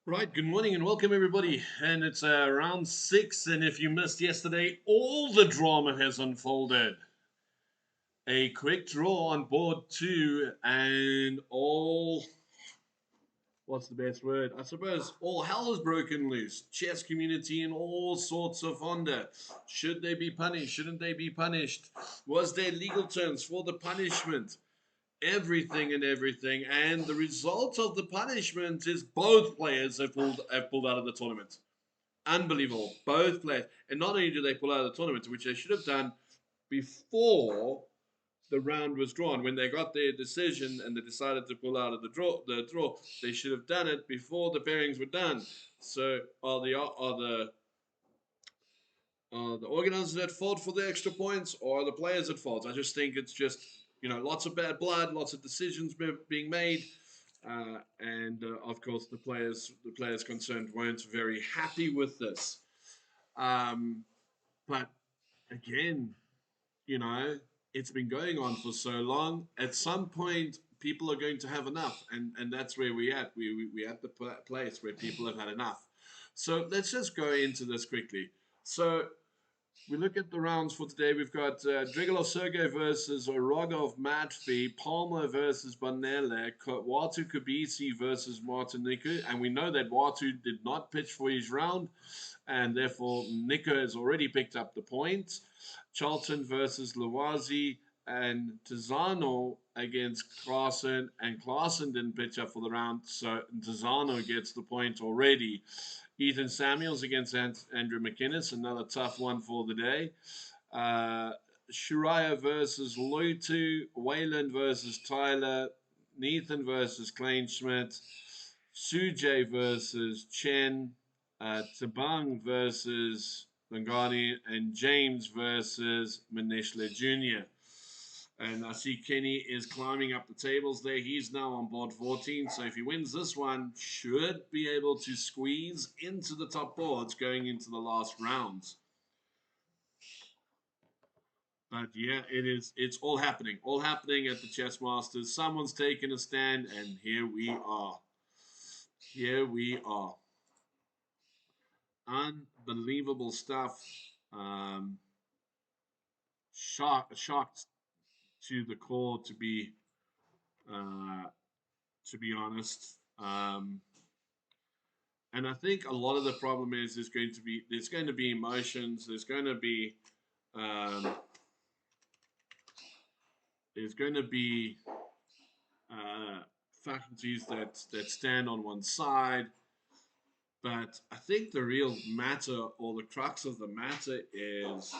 Right, good morning and welcome everybody. And it's round six, and if you missed yesterday, all the drama has unfolded. A quick draw on board two, and what's the best word? I suppose all hell is broken loose. Chess community in all sorts of wonder. Should they be punished? Shouldn't they be punished? Was there legal terms for the punishment? Everything, and the result of the punishment is both players have pulled out of the tournament. Unbelievable. Both players. And not only do they pull out of the tournament, which they should have done before the round was drawn, when they got their decision and they decided to pull out of the draw, they should have done it before the pairings were done. So are the organizers at fault for the extra points, or are the players at fault? I just think it's just lots of bad blood, lots of decisions being made, and of course the players concerned weren't very happy with this. Um, but again, you know, it's been going on for so long. At some point, people are going to have enough, and that's where we at. We at the place where people have had enough. So let's just go into this quickly. So we look at the rounds for today. We've got Drigolo Sergey versus Rogov Matfi, Palmer versus Banele, Watu Kabisi versus Martiniku. And we know that Watu did not pitch for his round, and therefore Nico has already picked up the point. Charlton versus Lawazi, and Tizano against Klaassen, and Klaassen didn't pitch up for the round, so Tizano gets the point already. Ethan Samuels against Andrew McInnes, another tough one for the day. Uh, Shuraya versus Loitu, Wayland versus Tyler, Nathan versus Kleinschmidt, Sujay versus Chen, Tabang versus Langani, and James versus Manishla Jr. And I see Kenny is climbing up the tables there. He's now on board 14. So if he wins this one, should be able to squeeze into the top boards going into the last rounds. But yeah, it's all happening. All happening at the Chess Masters. Someone's taken a stand, and here we are. Here we are. Unbelievable stuff. Um, shocked to the core, uh, to be honest. And I think a lot of the problem is there's going to be emotions. Um, there's going to be uh, faculties that stand on one side. But I think the real matter, or the crux of the matter, is,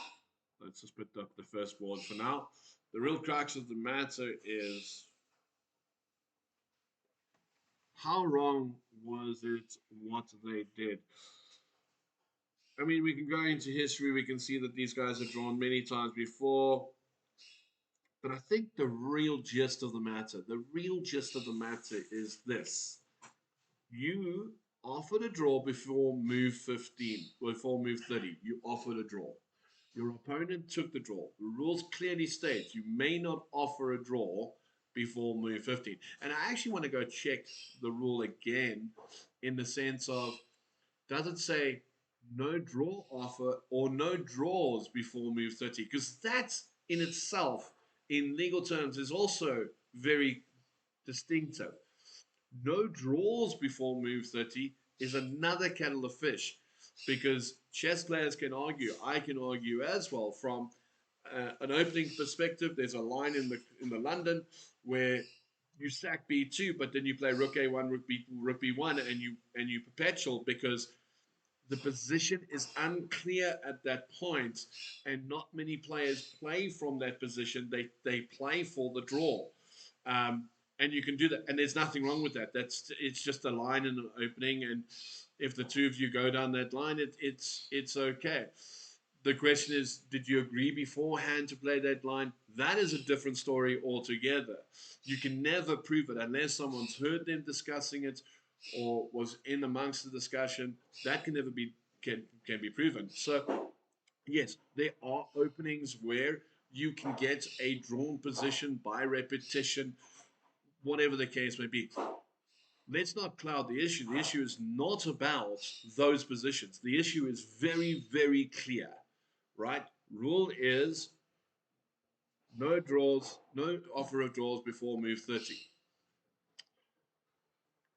let's just put up the first board for now. The real crux of the matter is, how wrong was it what they did? I mean, we can go into history. We can see that these guys have drawn many times before. But I think the real gist of the matter is this. You offered a draw before move 15, before move 30. You offered a draw. Your opponent took the draw. The rules clearly state you may not offer a draw before move 15. And I actually want to go check the rule again, in the sense of, does it say no draw offer or no draws before move 30? Because that in itself, in legal terms, is also very distinctive. No draws before move 30 is another kettle of fish, because chess players can argue. I can argue as well from an opening perspective. There's a line in the London where you sack B2, but then you play rook A1, rook B1, and you perpetual, because the position is unclear at that point, and not many players play from that position. They play for the draw, and you can do that, and there's nothing wrong with that. It's just a line in an opening, and if the two of you go down that line, it's okay. The question is, did you agree beforehand to play that line? That is a different story altogether. You can never prove it unless someone's heard them discussing it or was in amongst the discussion. That can never can be proven. So yes, there are openings where you can get a drawn position by repetition, whatever the case may be. let's not cloud the issue. The issue is not about those positions. The issue is very, very clear, right? Rule is no draws, no offer of draws before move 30.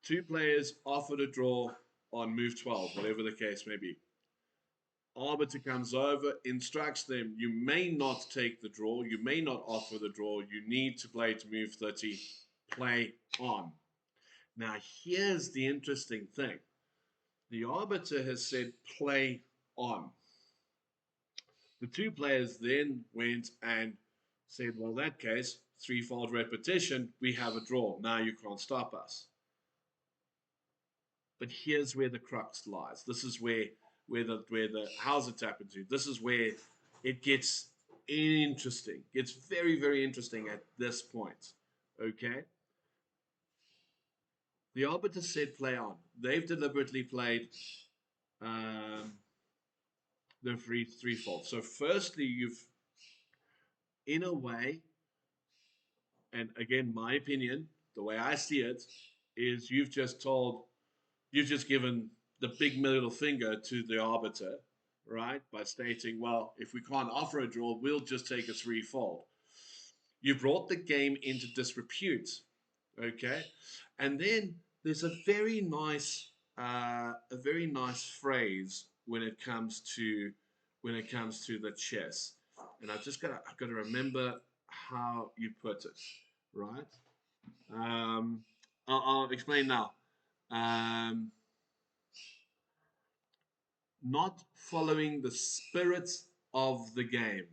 Two players offered a draw on move 12, whatever the case may be. Arbiter comes over, instructs them, you may not take the draw, you may not offer the draw, you need to play to move 30, play on. Now, here's the interesting thing. The arbiter has said play on. The two players then went and said, well, in that case, threefold repetition, we have a draw. Now you can't stop us. But here's where the crux lies. This is where the how's it happened to? This is where it gets interesting. It's very, very interesting at this point. Okay? The arbiter said play on. They've deliberately played the threefold. So firstly, you've in a way, and again, my opinion, the way I see it, is you've just given the big middle finger to the arbiter, right? By stating, well, if we can't offer a draw, we'll just take a threefold. You brought the game into disrepute, okay? And then there's a very nice phrase when it comes to the chess, and I've got to remember how you put it, right? Um, I'll explain now. Um, not following the spirit of the game.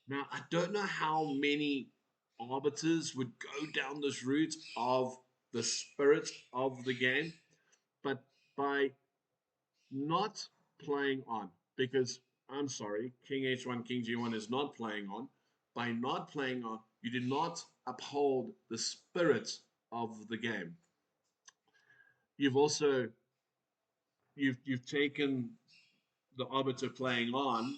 Now, I don't know how many arbiters would go down this route of the spirit of the game, but by not playing on, because I'm sorry, King H1, King G1 is not playing on. By not playing on, you do not uphold the spirit of the game. You've also you've taken the arbiter playing on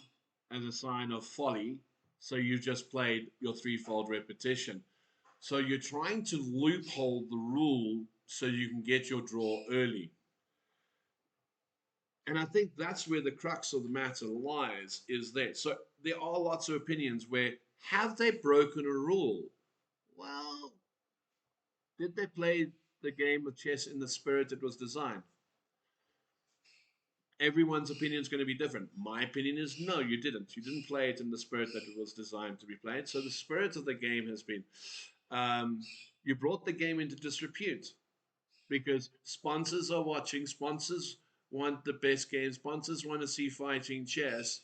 as a sign of folly, so you've just played your threefold repetition. So you're trying to loophole the rule so you can get your draw early. And I think that's where the crux of the matter lies, is that. So there are lots of opinions where have they broken a rule? Well, did they play the game of chess in the spirit it was designed? Everyone's opinion is going to be different. My opinion is no, you didn't. You didn't play it in the spirit that it was designed to be played. So the spirit of the game has been you brought the game into disrepute because sponsors are watching. Sponsors want the best game. Sponsors want to see fighting chess.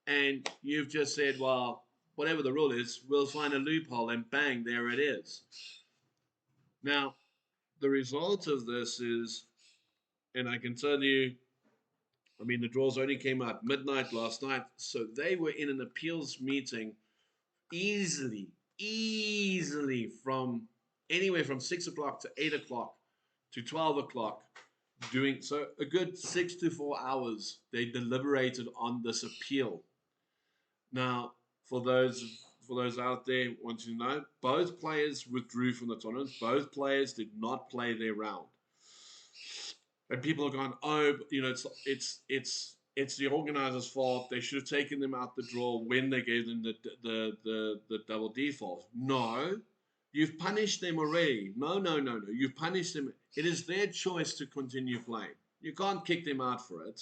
And you've just said, well, whatever the rule is, we'll find a loophole, and bang, there it is. Now, the result of this is, and I can tell you, I mean, the draws only came out midnight last night, so they were in an appeals meeting easily, easily from anywhere from 6 o'clock to 8 o'clock to 12 o'clock, doing so a good 6 to 4 hours. They deliberated on this appeal. Now, for those out there wanting to know, both players withdrew from the tournament. Both players did not play their round. And people are going, oh, it's the organizers' fault. They should have taken them out the draw when they gave them the double default. No, you've punished them already. No. You've punished them. It is their choice to continue playing. You can't kick them out for it.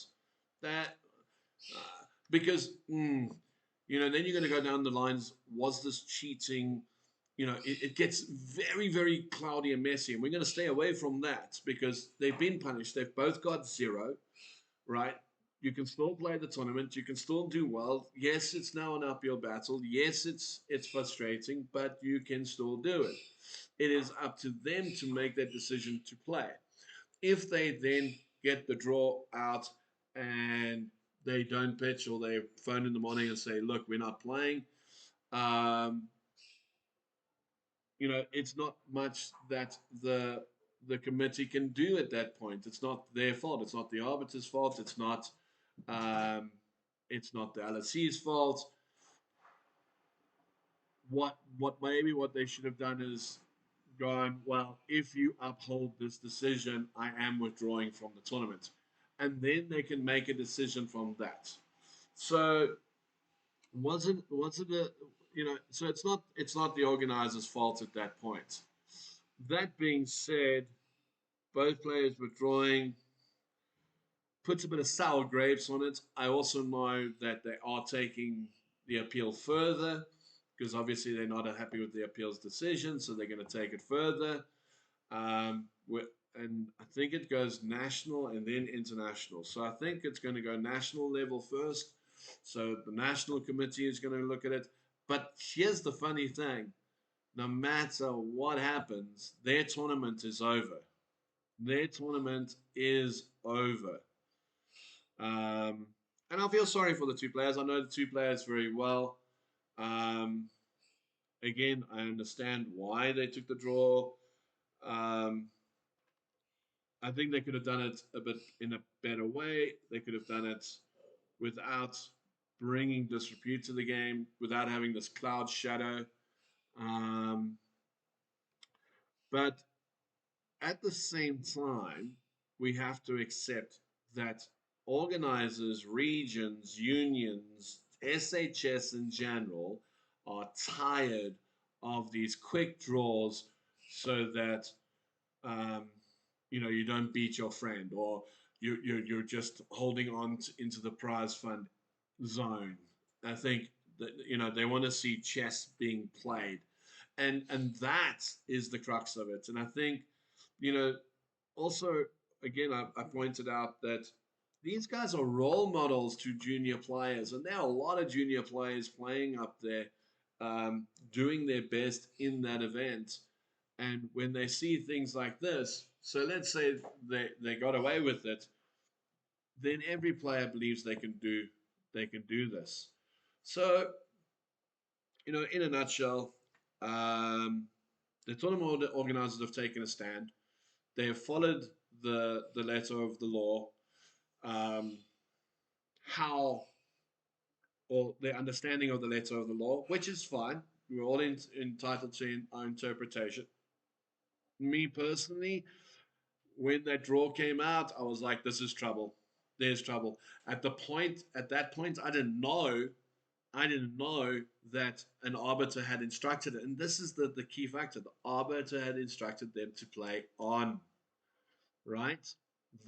That because then you're going to go down the lines. Was this cheating? It gets very, very cloudy and messy, and we're going to stay away from that because they've been punished. They've both got zero, right? You can still play the tournament. You can still do well. Yes, it's now an uphill battle. Yes, it's frustrating, but you can still do it. It is up to them to make that decision to play. If they then get the draw out and they don't pitch, or they phone in the morning and say, look, we're not playing, it's not much that the committee can do at that point. It's not their fault. It's not the arbiter's fault. It's not the LSC's fault. What they should have done is gone, well, if you uphold this decision, I am withdrawing from the tournament. And then they can make a decision from that. So wasn't a so it's not the organizer's fault at that point. That being said, both players withdrawing puts a bit of sour grapes on it. I also know that they are taking the appeal further because obviously they're not happy with the appeal's decision, so they're going to take it further. Um, and I think it goes national and then international. So I think it's going to go national level first. So the national committee is going to look at it. But here's the funny thing: no matter what happens, their tournament is over. Their tournament is over. Um, and I feel sorry for the two players. I know the two players very well. Um, again, I understand why they took the draw. Um, I think they could have done it a bit in a better way. They could have done it without bringing disrepute to the game, without having this cloud shadow. Um, but at the same time, we have to accept that organizers, regions, unions, SHS in general are tired of these quick draws so that um, you don't beat your friend or you're just holding on into the prize fund zone. I think that they want to see chess being played, and that is the crux of it. And I think you know also again I pointed out that these guys are role models to junior players, and there are a lot of junior players playing up there, doing their best in that event. And when they see things like this, so let's say they got away with it, then every player believes they can do this. So in a nutshell, um, the tournament organizers have taken a stand. They have followed the letter of the law, um, how or their understanding of the letter of the law, which is fine. We're all entitled to our interpretation. Me personally, when that draw came out, I was like, "This is trouble. There's trouble." At that point, I didn't know that an arbiter had instructed it, and this is the key factor. The arbiter had instructed them to play on, right?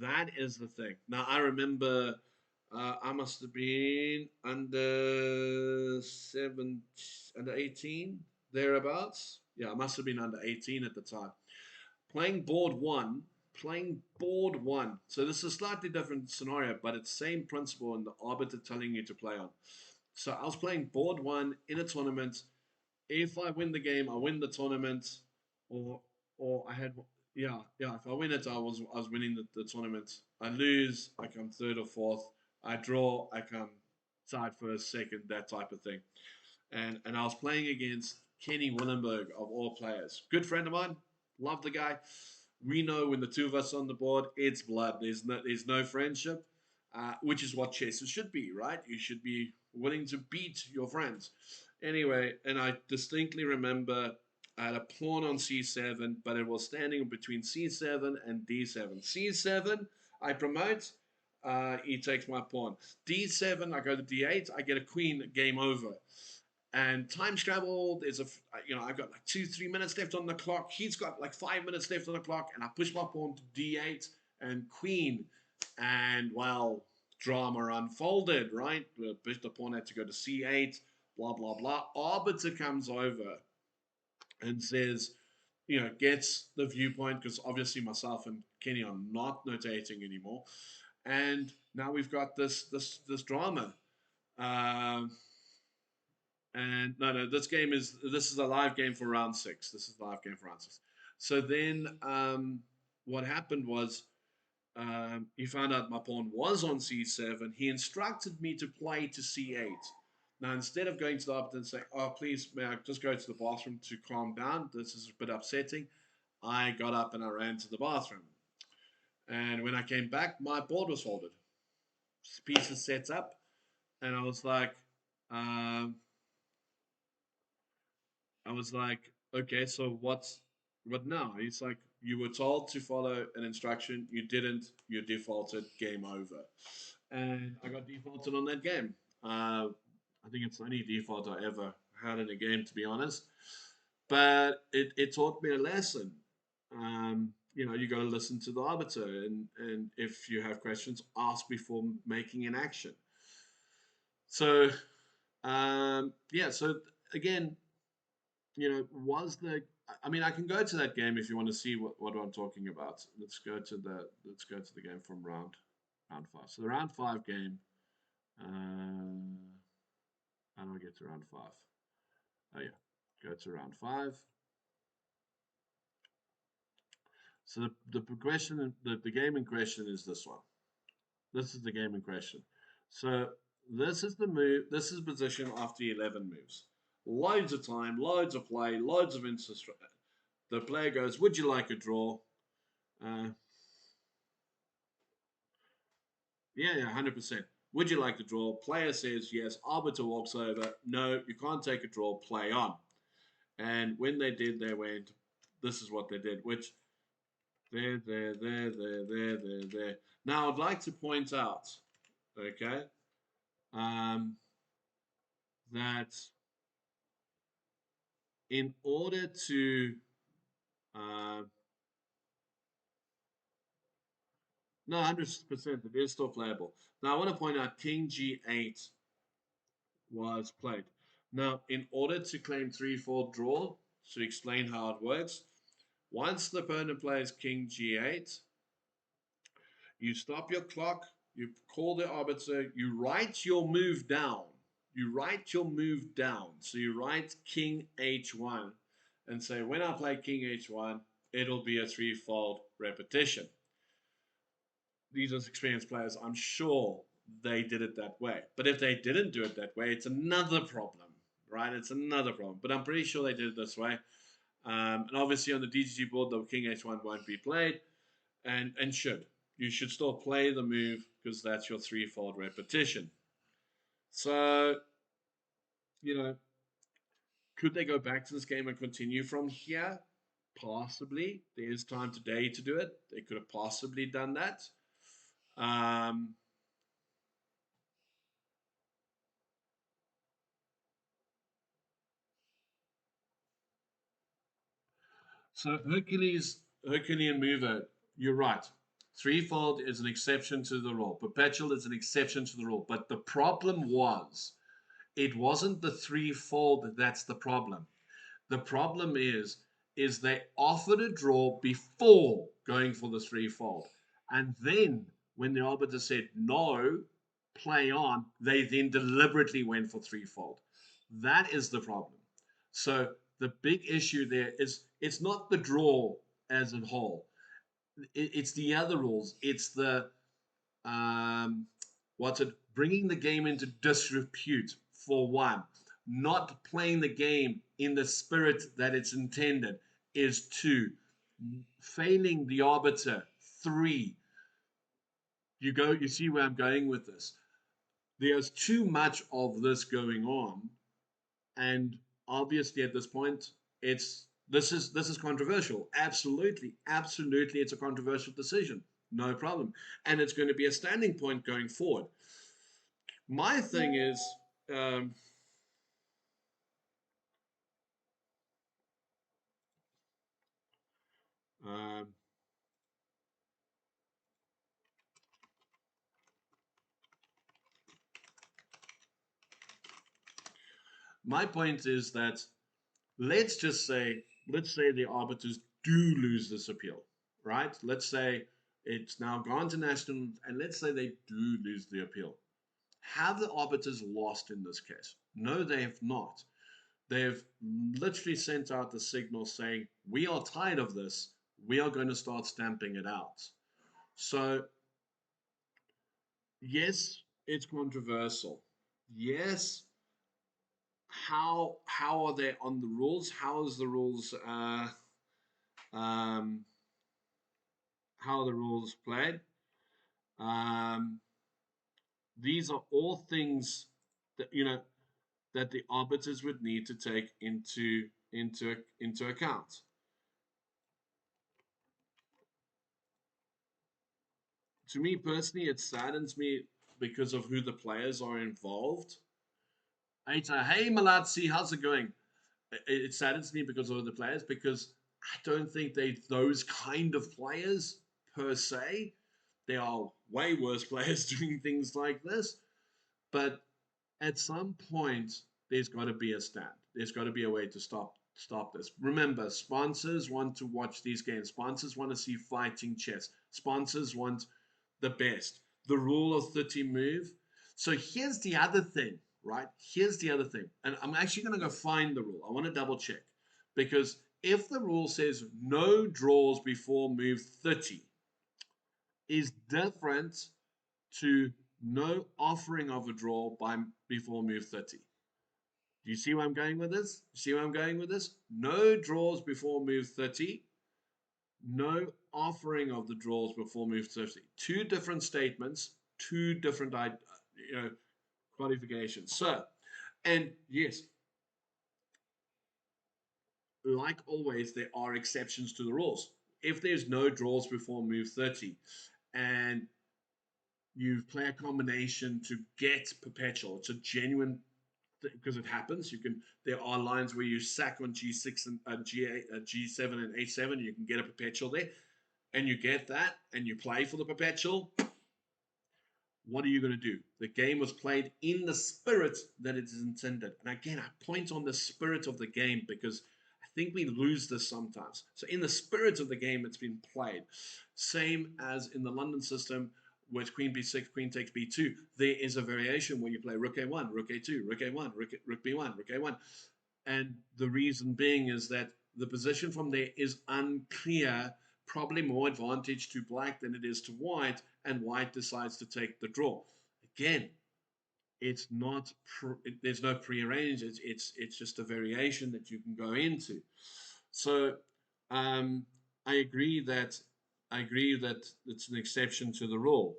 That is the thing. Now I remember I must have been under 18 thereabouts. Yeah, I must have been under 18 at the time. Playing board one, playing board one. So this is a slightly different scenario, but it's same principle in the arbiter telling you to play on. So I was playing board one in a tournament. If I win the game, I win the tournament, or I had yeah. If I win it, I was winning the tournament. I lose, I come third or fourth. I draw, I come tied first, second, that type of thing. And I was playing against Kenny Willenberg of all players, good friend of mine. Love the guy. We know when the two of us on the board, it's blood. There's no friendship, which is what chess should be, right? You should be willing to beat your friends. Anyway, and I distinctly remember I had a pawn on c7, but it was standing between c7 and d7. c7, I promote. He takes my pawn. d7, I go to d8. I get a queen. Game over. And time scramble, I've got like 2, 3 minutes left on the clock. He's got like 5 minutes left on the clock, and I push my pawn to d8 and queen. And well, drama unfolded, right? The pawn had to go to c8, blah, blah, blah. Arbiter comes over and says, gets the viewpoint because obviously myself and Kenny are not notating anymore. And now we've got this drama. Um, and no, this is a live game for round six. This is a live game for round six. So then, what happened was he found out my pawn was on c7. He instructed me to play to c8. Now, instead of going to the arbiter and saying, "Oh, please, may I just go to the bathroom to calm down? This is a bit upsetting," I got up and I ran to the bathroom. And when I came back, my board was folded, pieces set up, and um, I was like, okay, so But now it's like you were told to follow an instruction, you didn't, you defaulted, game over. And I got defaulted on that game. I think it's the only default I ever had in a game, to be honest. But it taught me a lesson. You got to listen to the arbiter, and if you have questions, ask before making an action. So, yeah. So again, was the I mean, I can go to that game if you want to see what I'm talking about. Let's go to the game from round five. So the round five game. How do I get to round five? Oh yeah, go to round five. So the progression, the game in question is this one. This is the game in question. So this is the move. This is position after 11 moves. Loads of time, loads of play, loads of interest. The player goes, "Would you like a draw?" Uh, yeah, 100%. Would you like to draw? Player says yes. Arbiter walks over. No, you can't take a draw. Play on. And when they did, they went, this is what they did, which there. Now, I'd like to point out, okay, um, that in order to, uh, no, 100%, it is still playable. Now, I want to point out King G8 was played. Now, in order to claim 3-4 draw, to explain how it works, once the opponent plays King G8, you stop your clock, you call the arbiter, you write your move down. You write your move down. So you write King H1 and say, when I play King H1, it'll be a threefold repetition. These are experienced players. I'm sure they did it that way. But if they didn't do it that way, it's another problem, right? It's another problem. But I'm pretty sure they did it this way. And obviously on the DGG board, the King H1 won't be played, and should. You should still play the move because that's your threefold repetition. So, you know, could they go back to this game and continue from here? Possibly. There's time today to do it. They could have possibly done that. Um, so Herculean mover, you're right. Threefold is an exception to the rule. Perpetual is an exception to the rule. But the problem was, it wasn't the threefold that's the problem. The problem is they offered a draw before going for the threefold. And then when the arbiter said no, play on, they then deliberately went for threefold. That is the problem. So the big issue there is it's not the draw as a whole. It's the other rules. It's the um, what's it? Bringing the game into disrepute for one, not playing the game in the spirit that it's intended is two, failing the arbiter three. You see where I'm going with this. There's too much of this going on, and obviously at this point, this is controversial. Absolutely, it's a controversial decision. No problem, and it's going to be a standing point going forward. My thing is, um, um, my point is that let's say the arbiters do lose this appeal, right? Let's say it's now gone to national, and let's say they do lose the appeal. Have the arbiters lost in this case? No, they have not. They've literally sent out the signal saying, we are tired of this. We are going to start stamping it out. So, yes, it's controversial. Yes, how are they on the rules? How is the rules um, how are the rules played? Um, these are all things that that the arbiters would need to take into account. to me personally, it saddens me because of who the players are involved. Hey Malatsi, how's it going? It saddens me because of the players, because I don't think they those kind of players per se. There are way worse players doing things like this, but at some point there's got to be a stand. There's got to be a way to stop this. Remember, sponsors want to watch these games. Sponsors want to see fighting chess. Sponsors want the best. The rule of 30 move. So here's the other thing, right? Here's the other thing. And I'm actually going to go find the rule. I want to double check. Because if the rule says no draws before move 30 is different to no offering of a draw by before move 30. Do you see where I'm going with this? See where I'm going with this? No draws before move 30. No offering of the draws before move 30. Two different statements, two different qualifications. So, and yes, like always, there are exceptions to the rules. If there's no draws before move 30 and you play a combination to get perpetual, it's a genuine, because it happens. You can. There are lines where you sack on G6 and G8, G7 and H7. You can get a perpetual there, and you get that, and you play for the perpetual. What are you going to do? The game was played in the spirit that it is intended. And again, I point on the spirit of the game because I think we lose this sometimes. So in the spirit of the game, it's been played. Same as in the London system with Queen B6, Queen takes B2. There is a variation where you play Rook A1, Rook A2, Rook A1, Rook B1, Rook A1. And the reason being is that the position from there is unclear, probably more advantage to black than it is to white, and white decides to take the draw. Again, it's not there's no prearranged. It's just a variation that you can go into. So I agree that it's an exception to the rule.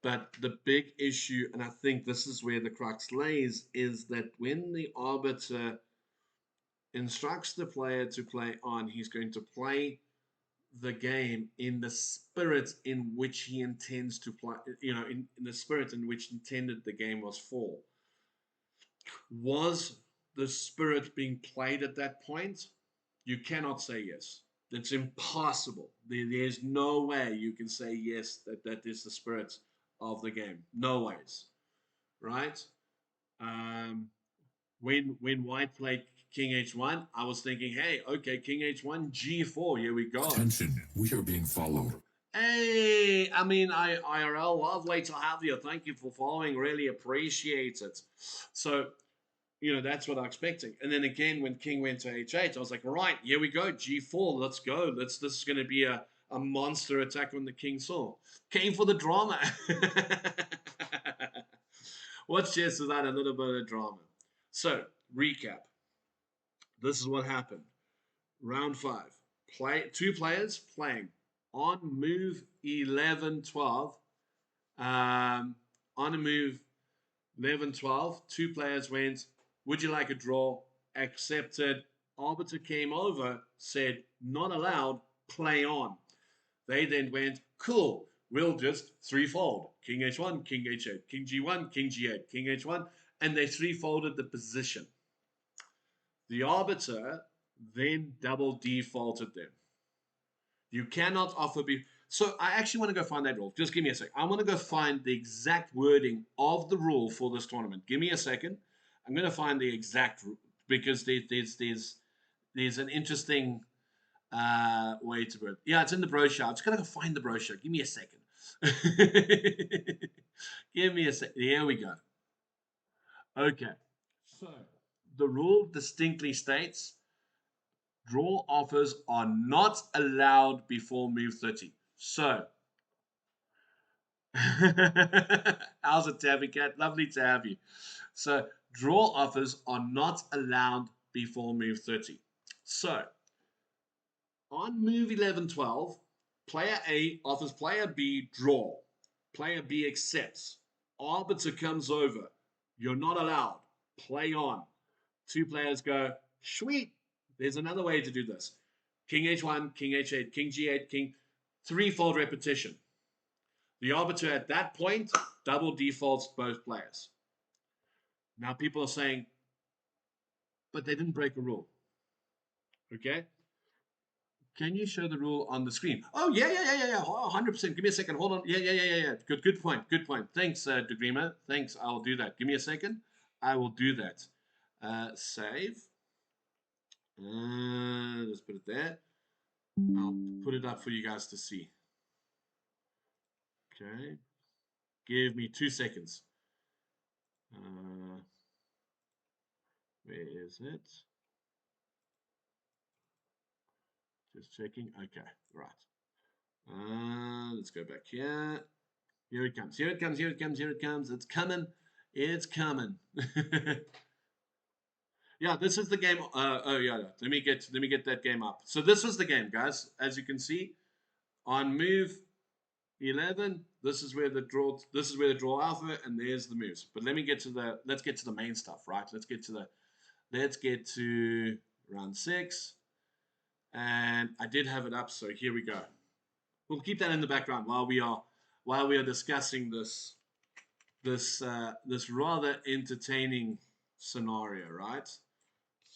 But the big issue, and I think this is where the crux lays, is that when the arbiter instructs the player to play on, he's going to play the game in the spirit in which he intends to play, in the spirit in which intended the game was for. Was the spirit being played at that point? You cannot say yes. It's impossible. There's no way you can say yes that is the spirit of the game. No ways, right? When white played King H1, I was thinking, hey, okay, King H1, G4, here we go. Attention, we are being followed. Hey, I mean, IRL, lovely to have you. Thank you for following. Really appreciate it. So, that's what I'm expecting. And then again, when King went to H8, I was like, right, here we go, G4, let's go. This is going to be a monster attack on the King Sword. Came for the drama. What's just that? A little bit of drama. So, recap. This is what happened. Round 5. Two players playing on move 11, 12. On a move 11, 12, two players went, would you like a draw? Accepted. Arbiter came over, said, not allowed, play on. They then went, cool, we'll just threefold. King H1, King H8, King G1, King G8, King H1, and they threefolded the position. The arbiter then double defaulted them. You cannot offer be. So I actually want to go find that rule. Just give me a sec. I want to go find the exact wording of the rule for this tournament. Give me a second. I'm going to find the exact rule because there's an interesting way to word. Yeah, it's in the brochure. I'm just going to go find the brochure. Give me a second. Give me a second. Here we go. Okay. So the rule distinctly states draw offers are not allowed before move 30. So, how's it, Tabby Cat? Lovely to have you. So, draw offers are not allowed before move 30. So, on move 11, 12, player A offers player B draw. Player B accepts. Arbiter comes over. You're not allowed. Play on. Two players go, sweet. There's another way to do this. King H1, King H8, King G8, King, threefold repetition. The arbiter at that point double defaults both players. Now people are saying, but they didn't break a rule. Okay? Can you show the rule on the screen? Oh, yeah. 100%. Give me a second. Hold on. Yeah. Good point. Good point. Thanks, Degrima. Thanks. I'll do that. Give me a second. I will do that. Save. Let's put it there. I'll put it up for you guys to see. Okay. Give me 2 seconds. Where is it? Just checking. Okay, right. Let's go back here. Here it comes. Here it comes. Here it comes. Here it comes. It's coming. It's coming. Yeah, this is the game. Oh yeah. Let me get that game up. So this was the game, guys. As you can see, on move 11, this is where the draw. This is where the draw alpha, and there's the moves. But let's get to the main stuff, right? Let's get to round 6. And I did have it up, so here we go. We'll keep that in the background while we are discussing this rather entertaining scenario, right?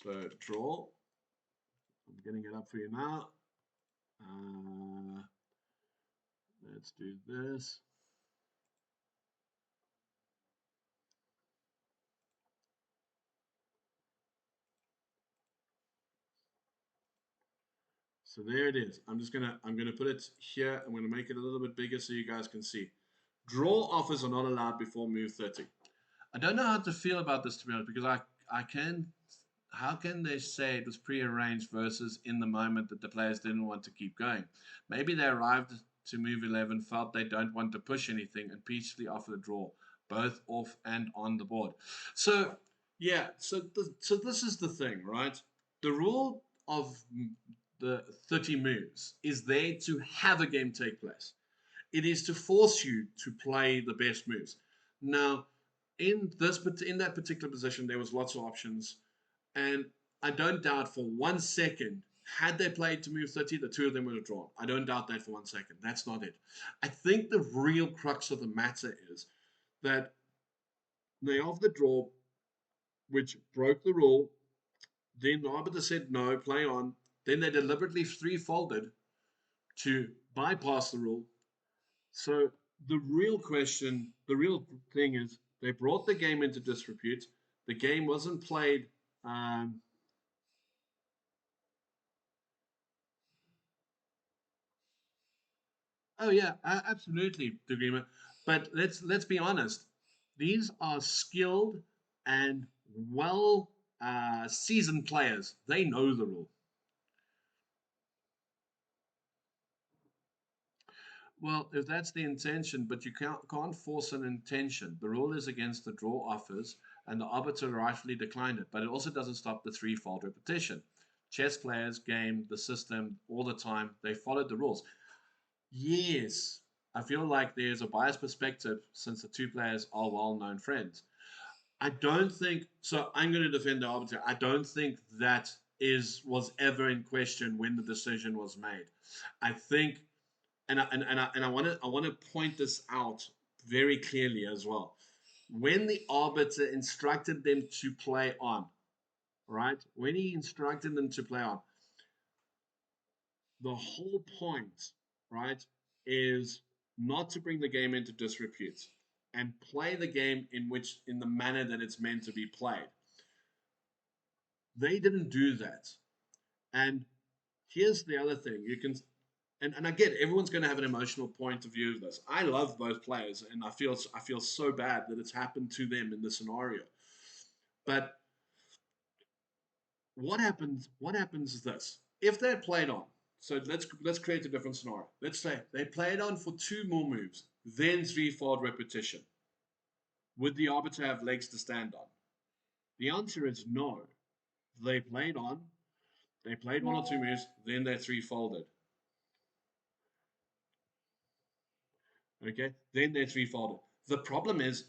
So draw. I'm getting it up for you now. Let's do this. So there it is. I'm gonna put it here. I'm gonna make it a little bit bigger so you guys can see. Draw offers are not allowed before move 30. I don't know how to feel about this, to be honest, because I can. How can they say it was prearranged versus in the moment that the players didn't want to keep going? Maybe they arrived to move 11, felt they don't want to push anything, and peacefully offered a draw, both off and on the board. So yeah, so this is the thing, right? The rule of the 30 moves is there to have a game take place. It is to force you to play the best moves. Now, in that particular position, there was lots of options, and I don't doubt for 1 second, had they played to move 30, the two of them would have drawn. I don't doubt that for 1 second. That's not it. I think the real crux of the matter is that they offered the draw, which broke the rule. Then the arbiter said no, play on. Then they deliberately three-folded to bypass the rule. So the real question, the real thing is, they brought the game into disrepute. The game wasn't played. Oh yeah, absolutely, agreement. But let's be honest. These are skilled and well seasoned players. They know the rule. Well, if that's the intention, but you can't force an intention. The rule is against the draw offers, and the arbiter rightfully declined it. But it also doesn't stop the threefold repetition. Chess players game the system all the time. They followed the rules. Yes, I feel like there's a biased perspective since the two players are well-known friends. I don't think so. I'm going to defend the arbiter. I don't think that is was ever in question when the decision was made. I think, and I want to point this out very clearly as well. When the arbiter instructed them to play on, right? When he instructed them to play on, the whole point, right, is not to bring the game into disrepute and play the game in the manner that it's meant to be played. They didn't do that. And here's the other thing. And I get everyone's going to have an emotional point of view of this. I love both players, and I feel so bad that it's happened to them in this scenario. But what happens is this: if they're played on, so let's create a different scenario. Let's say they played on for two more moves, then threefold repetition. Would the arbiter have legs to stand on? The answer is no. They played on, they played one or two moves, then they threefolded. Okay, then they threefolded. The problem is,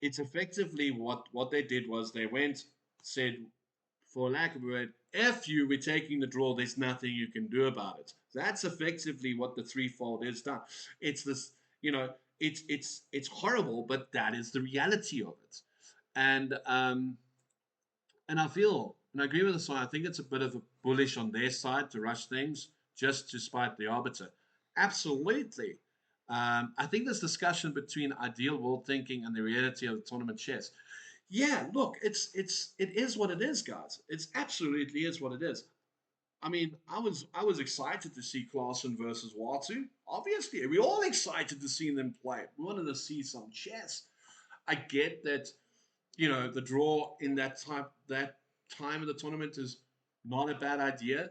it's effectively what they did was they went, said for lack of a word, F you, we're taking the draw, there's nothing you can do about it. That's effectively what the threefold is done. It's this, you know, it's horrible, but that is the reality of it. And and I feel and I agree with the side. I think it's a bit of a bullish on their side to rush things just to spite the arbiter. Absolutely. I think this discussion between ideal world thinking and the reality of the tournament chess. Yeah, look, it is what it is, guys. It's absolutely is what it is. I mean, I was excited to see Klaassen versus Watu. Obviously, we're all excited to see them play. We wanted to see some chess. I get that, the draw in that time of the tournament is not a bad idea.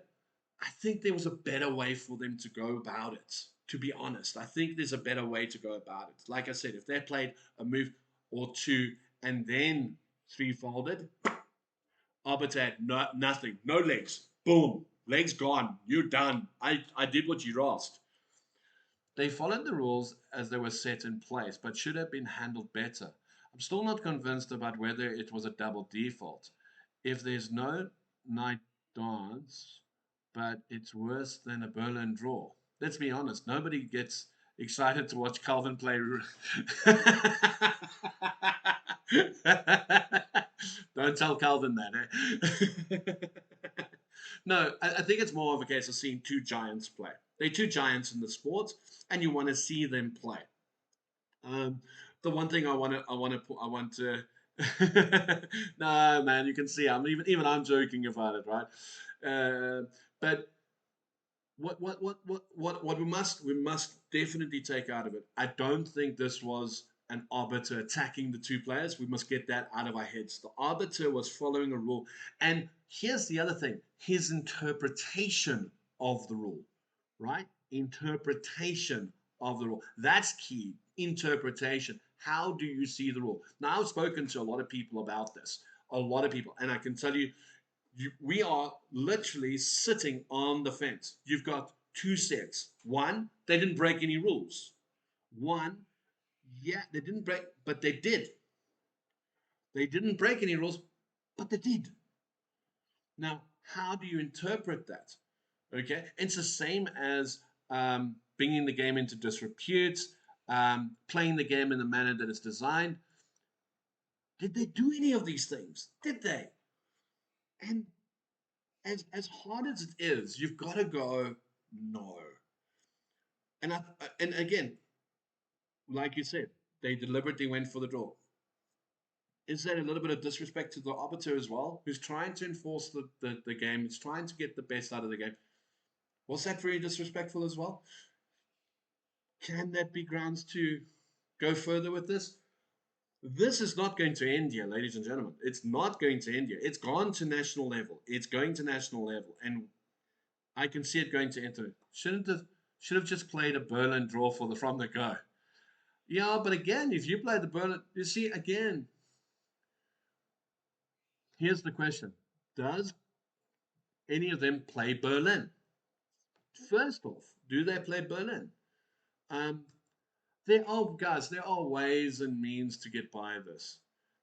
I think there was a better way for them to go about it. To be honest, I think there's a better way to go about it. Like I said, if they played a move or two and then three folded, Arbiter had nothing, no legs. Boom, legs gone. You're done. I did what you asked. They followed the rules as they were set in place, but should have been handled better. I'm still not convinced about whether it was a double default. If there's no night dance, but it's worse than a Berlin draw. Let's be honest, nobody gets excited to watch Calvin play. Don't tell Calvin that, eh? No, I think it's more of a case of seeing two giants play. They're two giants in the sport, and you want to see them play. Um, the one thing I want to. No, man, you can see even I'm joking about it, right? But what we must definitely take out of it. I don't think this was an arbiter attacking the two players. We must get that out of our heads. The arbiter was following a rule, and here's the other thing: his interpretation of the rule, right? Interpretation of the rule. That's key. Interpretation. How do you see the rule? Now, I've spoken to a lot of people about this. A lot of people, and I can tell you, we are literally sitting on the fence. You've got two sets. One, they didn't break any rules. One, yeah, they didn't break, but they did. They didn't break any rules, but they did. Now, how do you interpret that? Okay, it's the same as bringing the game into disrepute, playing the game in the manner that it's designed. Did they do any of these things? Did they? And as hard as it is, you've got to go no. And again, like you said, they deliberately went for the draw. Is that a little bit of disrespect to the arbiter as well, who's trying to enforce the game, who's trying to get the best out of the game? Was that very disrespectful as well? Can that be grounds to go further with this? This is not going to end here, ladies and gentlemen. It's not going to end here. It's gone to national level. It's going to national level, and I can see it going to enter. Should have just played a Berlin draw from the go. Yeah, but again, if you play the Berlin, you see again. Here's the question: does any of them play Berlin? First off, do they play Berlin? Um, there are ways and means to get by this,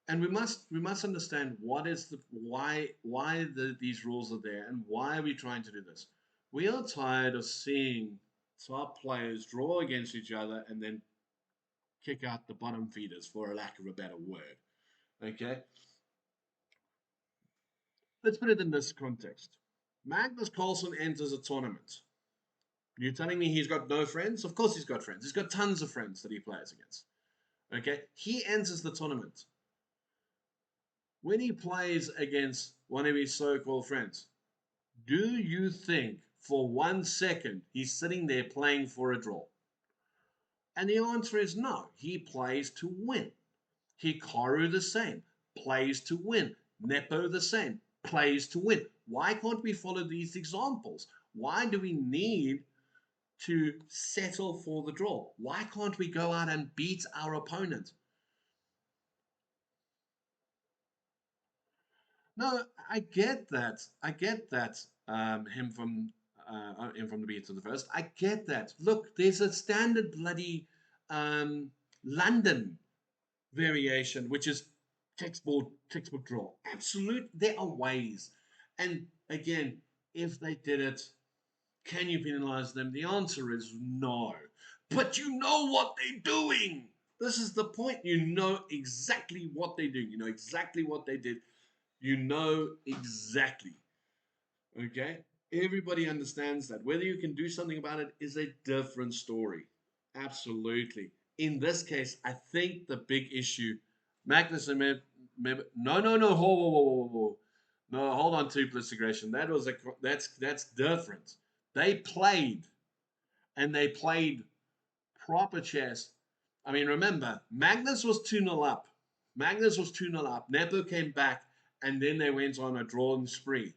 and we must understand why these rules are there and why are we trying to do this. We are tired of seeing top players draw against each other and then kick out the bottom feeders, for a lack of a better word. Okay, let's put it in this context. Magnus Carlsen enters a tournament. You're telling me he's got no friends? Of course he's got friends. He's got tons of friends that he plays against. Okay, he enters the tournament. When he plays against one of his so-called friends, do you think for 1 second he's sitting there playing for a draw? And the answer is no. He plays to win. Hikaru the same, plays to win. Nepo the same, plays to win. Why can't we follow these examples? Why do we need to settle for the draw? Why can't we go out and beat our opponent? No, I get that. I get that. Him from the beat to the first. I get that. Look, there's a standard bloody London variation, which is textbook draw. Absolute. There are ways. And again, if they did it, can you penalize them? The answer is no. But you know what they're doing. This is the point. You know exactly what they do. You know exactly what they did. You know exactly. Okay? Everybody understands that. Whether you can do something about it is a different story. Absolutely. In this case, I think the big issue, Magnus and no, whoa. No, hold on, toothless aggression. That's different. They played and they played proper chess. I mean, remember, Magnus was 2-0 up. Magnus was 2-0 up. Nepo came back and then they went on a drawing spree.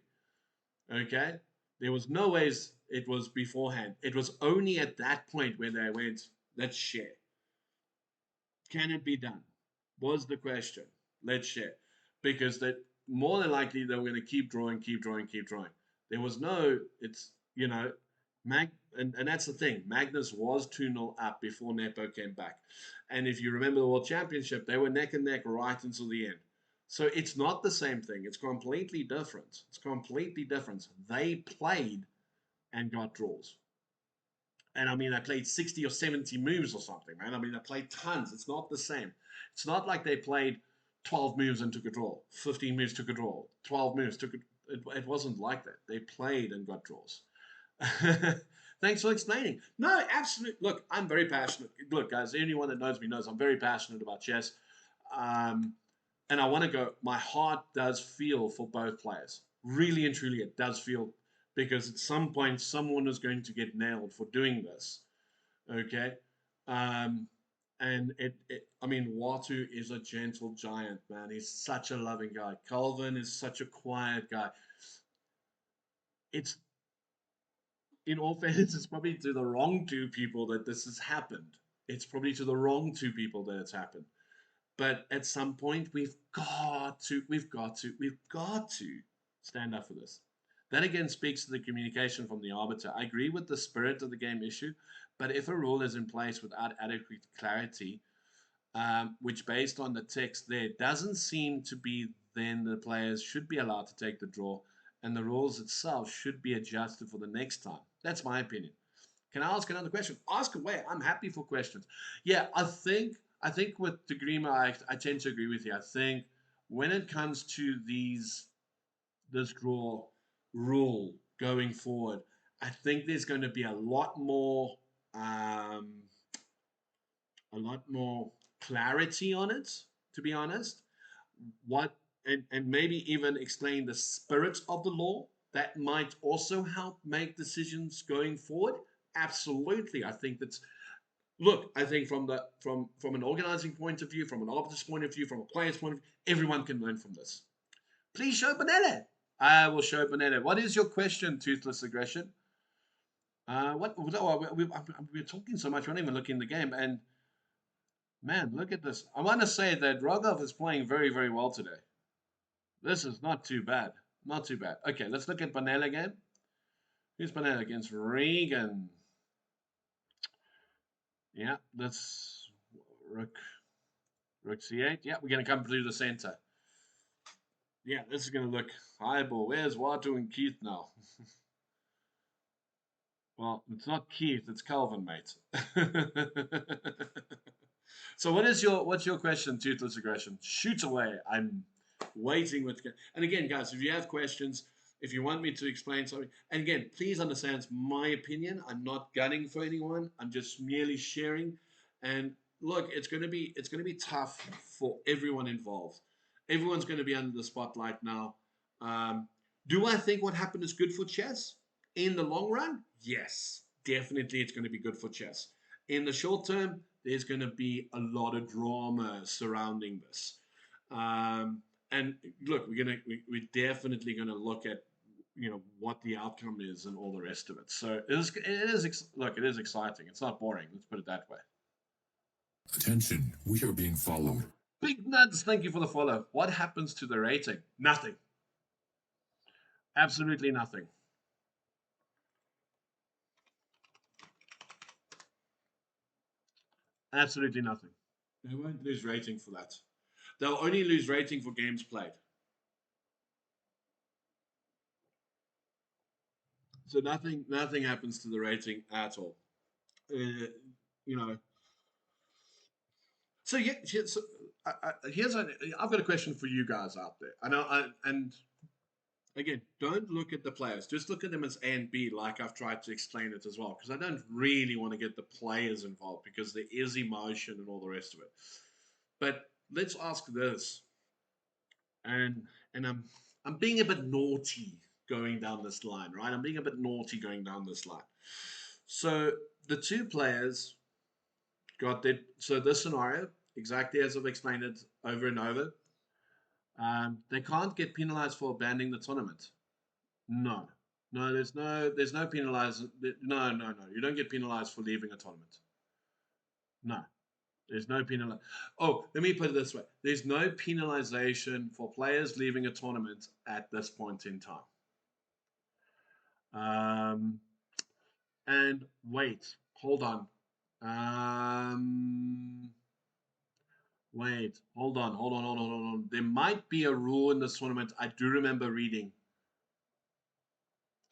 Okay? There was no ways it was beforehand. It was only at that point where they went, let's share. Can it be done? Was the question. Let's share. Because that more than likely they were going to keep drawing. There was no, it's, and that's the thing. Magnus was 2-0 up before Nepo came back. And if you remember the World Championship, they were neck and neck right until the end. So it's not the same thing. It's completely different. It's completely different. They played and got draws. And I mean, they played 60 or 70 moves or something, man. I mean, they played tons. It's not the same. It's not like they played 12 moves and took a draw, 15 moves took a draw, 12 moves took a. It wasn't like that. They played and got draws. Thanks for explaining. No, absolutely. Look, I'm very passionate. Look, guys, anyone that knows me knows I'm very passionate about chess. Um, and I want to go. My heart does feel for both players. Really and truly, it does feel because at some point someone is going to get nailed for doing this. Okay, um, and I mean, Watu is a gentle giant, man. He's such a loving guy. Calvin is such a quiet guy. It's in all fairness, it's probably to the wrong two people that this has happened. It's probably to the wrong two people that it's happened. But at some point, we've got to stand up for this. That again speaks to the communication from the arbiter. I agree with the spirit of the game issue, but if a rule is in place without adequate clarity, which based on the text there doesn't seem to be, then the players should be allowed to take the draw, and the rules itself should be adjusted for the next time. That's my opinion. Can I ask another question? Ask away. I'm happy for questions. Yeah, I think with Degrima, I tend to agree with you. I think when it comes to this draw rule going forward, I think there's going to be um, a lot more clarity on it. To be honest, what and maybe even explain the spirit of the law that might also help make decisions going forward. Absolutely, I think that's look, I think from an organizing point of view, from an arbiter's point of view, from a player's point of view, everyone can learn from this. Please show Bonetta. I will show Bonetta. What is your question, Toothless Aggression? What? No, we're talking so much, we're not even looking at the game. And man, look at this. I want to say that Rogov is playing very, very well today. This is not too bad. Not too bad. Okay, let's look at Bonetta again. Who's Bonetta against Regan? Yeah, that's Rook C8. Yeah, we're going to come through the center. Yeah, this is going to look highball. Where's Watu and Keith now? Well, it's not Keith, it's Calvin, mate. So what's your question, Toothless Aggression? Shoot away. I'm waiting with and again, guys, if you have questions, if you want me to explain something, and again, please understand it's my opinion. I'm not gunning for anyone. I'm just merely sharing. And look, it's gonna be tough for everyone involved. Everyone's going to be under the spotlight now. Um, do I think what happened is good for chess in the long run? Yes, definitely, it's going to be good for chess. In the short term, there's going to be a lot of drama surrounding this. Um, and look, we're definitely gonna look at what the outcome is and all the rest of it. So look, it is exciting. It's not boring. Let's put it that way. Attention, we are being followed. Big nuts, thank you for the follow. What happens to the rating? Nothing. Absolutely nothing. Absolutely nothing. They won't lose rating for that. They'll only lose rating for games played. So nothing happens to the rating at all. You know. So yeah, so, I've got a question for you guys out there. I know, and again, don't look at the players. Just look at them as A and B, like I've tried to explain it as well. Because I don't really want to get the players involved because there is emotion and all the rest of it. But let's ask this, and I'm being a bit naughty going down this line, right? I'm being a bit naughty going down this line. So the two players got that. So this scenario, exactly as I've explained it over and over, they can't get penalized for abandoning the tournament. No, no, there's no penalized. No. You don't get penalized for leaving a tournament. No, there's no penal. Oh, let me put it this way: there's no penalization for players leaving a tournament at this point in time. Um, and wait, hold on. Wait, hold on. There might be a rule in this tournament. I do remember reading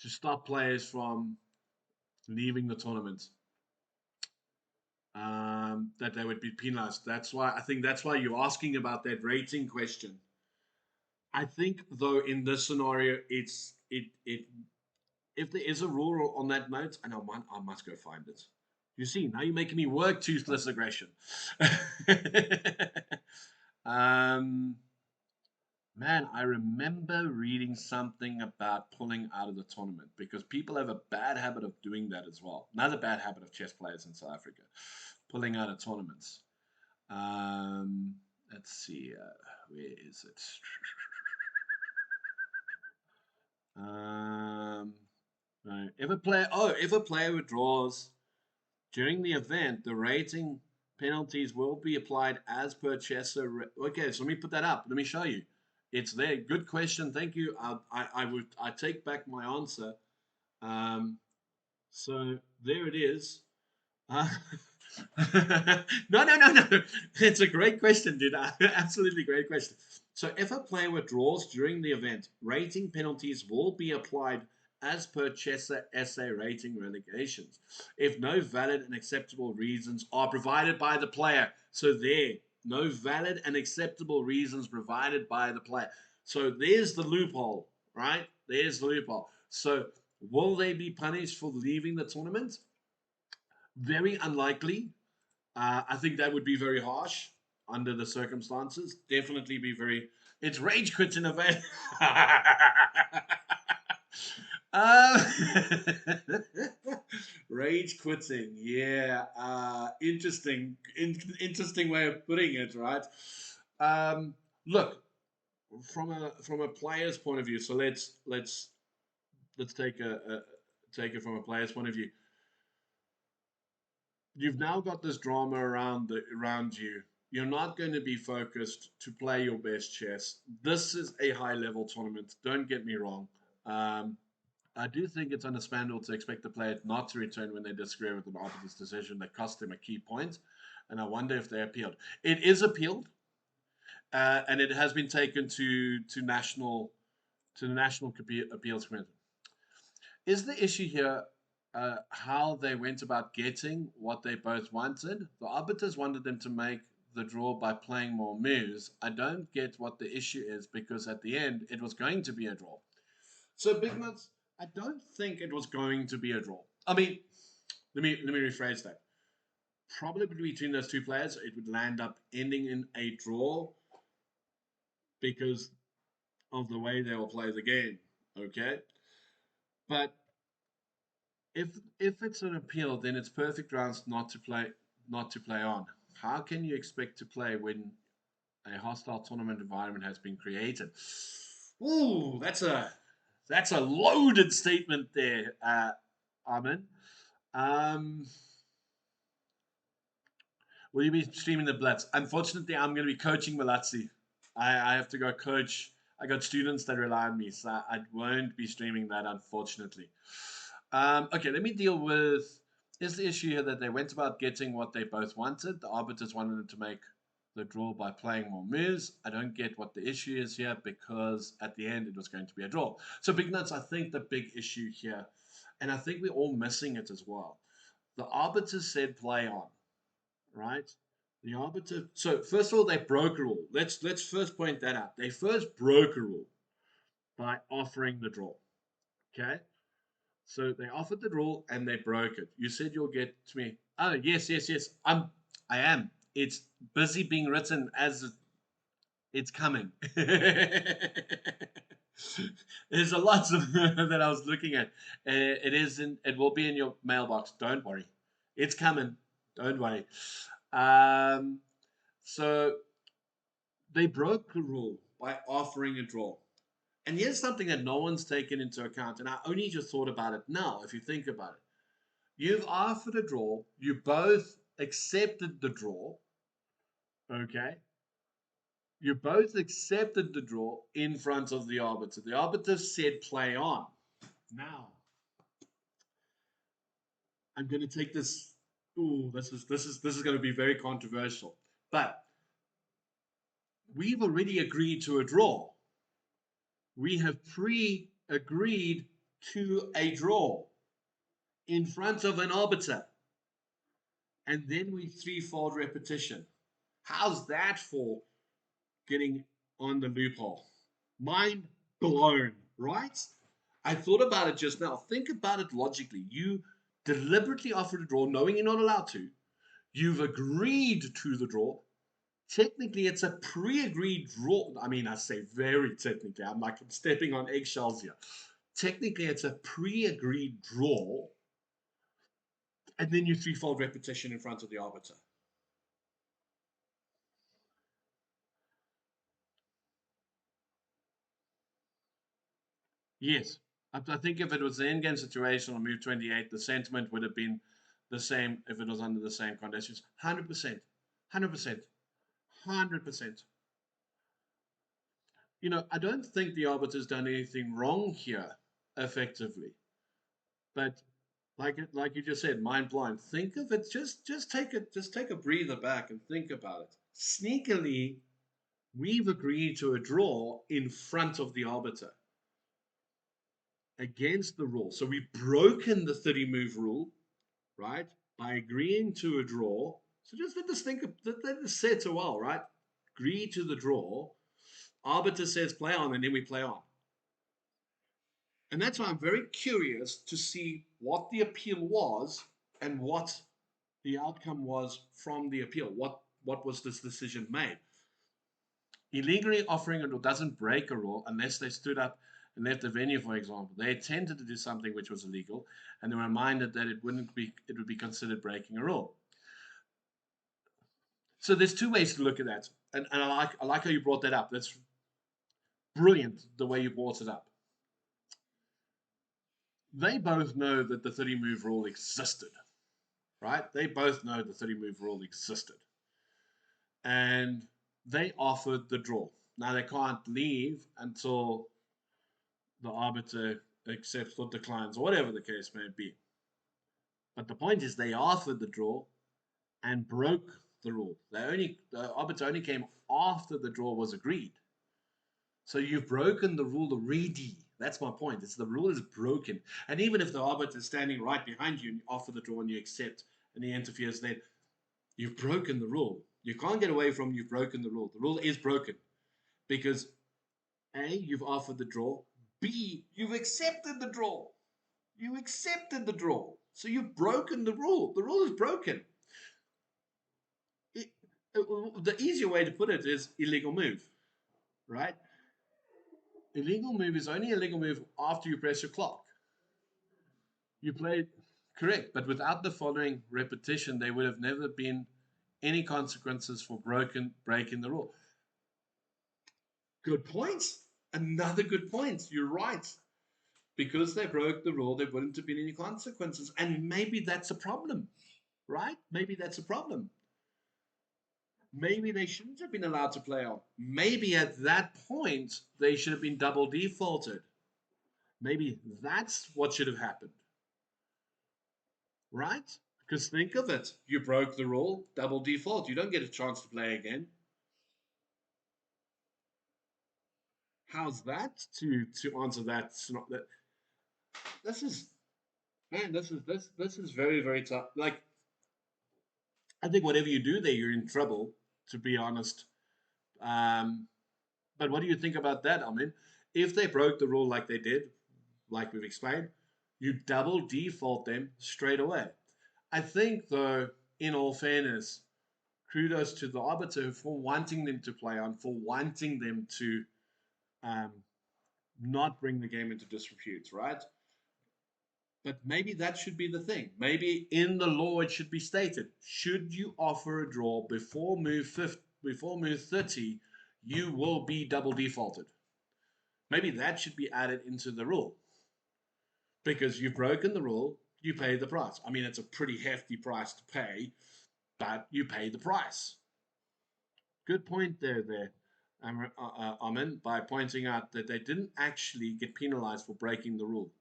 to stop players from leaving the tournament. That they would be penalized. That's why you're asking about that rating question. I think though in this scenario, it if there is a rule on that note, and I must go find it. You see, now you're making me work toothless aggression. um, Man, I remember reading something about pulling out of the tournament because people have a bad habit of doing that as well. Another bad habit of chess players in South Africa, pulling out of tournaments. Um, let's see, where is it? Um, no. If a player withdraws during the event, the rating penalties will be applied as per Chester. Okay, so let me put that up. Let me show you. It's there. Good question. Thank you. I take back my answer. Um, so there it is. Uh, no. It's a great question, dude. Absolutely great question. So, if a player withdraws during the event, rating penalties will be applied as per Chessa SA rating relegations if no valid and acceptable reasons are provided by the player. So, there, no valid and acceptable reasons provided by the player. So, there's the loophole, right? There's the loophole. So, will they be punished for leaving the tournament? Very unlikely. I think that would be very harsh under the circumstances. Definitely be very. It's rage quit in a way. uh, Rage quitting, yeah. Interesting way of putting it, right? Look, from a player's point of view. So let's take it from a player's point of view. You've now got this drama around you. You're not going to be focused to play your best chess. This is a high level tournament. Don't get me wrong. Um, I do think it's understandable to expect the player not to return when they disagree with an arbiter's decision that cost them a key point. And I wonder if they appealed. It is appealed, and it has been taken to the National Appeals Committee. Is the issue here how they went about getting what they both wanted? The arbiters wanted them to make the draw by playing more moves. I don't get what the issue is because at the end it was going to be a draw. So big nuts, I don't think it was going to be a draw. I mean, let me rephrase that. Probably between those two players, it would land up ending in a draw because of the way they will play the game. Okay, but if it's an appeal, then it's perfect grounds not to play on. How can you expect to play when a hostile tournament environment has been created? Ooh, that's a loaded statement there, Armin. Um, will you be streaming the Blitz? Unfortunately, I'm going to be coaching Malazzi. I have to go coach. I got students that rely on me, so I won't be streaming that, unfortunately. Okay, let me deal with. Is the issue here that they went about getting what they both wanted? The arbiters wanted them to make the draw by playing more moves. I don't get what the issue is here because at the end it was going to be a draw. So, Big Nuts, I think the big issue here and I think we're all missing it as well. The arbiter said play on, right? The arbiter. So first of all, they broke a rule. Let's first point that out. They first broke a rule by offering the draw. Okay. So they offered the rule and they broke it. You said you'll get to me. Oh yes, yes, yes. I am. It's busy being written as it's coming. There's a lot of that I was looking at. It isn't. It will be in your mailbox. Don't worry. It's coming. Don't worry. Um, so they broke the rule by offering a draw. And here's something that no one's taken into account, and I only just thought about it now, if you think about it. You've offered a draw, you both accepted the draw, okay? You both accepted the draw in front of the arbiter. The arbiter said play on. Now, I'm going to take this. Ooh, this is going to be very controversial. But we've already agreed to a draw. We have pre-agreed to a draw in front of an arbiter. And then we threefold repetition. How's that for getting on the loophole? Mind blown, right? I thought about it just now. Think about it logically. You deliberately offered a draw knowing you're not allowed to. You've agreed to the draw. Technically, it's a pre-agreed draw. I mean, I say very technically. I'm stepping on eggshells here. Technically, it's a pre-agreed draw, and then you threefold repetition in front of the arbiter. Yes. I think if it was the endgame situation on move 28, the sentiment would have been the same if it was under the same conditions. 100%. 100%. 100%. I don't think the arbiter's done anything wrong here, effectively. But like you just said, mind blind. Think of it. Just take a breather back and think about it. Sneakily, we've agreed to a draw in front of the arbiter against the rule. So we've broken the 30 move rule, right? By agreeing to a draw. So just let this settle well, right? Agree to the draw. Arbiter says play on, and then we play on. And that's why I'm very curious to see what the appeal was and what the outcome was from the appeal. What was this decision made? Illegally offering a rule doesn't break a rule unless they stood up and left the venue, for example. They attempted to do something which was illegal, and they were reminded that it would be considered breaking a rule. So there's two ways to look at that, and I like how you brought that up. That's brilliant the way you brought it up. They both know that the 30 move rule existed, right? They both know the 30 move rule existed, and they offered the draw. Now they can't leave until the arbiter accepts or declines, or whatever the case may be. But the point is, they offered the draw and broke the rule. The arbiter only came after the draw was agreed. So you've broken the rule already. That's my point. The rule is broken. And even if the arbiter is standing right behind you and you offer the draw and you accept and he interferes, then you've broken the rule. You can't get away from you've broken the rule. The rule is broken because A, you've offered the draw. B, you've accepted the draw. You accepted the draw. So you've broken the rule. The rule is broken. The easier way to put it is illegal move, right? Illegal move is only a legal move after you press your clock. You played correct, but without the following repetition, there would have never been any consequences for breaking the rule. Good point. Another good point. You're right. Because they broke the rule, there wouldn't have been any consequences. And maybe that's a problem, right? Maybe that's a problem. Maybe they shouldn't have been allowed to play on. Maybe at that point, they should have been double defaulted. Maybe that's what should have happened, right? Because think of it. You broke the rule, double default. You don't get a chance to play again. How's that to answer that? This is Man, this is very very tough. Like I think whatever you do there, you're in trouble. To be honest, um, but what do you think about that? I mean, if they broke the rule like they did, like we've explained, you double default them straight away. I think, though, in all fairness, kudos to the arbiter for wanting them to play on, for wanting them to um, not bring the game into disrepute, right? But maybe that should be the thing. Maybe in the law it should be stated: should you offer a draw before move 50, before move 30, you will be double defaulted. Maybe that should be added into the rule because you've broken the rule, you pay the price. I mean, it's a pretty hefty price to pay, but you pay the price. Good point there, Amin, by pointing out that they didn't actually get penalized for breaking the rule.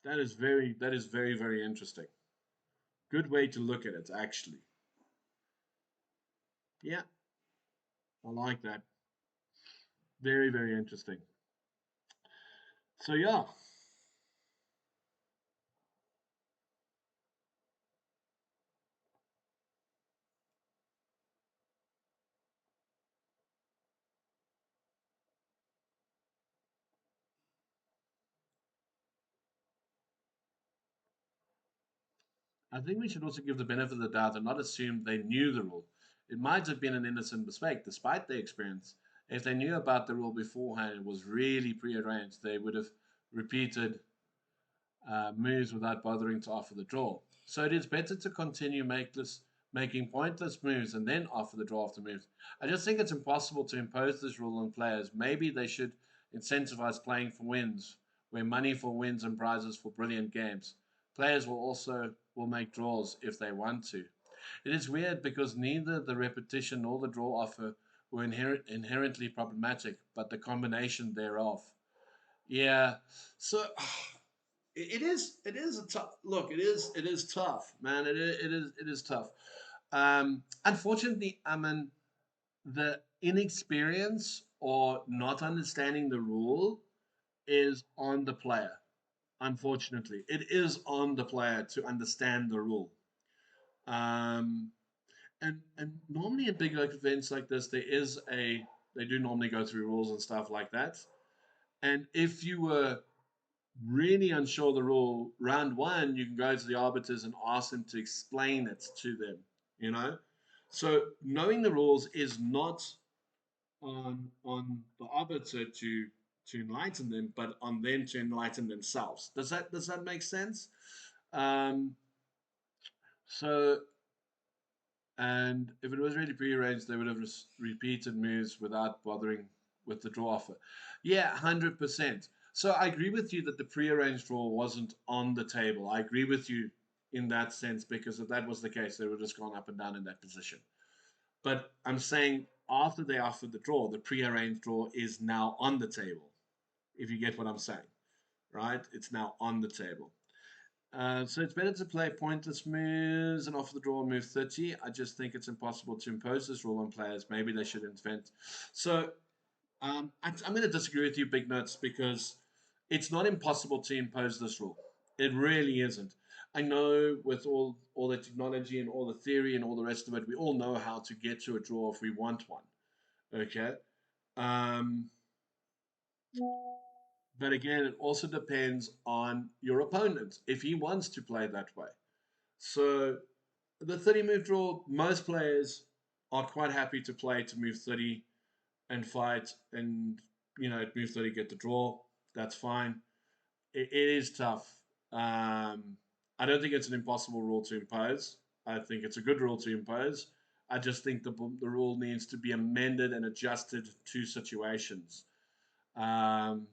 That is very, very interesting. Good way to look at it, actually. Yeah, I like that. Very, very interesting. So yeah, I think we should also give the benefit of the doubt and not assume they knew the rule. It might have been an innocent mistake, despite their experience. If they knew about the rule beforehand, it was really prearranged, they would have repeated moves without bothering to offer the draw. So it is better to continue making pointless moves and then offer the draw after moves. I just think it's impossible to impose this rule on players. Maybe they should incentivize playing for wins, where money for wins and prizes for brilliant games. Players will make draws if they want to. It is weird because neither the repetition nor the draw offer were inherently problematic, but the combination thereof. Yeah. So it is a tough look. It is tough, man. It is tough. Unfortunately, I mean the inexperience or not understanding the rule is on the player. Unfortunately, it is on the player to understand the rule. Um, and normally in big like events like this, they do normally go through rules and stuff like that. And if you were really unsure of the rule, round one, you can go to the arbiters and ask them to explain it to them, you know? So knowing the rules is not on the arbiter to enlighten them, but on them to enlighten themselves. Does that make sense? Um, so and if it was really prearranged, they would have repeated moves without bothering with the draw offer. Yeah, 100%. So I agree with you that the prearranged draw wasn't on the table. I agree with you in that sense because if that was the case, they would have just gone up and down in that position. But I'm saying after they offered the draw, the prearranged draw is now on the table. If you get what I'm saying, right? It's now on the table. So it's better to play pointless moves and offer the draw move 30. I just think it's impossible to impose this rule on players. Maybe they should invent. So I'm going to disagree with you, Big Nuts, because it's not impossible to impose this rule. It really isn't. I know with all the technology and all the theory and all the rest of it, we all know how to get to a draw if we want one. Okay. Um, but again, it also depends on your opponent if he wants to play that way. So the 30 move draw, most players are quite happy to play to move 30 and fight and, move 30, get the draw. That's fine. It is tough. I don't think it's an impossible rule to impose. I think it's a good rule to impose. I just think the rule needs to be amended and adjusted to situations. Um,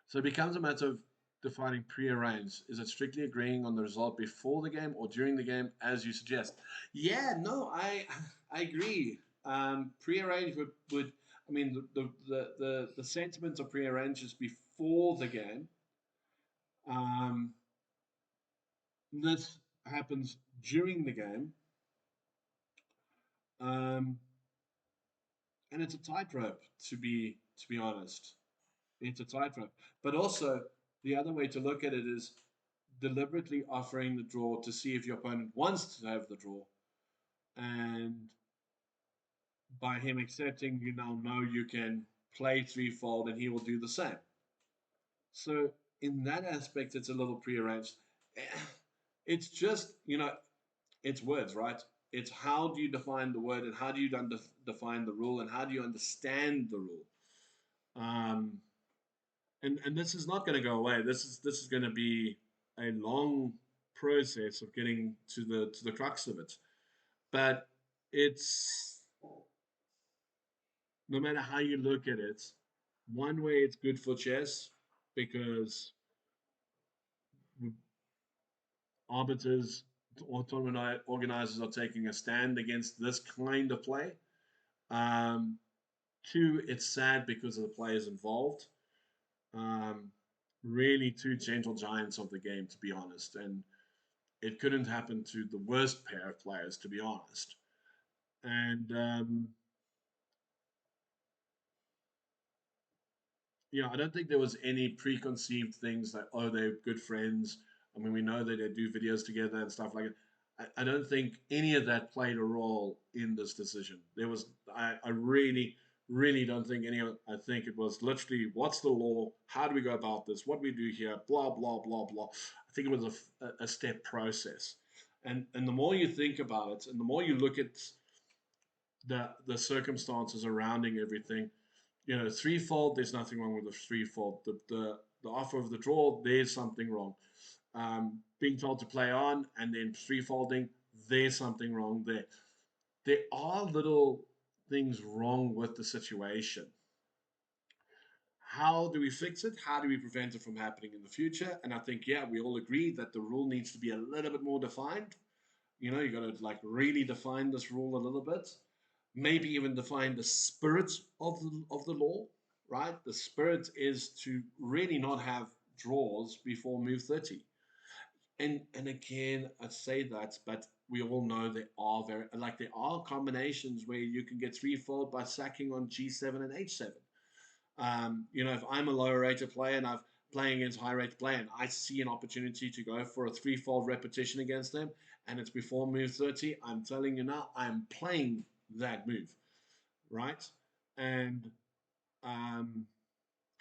so it becomes a matter of defining prearranged. Is it strictly agreeing on the result before the game or during the game, as you suggest? Yeah, no, I agree. Prearranged would I mean the sentiment of prearranged is before the game. Um, this happens during the game, um, and it's a tightrope. To be honest, it's a tightrope. But also, The other way to look at it is deliberately offering the draw to see if your opponent wants to have the draw. And by him accepting, you now know you can play threefold and he will do the same. So, in that aspect, it's a little prearranged. It's just, it's words, right? It's how do you define the word and how do you define the rule and how do you understand the rule? Um, and this is not going to go away. This is going to be a long process of getting to the crux of it. But it's no matter how you look at it, one way it's good for chess because arbiters or tournament organizers are taking a stand against this kind of play. Um, Two, it's sad because of the players involved. Um, Really, two gentle giants of the game, to be honest. And it couldn't happen to the worst pair of players, to be honest. And I don't think there was any preconceived things like, oh, they're good friends. I mean, we know that they do videos together and stuff like that. I don't think any of that played a role in this decision. I really, really don't think any of it. I think it was literally, what's the law? How do we go about this? What do we do here? Blah, blah, blah, blah. I think it was a step process. And the more you think about it and the more you look at the circumstances surrounding everything, threefold, there's nothing wrong with the threefold. The offer of the draw, there's something wrong. Being told to play on and then threefolding, there's something wrong there. There are little things wrong with the situation. How do we fix it? How do we prevent it from happening in the future? And I think, yeah, we all agree that the rule needs to be a little bit more defined. You got to like really define this rule a little bit. Maybe even define the spirit of the law, right? The spirit is to really not have draws before move 30. And again, I say that, but we all know there are combinations where you can get threefold by sacking on G7 and H7. If I'm a lower rated player and I've playing against high rated player and I see an opportunity to go for a threefold repetition against them and it's before move 30, I'm telling you now, I'm playing that move, right? And um,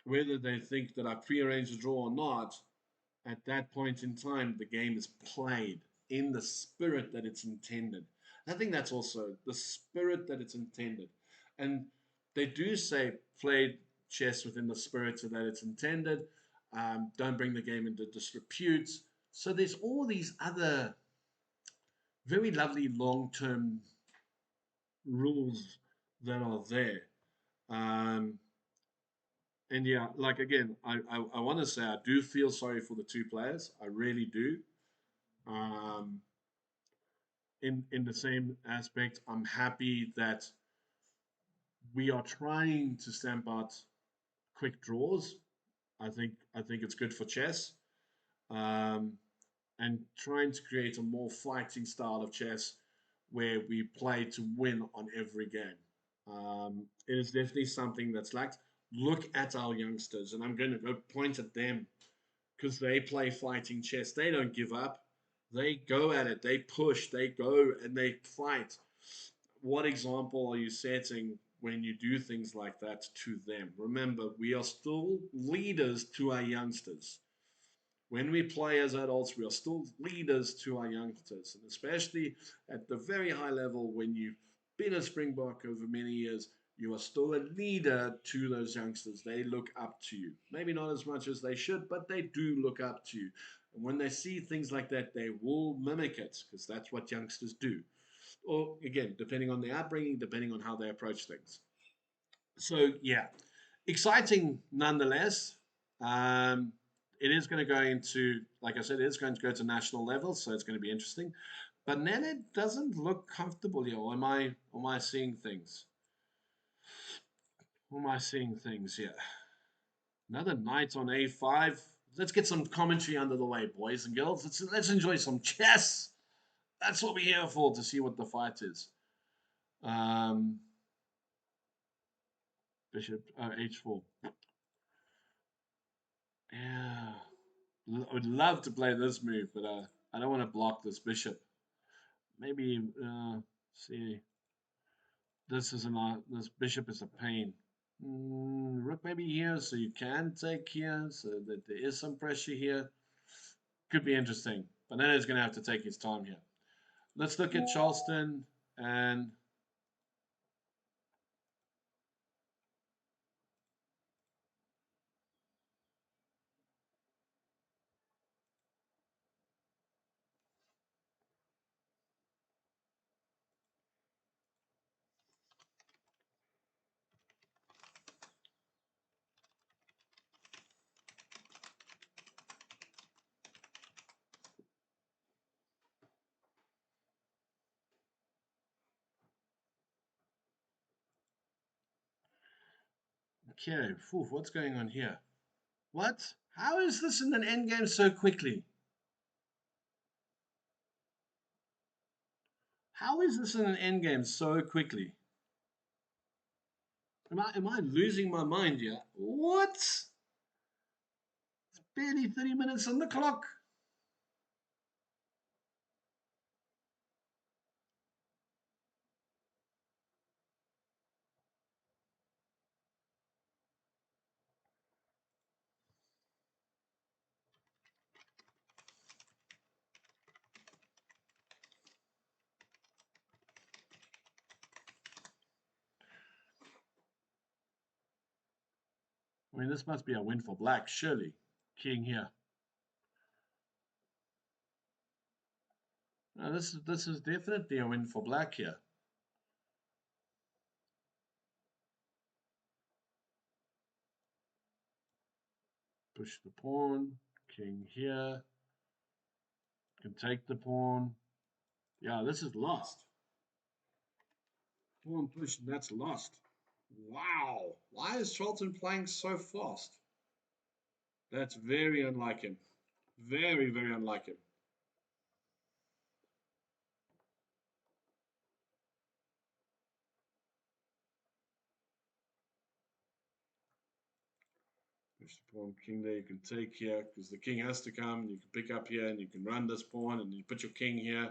whether they think that I prearranged a draw or not, at that point in time, the game is played in the spirit that it's intended. I think that's also the spirit that it's intended. And they do say play chess within the spirit so that it's intended. Don't bring the game into disrepute. So there's all these other very lovely long-term rules that are there. Um, and yeah, like again, I want to say I do feel sorry for the two players. I really do. Um, in the same aspect, I'm happy that we are trying to stamp out quick draws. I think it's good for chess, um, and trying to create a more fighting style of chess where we play to win on every game. It is definitely something that's lacked. Look at our youngsters, and I'm going to go point at them because they play fighting chess. They don't give up. They go at it. They push. They go and they fight. What example are you setting when you do things like that to them? Remember, we are still leaders to our youngsters. When we play as adults, we are still leaders to our youngsters, and especially at the very high level when you've been a Springbok over many years, you are still a leader to those youngsters. They look up to you. Maybe not as much as they should, but they do look up to you. And when they see things like that, they will mimic it because that's what youngsters do. Or again, depending on their upbringing, depending on how they approach things. So yeah, exciting nonetheless. Um, it is going to go into, like I said, it is going to go to national level, so it's going to be interesting. But Nene doesn't look comfortable here. Or am I seeing things? Or am I seeing things here? Another knight on a5. Let's get some commentary under the way, boys and girls. Let's enjoy some chess. That's what we're here for, to see what the fight is. Um, Bishop h4. Yeah. would love to play this move, but I don't want to block this bishop. Maybe see this is this bishop is a pain. Rook maybe here, so you can take here, so that there is some pressure here. Could be interesting, but then it's going to have to take his time here. Let's look at Charleston and okay, what's going on here? What? How is this in an endgame so quickly? How is this in an endgame so quickly? Am I losing my mind here? What? It's barely 30 minutes on the clock. I mean, this must be a win for black, surely. King here. No, this is definitely a win for black here. Push the pawn. King here. Can take the pawn. Yeah, this is lost. Pawn push, and that's lost. Wow. Why is Charlton playing so fast? That's very unlike him. Very, very unlike him. Push the pawn, king there. You can take here because the king has to come. You can pick up here and you can run this pawn and you put your king here.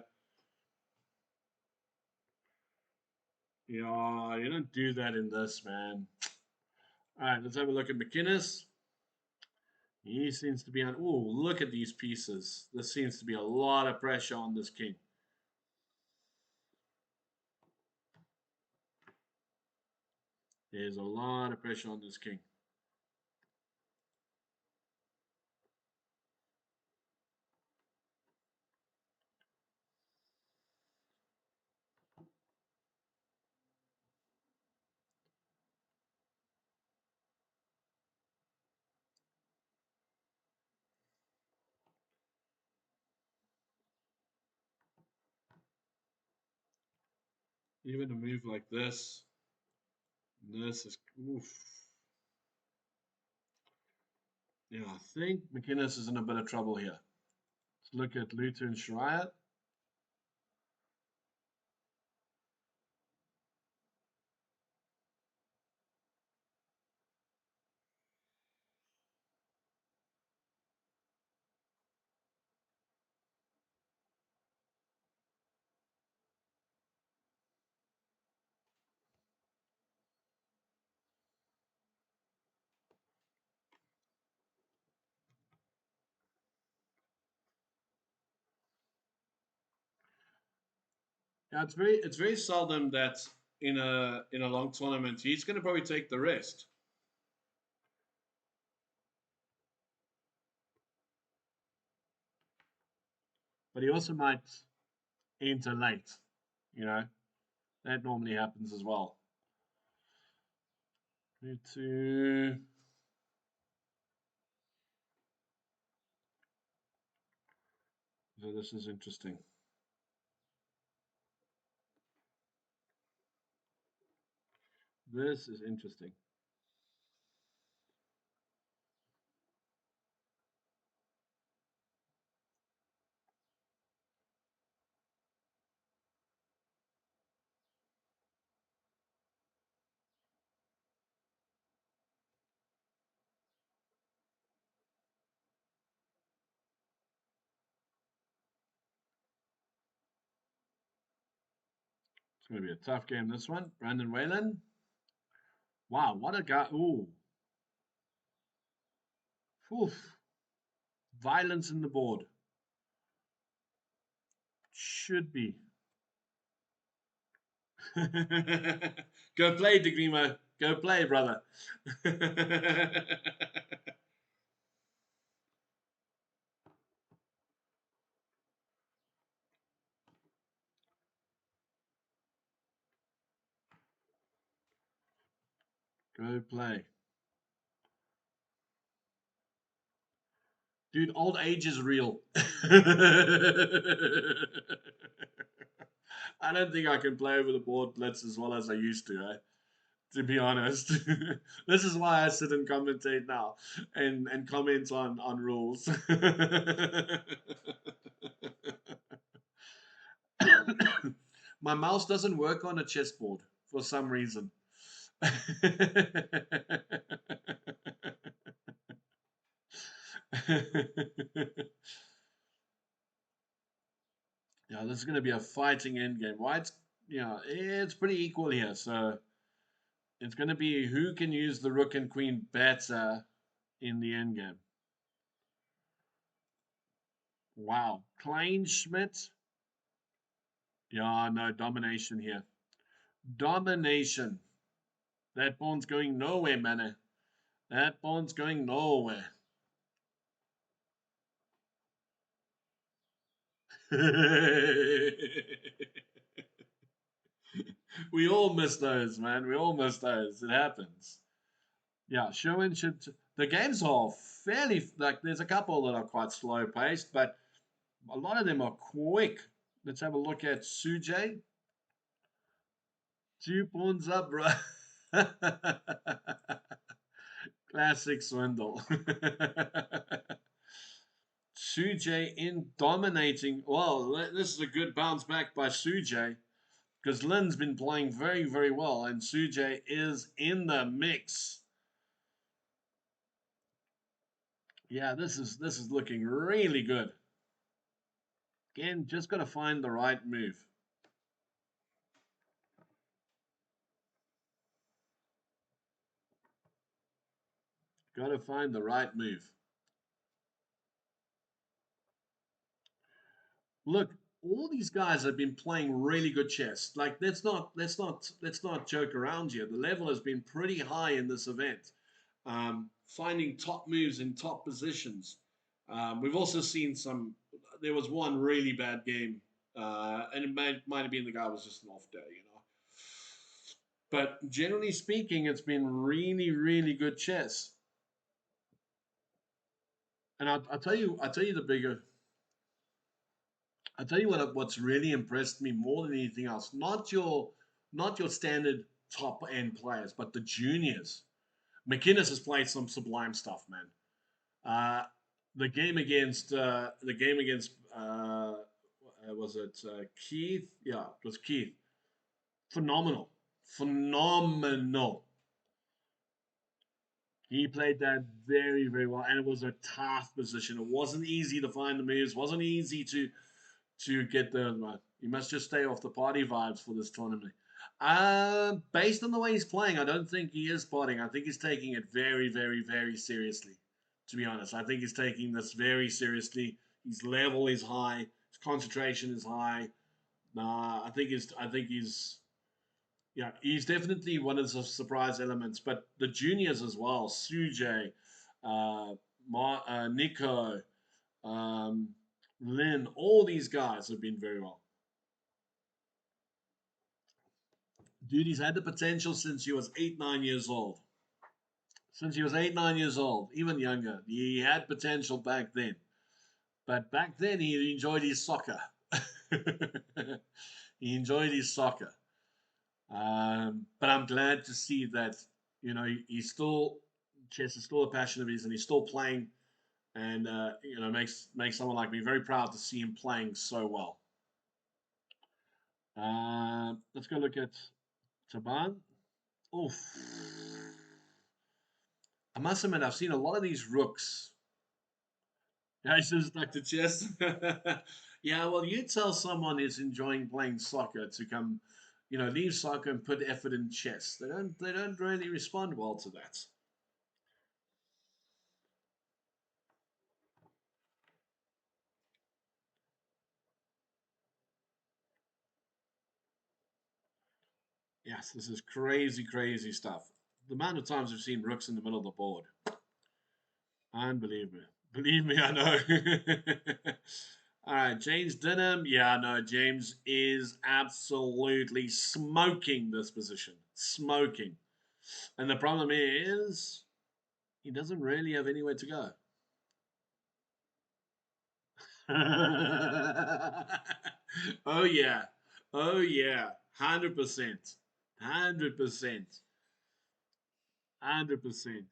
Yeah, you don't do that in this, man. All right, let's have a look at McInnes. He seems to be on. Oh, look at these pieces. There seems to be a lot of pressure on this king. There's a lot of pressure on this king. Even a move like this is oof. Yeah, I think McInnes is in a bit of trouble here. Let's look at Luther and Shariat. Yeah, it's very seldom that in a long tournament he's going to probably take the rest. But he also might enter late. You know, that normally happens as well. So this is interesting. This is interesting. going to be a tough game, this one. Brandon Whalen. Wow, what a guy. Ooh. Oof. Violence in the board. Should be. Go play, Degrimo. Go play, brother. Go play. Dude, old age is real. I don't think I can play over the board blitz as well as I used to, to be honest. This is why I sit and commentate now and comment on rules. My mouse doesn't work on a chessboard for some reason. Yeah, this is going to be a fighting endgame. Why it's pretty equal here. So it's going to be who can use the rook and queen better in the endgame. Wow, Kleinschmidt. Yeah, no domination here. Domination. That pawn's going nowhere, man. That pawn's going nowhere. We all miss those, man. We all miss those. It happens. Yeah, Sherwin should. The games are fairly like. There's a couple that are quite slow paced, but a lot of them are quick. Let's have a look at Sujay. 2 pawns up, bro. Classic swindle. Sujay in dominating. Well, this is a good bounce back by Sujay because Lin's been playing very, very well, and Sujay is in the mix. Yeah, this is looking really good. Again, just got to find the right move. Got to find the right move. Look, all these guys have been playing really good chess. Like let's not joke around here. The level has been pretty high in this event. Finding top moves in top positions. We've also seen some. There was one really bad game, and it might have been the guy was just an off day. But generally speaking, it's been really, really good chess. And I'll tell you the bigger. I'll tell you what's really impressed me more than anything else. Not your standard top end players, but the juniors. McInnes has played some sublime stuff, man. Uh, the game against was it Keith? Yeah, it was Keith. Phenomenal, phenomenal. He played that very, very well, and it was a tough position. It wasn't easy to find the moves. Wasn't easy to get the. You must just stay off the party vibes for this tournament. Based on the way he's playing, I don't think he is partying. I think he's taking it very, very, very seriously. To be honest, I think he's taking this very seriously. His level is high. His concentration is high. Nah, I think he's yeah, he's definitely one of the surprise elements. But the juniors as well, Sujay, uh, Nico, um, Lin, all these guys have been very well. Dude, he's had the potential since he was 8, 9 years old. Since he was 8, 9 years old, even younger, he had potential back then. But back then, he enjoyed his soccer. He enjoyed his soccer. But I'm glad to see that he's still chess is still a passion of his, and he's still playing, and makes someone like me very proud to see him playing so well. Let's go look at Taban. Oof. I must admit, I've seen a lot of these rooks. Yeah, I should stuck to chess. Yeah, well, you tell someone who's enjoying playing soccer to come, leave soccer and put effort in chess. They don't really respond well to that. Yes, this is crazy, crazy stuff. The amount of times we've seen rooks in the middle of the board. Unbelievable. Believe me, I know. All right, James Denham. Yeah, no, James is absolutely smoking this position. Smoking. And the problem is, he doesn't really have anywhere to go. Oh, yeah. Oh, yeah. 100%. 100%. 100%.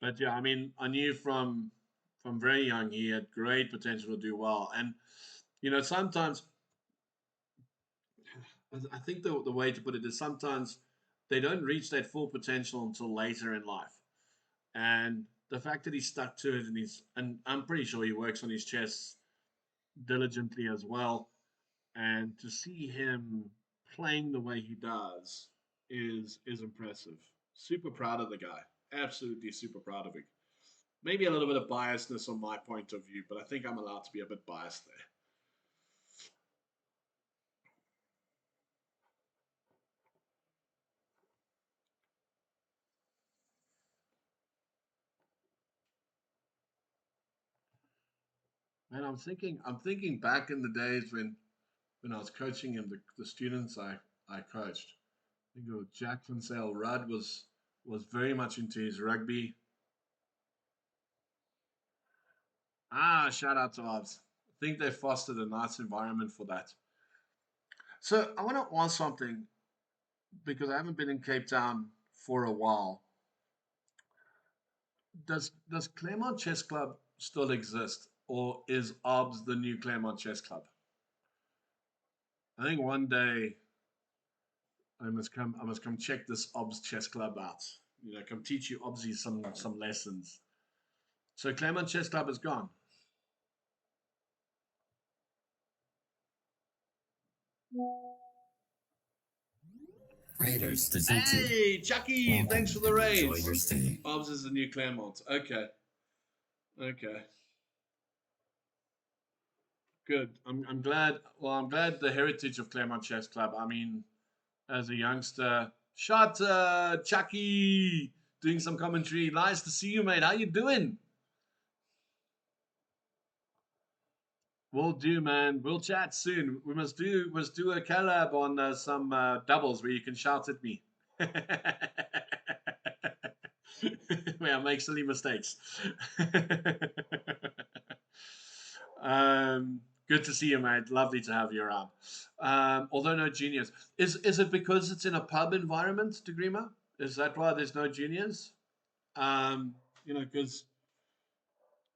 But yeah, I mean, I knew from very young he had great potential to do well. And sometimes I think the way to put it is sometimes they don't reach that full potential until later in life. And the fact that he stuck to it and I'm pretty sure he works on his chess diligently as well. And to see him playing the way he does is impressive. Super proud of the guy. Absolutely super proud of him. Maybe a little bit of biasness on my point of view, but I think I'm allowed to be a bit biased there. And I'm thinking back in the days when I was coaching him, the students I coached. I think it was Jack Van Sale Rudd was very much into his rugby. Shout out to Obs. I think they fostered a nice environment for that. So I want to ask something because I haven't been in Cape Town for a while. Does Claremont Chess Club still exist, or is OBS the new Claremont Chess Club? I think one day I must come check this OBS Chess Club out. Come teach you OBSy some lessons. So Claremont Chess Club is gone. Raiders detected. Hey, Chucky, Welcome thanks for the and enjoy raids. your stay. OBS is the new Claremont. Okay, okay. Good. I'm glad. Well, I'm glad the heritage of Claremont Chess Club. I mean, as a youngster, shot Chucky doing some commentary. Nice to see you, mate. How you doing? We'll do, man. We'll chat soon. We must do a collab on some doubles where you can shout at me. Where I make silly mistakes. Good to see you, mate. Lovely to have you around. Although no juniors, is it because it's in a pub environment, Degrima? Is that why there's no juniors? Because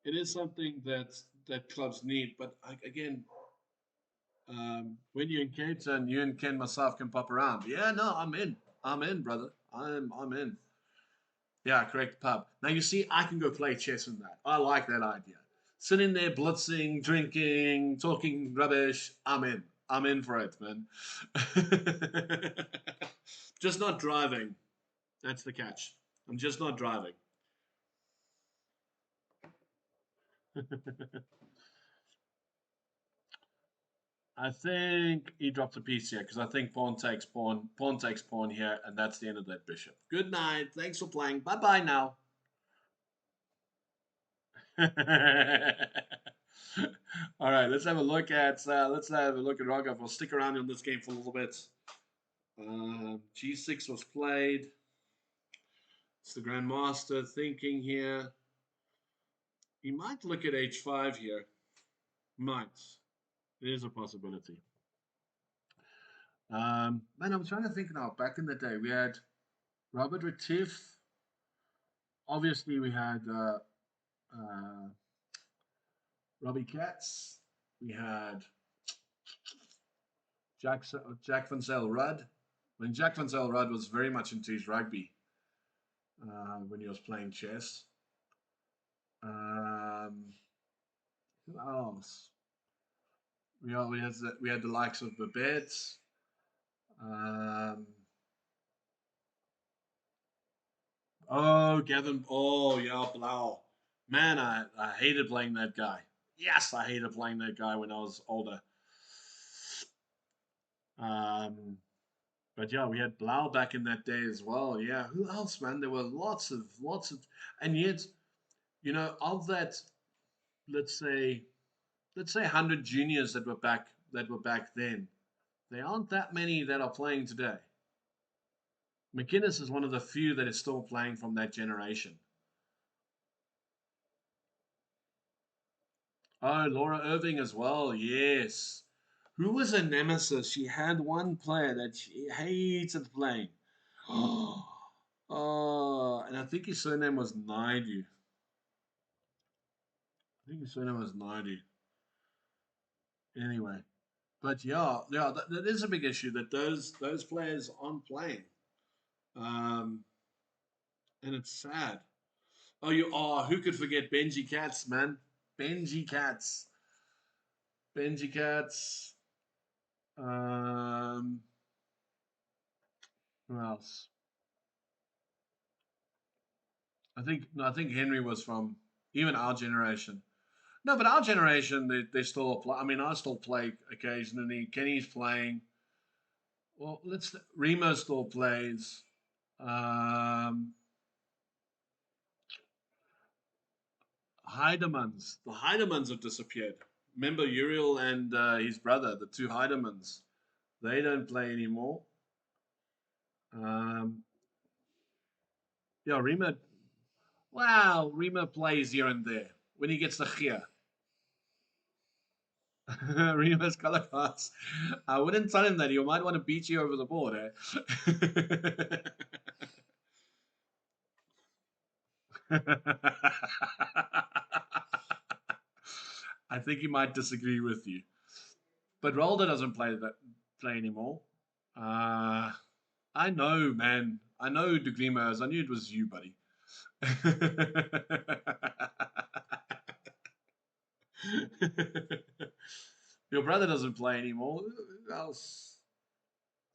it is something that clubs need. But again, when you're in Cape Town, you and Ken myself can pop around. Yeah, no, I'm in. I'm in, brother. I'm in. Yeah, correct pub. Now you see, I can go play chess in that. I like that idea. Sitting there blitzing, drinking, talking rubbish. I'm in. I'm in for it, man. Just not driving. That's the catch. I'm just not driving. I think he dropped a piece here because I think pawn takes pawn here, and that's the end of that bishop. Good night. Thanks for playing. Bye bye now. All right, let's have a look at Rogov. We'll stick around in this game for a little bit. G6 was played. It's the Grandmaster thinking here. He might look at H5 here. Might. It is a possibility. Man, I'm trying to think now. Back in the day, we had Robert Retief. Obviously, we had Robbie Katz. We had Jack Van Zel Rudd. When Jack Van Zel Rudd was very much into his rugby when he was playing chess. Who else? We had the likes of Babette. Um, oh, Gavin. Oh, yeah, Blau. Man, I hated playing that guy. Yes, I hated playing that guy when I was older. Um, but yeah, we had Blau back in that day as well. Yeah, who else, man? There were lots of, and yet, of that, let's say, let's say 100 juniors that were back then. There aren't that many that are playing today. McInnes is one of the few that is still playing from that generation. Oh, Laura Irving as well. Yes. Who was a nemesis? She had one player that she hated playing. Oh, and I think his surname was Naidu. I think his surname was Naidu. Anyway, but yeah, that is a big issue that those players aren't playing, um, and it's sad. Oh, you are. Who could forget Benji Cats, man? Benji Cats. Benji Cats. Um, who else? I think no, I think Henry was from even our generation. No, but our generation they still play. I mean, I still play occasionally. Kenny's playing. Well, Remo still plays. Um, Heidemans. The Heidemans have disappeared. Remember Uriel and his brother, the two Heidemans. They don't play anymore. Um, yeah, Remo. Wow, Remo plays here and there when he gets the gear. Remus color cards. I wouldn't tell him that. He might want to beat you over the board, eh? I think he might disagree with you. But Rolder doesn't play anymore. Uh, I know, man. I know who Degrima is. I knew it was you, buddy. Your brother doesn't play anymore. Who else?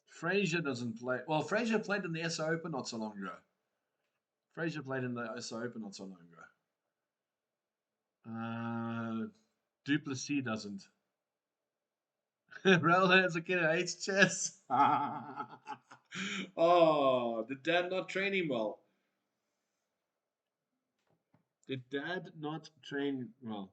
Frazier doesn't play. Well, Frazier played in the SO Open not so long ago. Frazier played in the SO Open not so long ago. Duplessis doesn't. Raul has a kid who hates chess. Oh, did Dad not train him well? Did Dad not train well?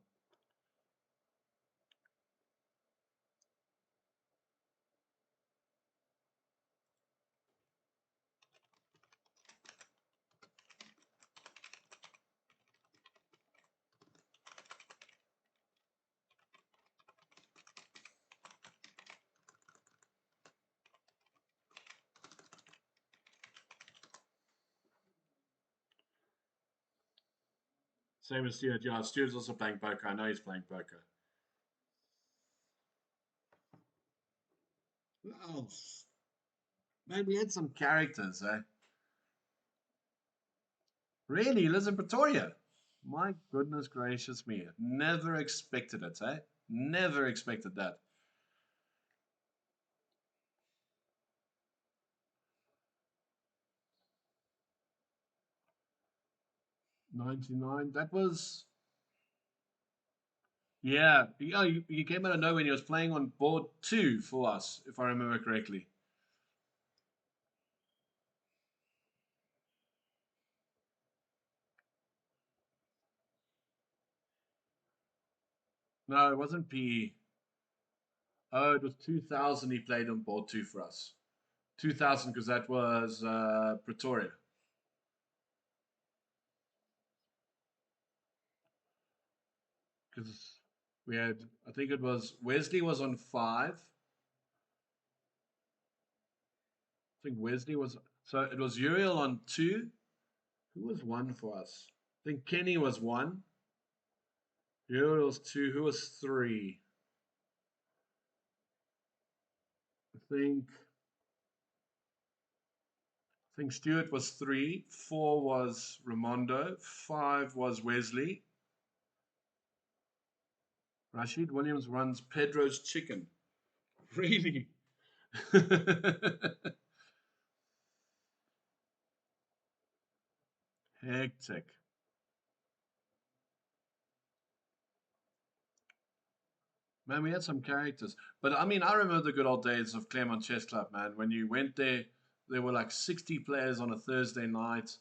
Same as Stuart. Yeah, Stuart's also playing poker. I know he's playing poker. Oh, man, we had some characters, eh? Really? He lives in Pretoria? My goodness gracious me. Never expected it, eh? Never expected that. 99. That was. Yeah. Yeah, you came out of nowhere when he was playing on board two for us, if I remember correctly. No, it wasn't PE. Oh, it was 2000 he played on board two for us. 2000 because that was Pretoria. Because we had, I think it was Wesley was on five. I think Wesley was, so it was Uriel on two. Who was one for us? I think Kenny was one. Uriel was two. Who was three? I think Stuart was three. Four was Ramondo. Five was Wesley. Rashid Williams runs Pedro's Chicken. Really? Hectic. Man, we had some characters. But I mean, I remember the good old days of Claremont Chess Club, man. When you went there, there were like 60 players on a Thursday night,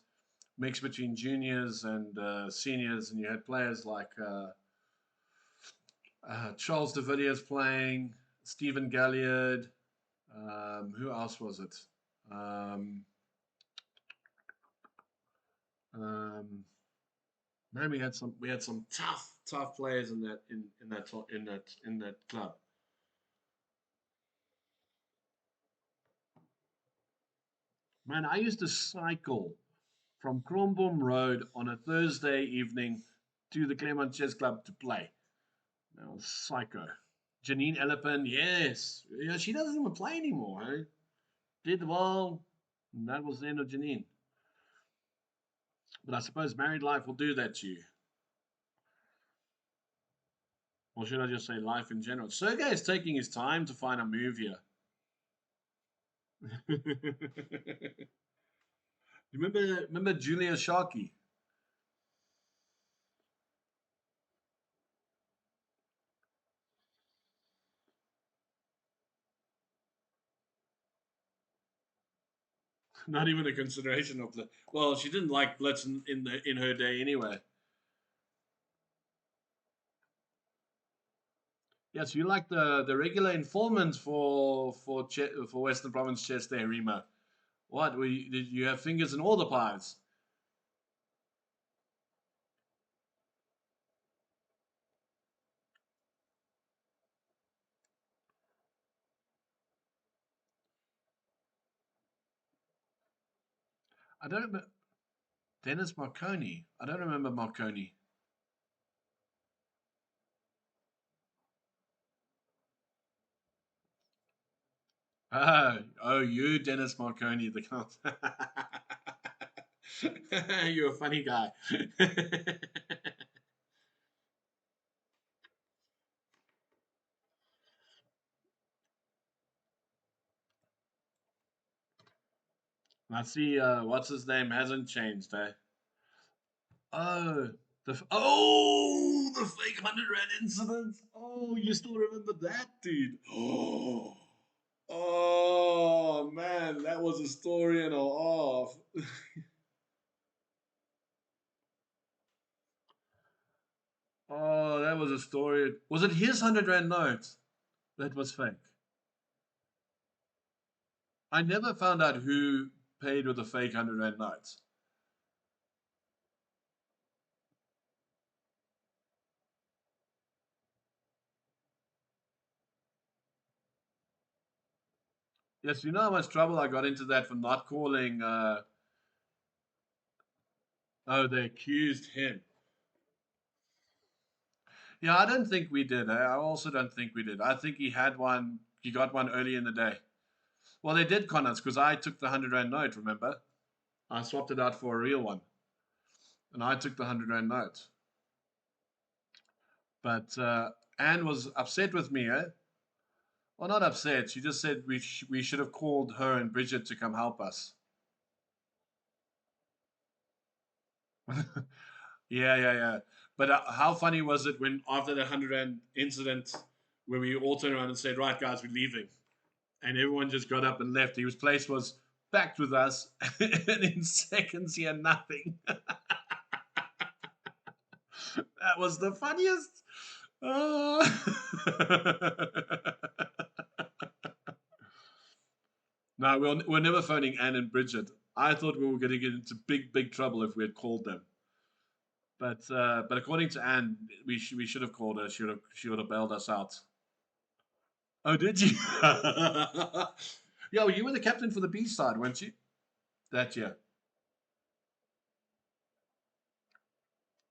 mixed between juniors and seniors. And you had players like Charles de Villiers playing, Stephen Galliard. Who else was it? Um, um, Man, we had some tough players in that club. Man, I used to cycle from Cromboom Road on a Thursday evening to the Claremont Chess Club to play. That was psycho. Janine Elephant, yes. Yeah, she doesn't even play anymore. Eh? Did well. And that was the end of Janine. But I suppose married life will do that to you. Or should I just say life in general? Sergey is taking his time to find a move here. remember Julia Sharkey? Not even a consideration of the. Well, she didn't like Blitz in her day anyway. Yes, you like the regular informant for Western Province chess there, Rima. What? Did you have fingers in all the pies? I don't remember. Dennis Marconi. I don't remember Marconi. You, Dennis Marconi, the count. You're a funny guy. I see. What's his name hasn't changed, eh? Oh, the fake 100 Rand incident. Oh, you still remember that, dude? Oh man, that was a story and a half. Oh, that was a story. Was it his 100 Rand note that was fake? I never found out who paid with the fake 100 Rand notes. Yes, you know how much trouble I got into that for not calling. Oh, they accused him. Yeah, I don't think we did. I also don't think we did. I think he had one. He got one early in the day. Well, they did con us because I took the 100 Rand note. Remember, I swapped it out for a real one, and I took the 100 Rand note. But Anne was upset with me. Eh? Well, not upset. She just said we should have called her and Bridget to come help us. Yeah. But how funny was it when after the 100 Rand incident, when we all turned around and said, "Right, guys, we're leaving," and everyone just got up and left. His place was packed with us, and in seconds he had nothing. That was the funniest. Uh... no, we're never phoning Anne and Bridget. I thought we were going to get into big trouble if we had called them. But according to Anne, we should have called her. She would have bailed us out. Oh, did you? Yeah, well, you were the captain for the B side, weren't you? That year.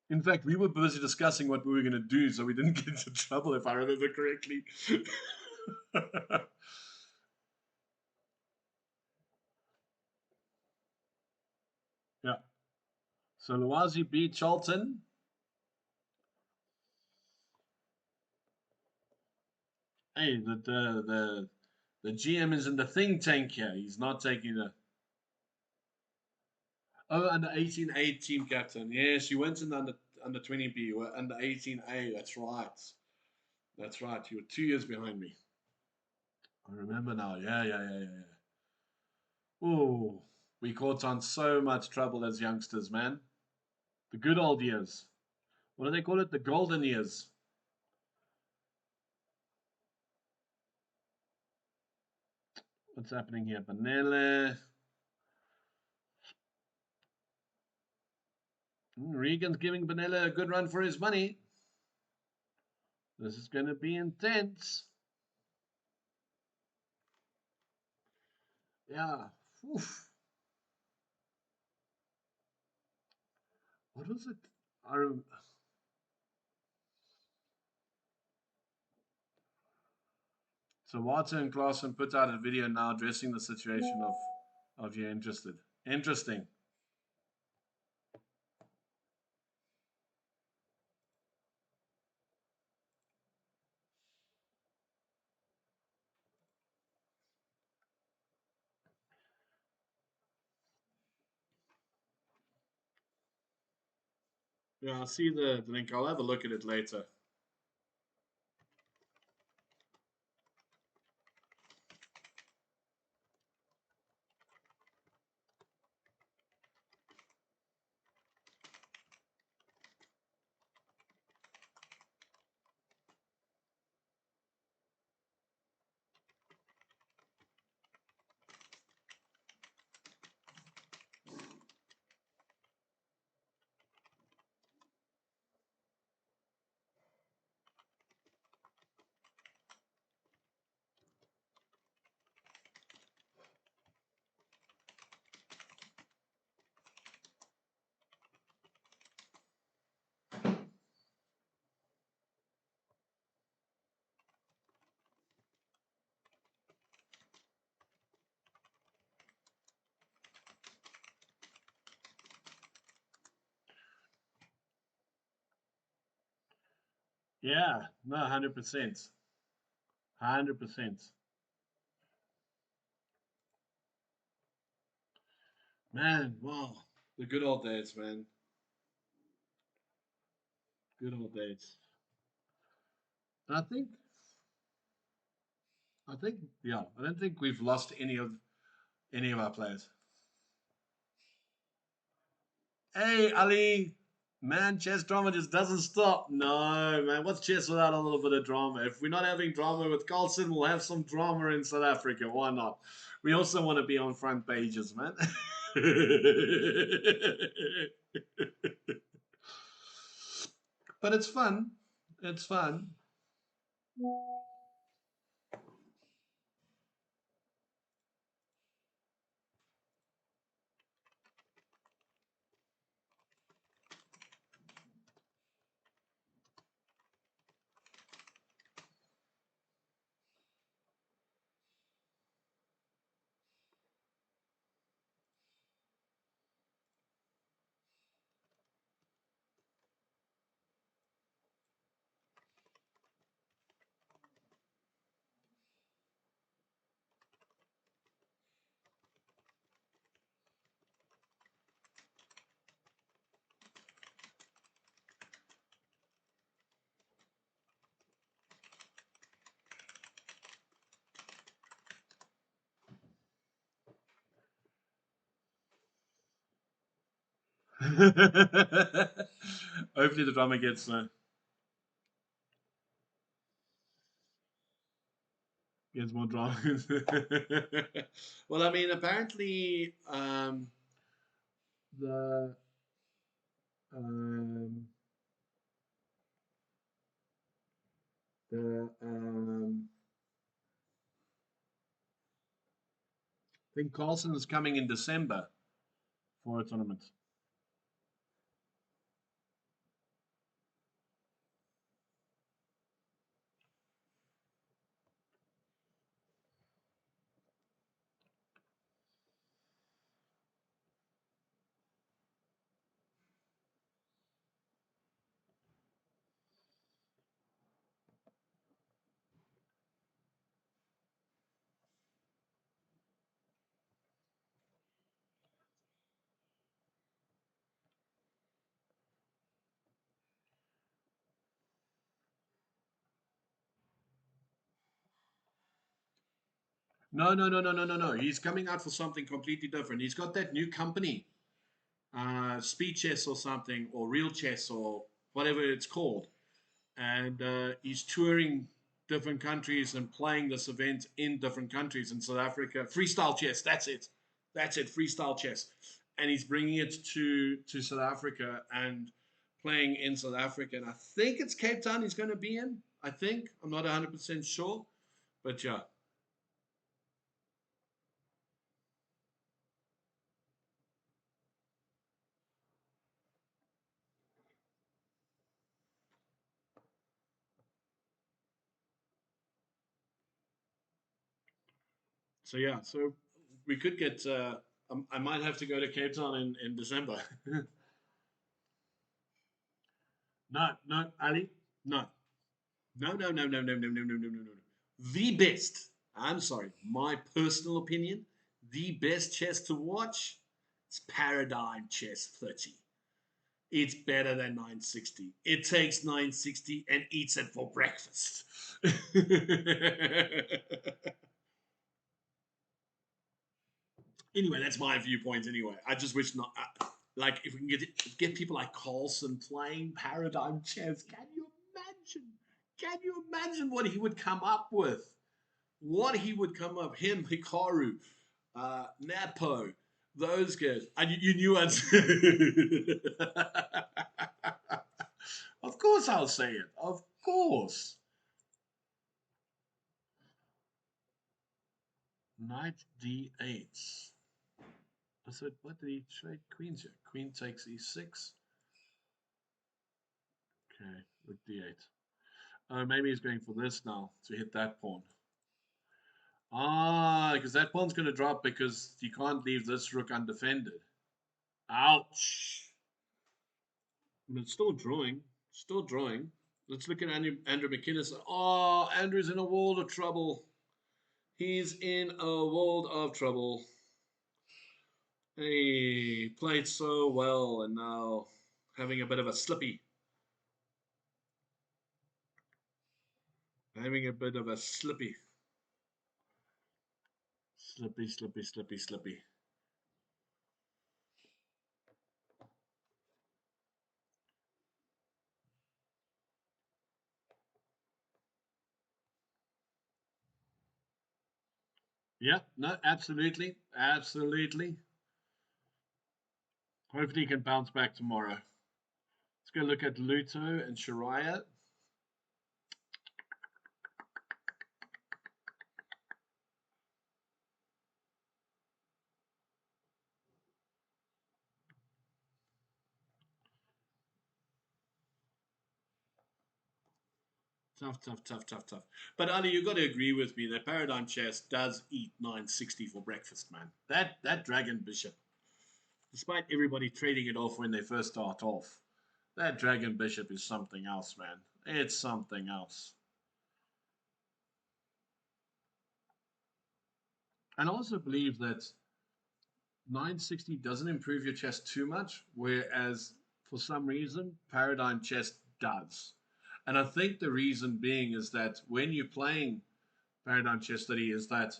In fact, we were busy discussing what we were going to do, so we didn't get into trouble, if I remember correctly. Yeah. So Luazi beat Charlton. Hey, the GM is in the think tank here. He's not taking a. Oh, under 18A team captain. Yes, you went in the under 20B. You were under 18A. That's right. That's right. You were 2 years behind me. I remember now. Yeah. Oh, we caught on so much trouble as youngsters, man. The good old years. What do they call it? The golden years. What's happening here? Benele. Regan's giving Benele a good run for his money. This is going to be intense. Yeah. Oof. What was it? So Walter and Clausen put out a video now addressing the situation of you interested. Interesting. Yeah, I'll see the link. I'll have a look at it later. Yeah, no, 100%. 100%. Man, wow. The good old days, man. Good old days. I think, yeah, I don't think we've lost any of our players. Hey, Ali, man, chess drama just doesn't stop. No, man, what's chess without a little bit of drama? If we're not having drama with Carlson, we'll have some drama in South Africa. Why not? We also want to be on front pages, man. But it's fun. It's fun. Hopefully the drama gets more drama. Well, I mean, apparently the um, I think Carlson is coming in December for a tournament. No, no, no, no, no, no, no. He's coming out for something completely different. He's got that new company, Speed Chess or something, or Real Chess or whatever it's called. And he's touring different countries and playing this event in different countries in South Africa. Freestyle chess, that's it. That's it, freestyle chess. And he's bringing it to South Africa and playing in South Africa. And I think it's Cape Town he's going to be in. I think. I'm not 100% sure. But yeah. So yeah. So we could get. I might have to go to Cape Town in December. No, no, Ali. No. No, no, no, no, no, no, no, no, no, no, no. The best. I'm sorry, my personal opinion. The best chess to watch is Paradigm Chess 30. It's better than 960. It takes 960 and eats it for breakfast. Anyway, that's my viewpoint. Anyway, I just wish not. Like, if we can get people like Carlson playing Paradigm Chess, can you imagine? Can you imagine what he would come up with? What he would come up, him, Hikaru, Napo, those guys. And you knew I'd Of course I'll say it. Of course. Knight d8. So what did he trade queens here? Queen takes e6. Okay, with d8. Oh, maybe he's going for this now to hit that pawn. Ah, because that pawn's going to drop because you can't leave this rook undefended. Ouch. But it's still drawing. Still drawing. Let's look at Andrew McInnes. Oh, Andrew's in a world of trouble. He's in a world of trouble. He played so well and now having a bit of a slippy. Having a bit of a slippy. Slippy, slippy, slippy, slippy. Yeah, no, absolutely. Absolutely. Hopefully he can bounce back tomorrow. Let's go look at Luto and Shariah. Tough, tough, tough, tough, tough. But Ali, you've got to agree with me that Paradigm Chess does eat 960 for breakfast, man. That Dragon Bishop, despite everybody trading it off when they first start off, that Dragon Bishop is something else, man. It's something else. And I also believe that 960 doesn't improve your chess too much, whereas for some reason, Paradigm Chess does. And I think the reason being is that when you're playing Paradigm Chess Study is that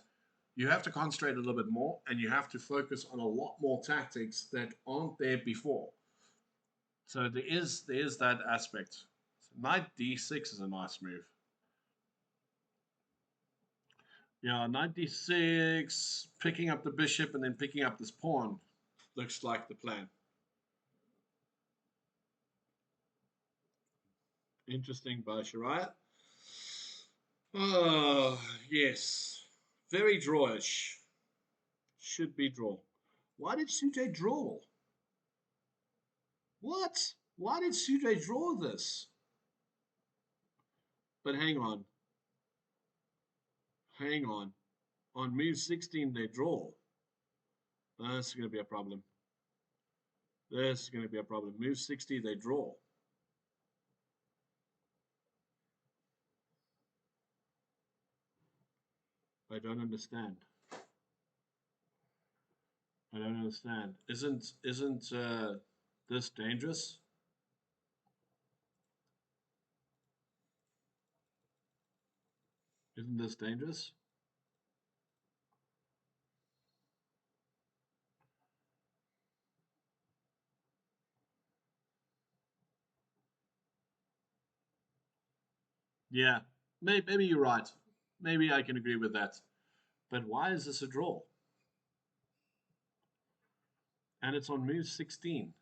you have to concentrate a little bit more and you have to focus on a lot more tactics that aren't there before. So there is that aspect. So knight d6 is a nice move. Yeah, knight d6, picking up the bishop and then picking up this pawn looks like the plan. Interesting by Shariah. Oh, yes. Very drawish. Should be draw. Why did Sujay draw? What? Why did Sujay draw this? But hang on. Hang on. On move 16, they draw. This is going to be a problem. This is going to be a problem. Move 60, they draw. I don't understand. I don't understand. Isn't this dangerous? Isn't this dangerous? Yeah, maybe you're right. Maybe I can agree with that. But why is this a draw? And it's on move 16.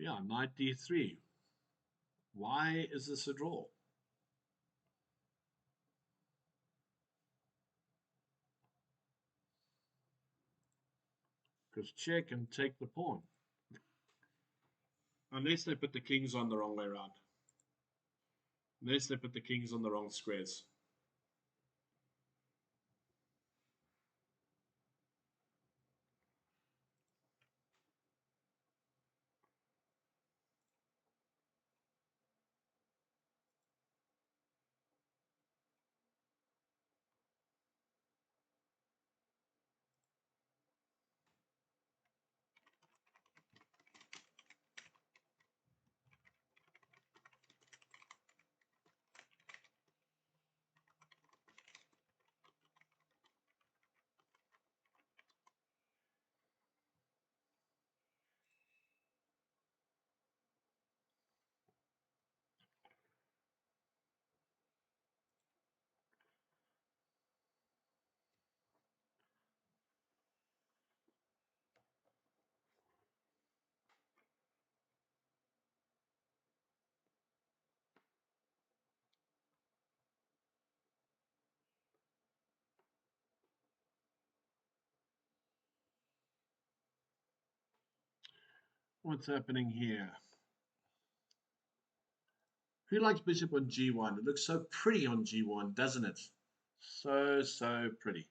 Yeah, knight d3. Why is this a draw? Because check and take the pawn. Unless they put the kings on the wrong way around. Unless they put the kings on the wrong squares. What's happening here? Who likes bishop on g1? It looks so pretty on g1, doesn't it? So pretty.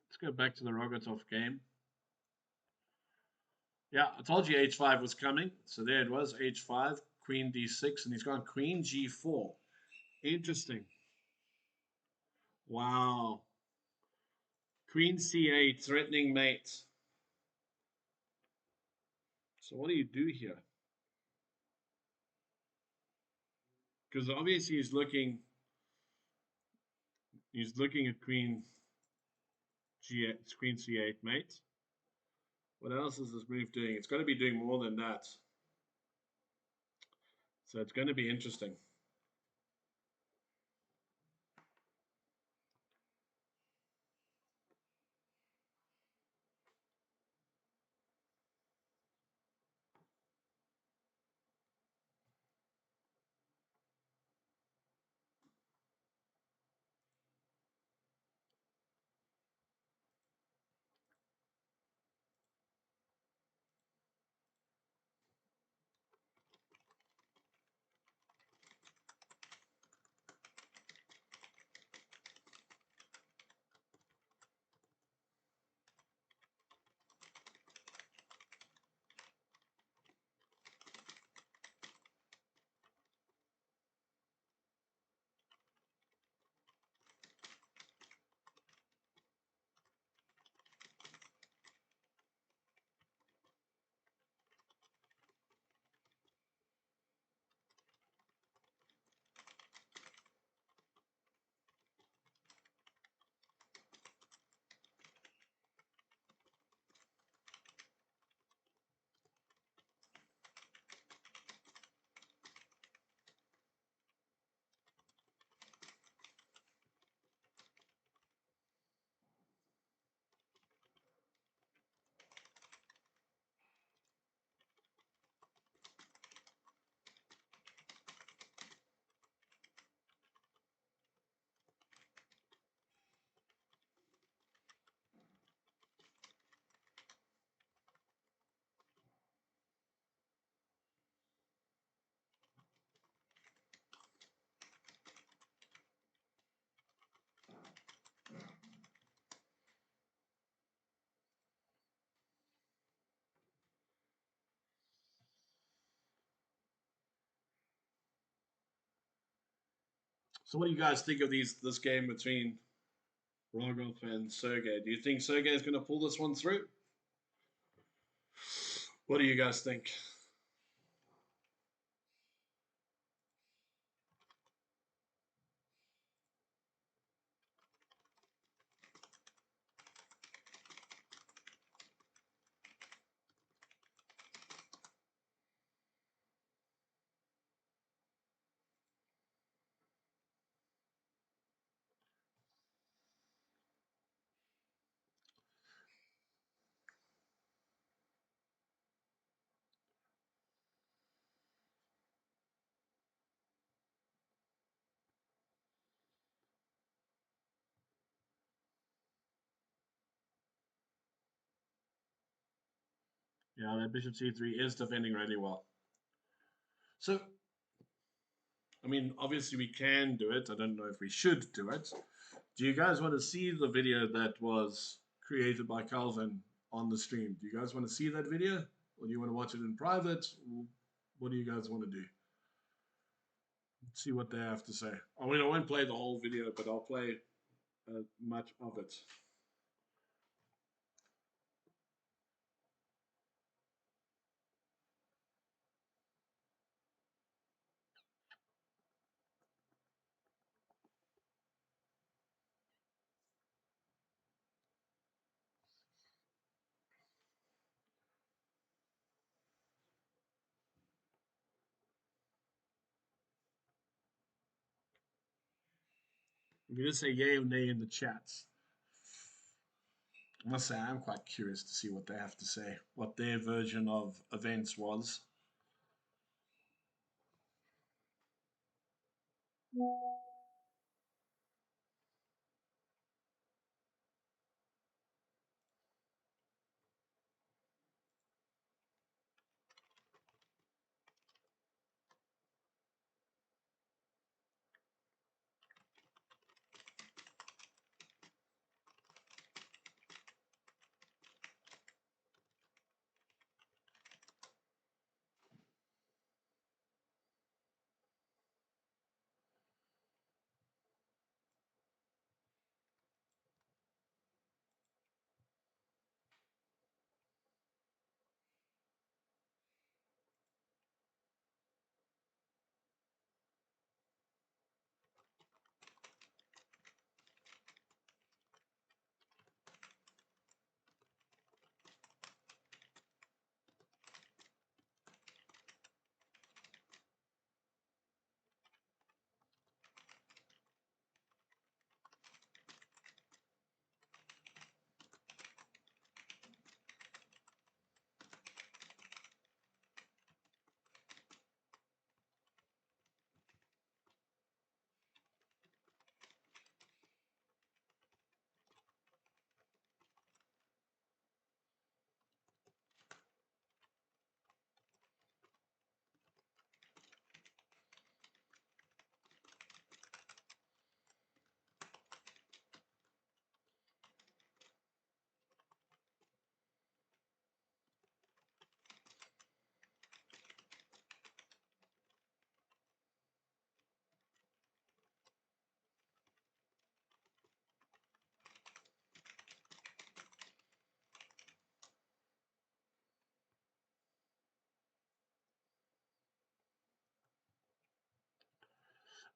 Let's go back to the Rogatov game. Yeah, I told you h5 was coming. So there it was, h5, queen d6, and he's gone queen g4. Interesting. Wow. Queen c8, threatening mate. So what do you do here? Because obviously he's looking at queen g8, queen c8, mate. What else is this move doing? It's got to be doing more than that. So it's going to be interesting. So what do you guys think of this game between Rogov and Sergey. Do you think Sergey is going to pull this one through? What do you guys think? Yeah, that bishop c3 is defending really well. So, I mean, obviously we can do it. I don't know if we should do it. Do you guys want to see the video that was created by Calvin on the stream? Do you guys want to see that video? Or do you want to watch it in private? What do you guys want to do? See what they have to say. I mean, I won't play the whole video, but I'll play much of it. You can just say yay or nay in the chats. I must say, I'm quite curious to see what they have to say, what their version of events was.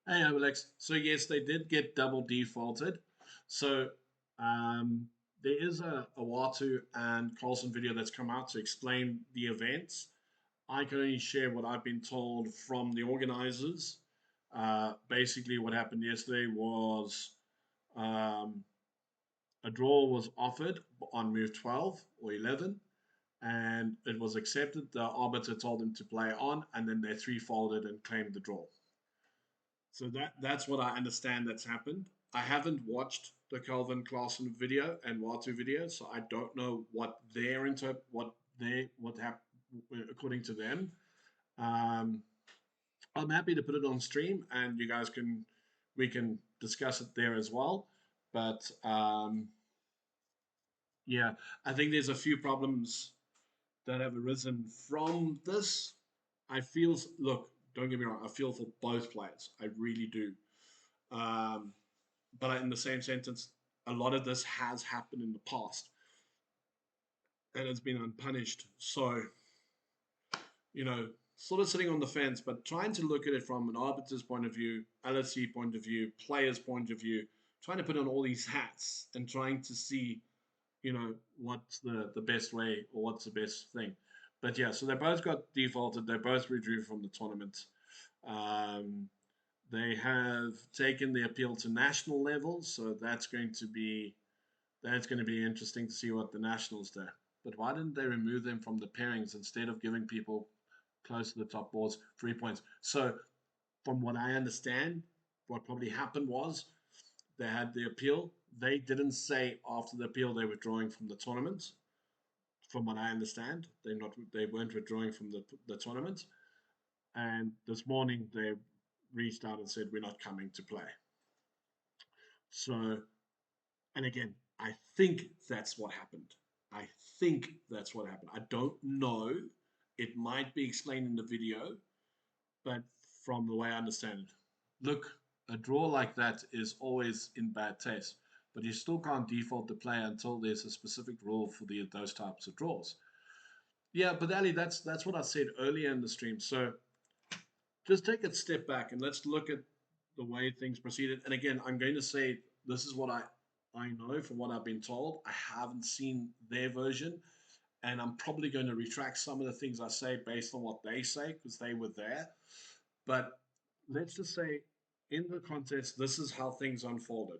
Hey, Alex. So yes, they did get double defaulted. So um, there is a Watu and Carlson video that's come out to explain the events. I can only share what I've been told from the organizers. Basically, what happened yesterday was um, a draw was offered on move 12 or 11, and it was accepted. The arbiter told them to play on, and then they three folded and claimed the draw. So that's what I understand that's happened. I haven't watched the Calvin Clarkson video and Watu video, so I don't know what their what happened according to them. Um, I'm happy to put it on stream, and you guys can we can discuss it there as well. But yeah, I think there's a few problems that have arisen from this. I feel look, don't get me wrong, I feel for both players. I really do. Um, but in the same sentence, a lot of this has happened in the past and it's been unpunished. So, sort of sitting on the fence, but trying to look at it from an arbiter's point of view, LSC point of view, player's point of view, trying to put on all these hats and trying to see, what's the best way or what's the best thing. But yeah, so they both got defaulted. They both withdrew from the tournament. Um, they have taken the appeal to national level, so that's going to be interesting to see what the nationals do. But why didn't they remove them from the pairings instead of giving people close to the top boards 3 points? So, from what I understand, what probably happened was they had the appeal. They didn't say after the appeal they were withdrawing from the tournament. From what I understand, they weren't withdrawing from the tournament. And this morning they reached out and said we're not coming to play. So, and again, I think that's what happened. I think that's what happened. I don't know. It might be explained in the video, but from the way I understand it, look, a draw like that is always in bad taste, but you still can't default the player until there's a specific rule for those types of draws. Yeah, but Ali, that's what I said earlier in the stream. So just take a step back and let's look at the way things proceeded. And again, I'm going to say this is what I know from what I've been told. I haven't seen their version, and I'm probably going to retract some of the things I say based on what they say because they were there. But let's just say in the contest, this is how things unfolded.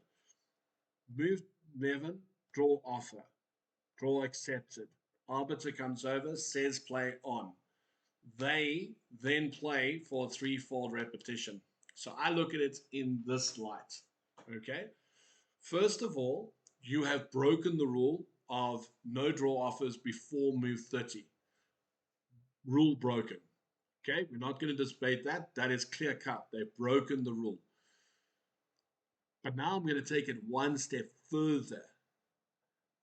Move 11, draw offer, draw accepted. Arbiter comes over, says play on. They then play for a threefold repetition. So I look at it in this light. Okay. First of all, you have broken the rule of no draw offers before move 30. Rule broken. Okay. We're not going to debate that. That is clear cut. They've broken the rule. But now I'm going to take it one step further.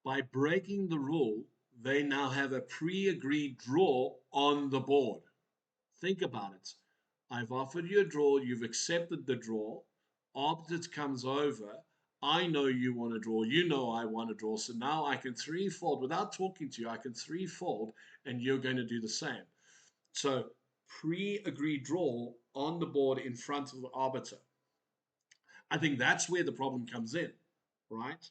By breaking the rule, they now have a pre agreed draw on the board. Think about it. I've offered you a draw, you've accepted the draw. Arbiter comes over. I know you want to draw, you know I want to draw. So now I can threefold without talking to you. I can threefold, and you're going to do the same. So, pre agreed draw on the board in front of the arbiter. I think that's where the problem comes in, right?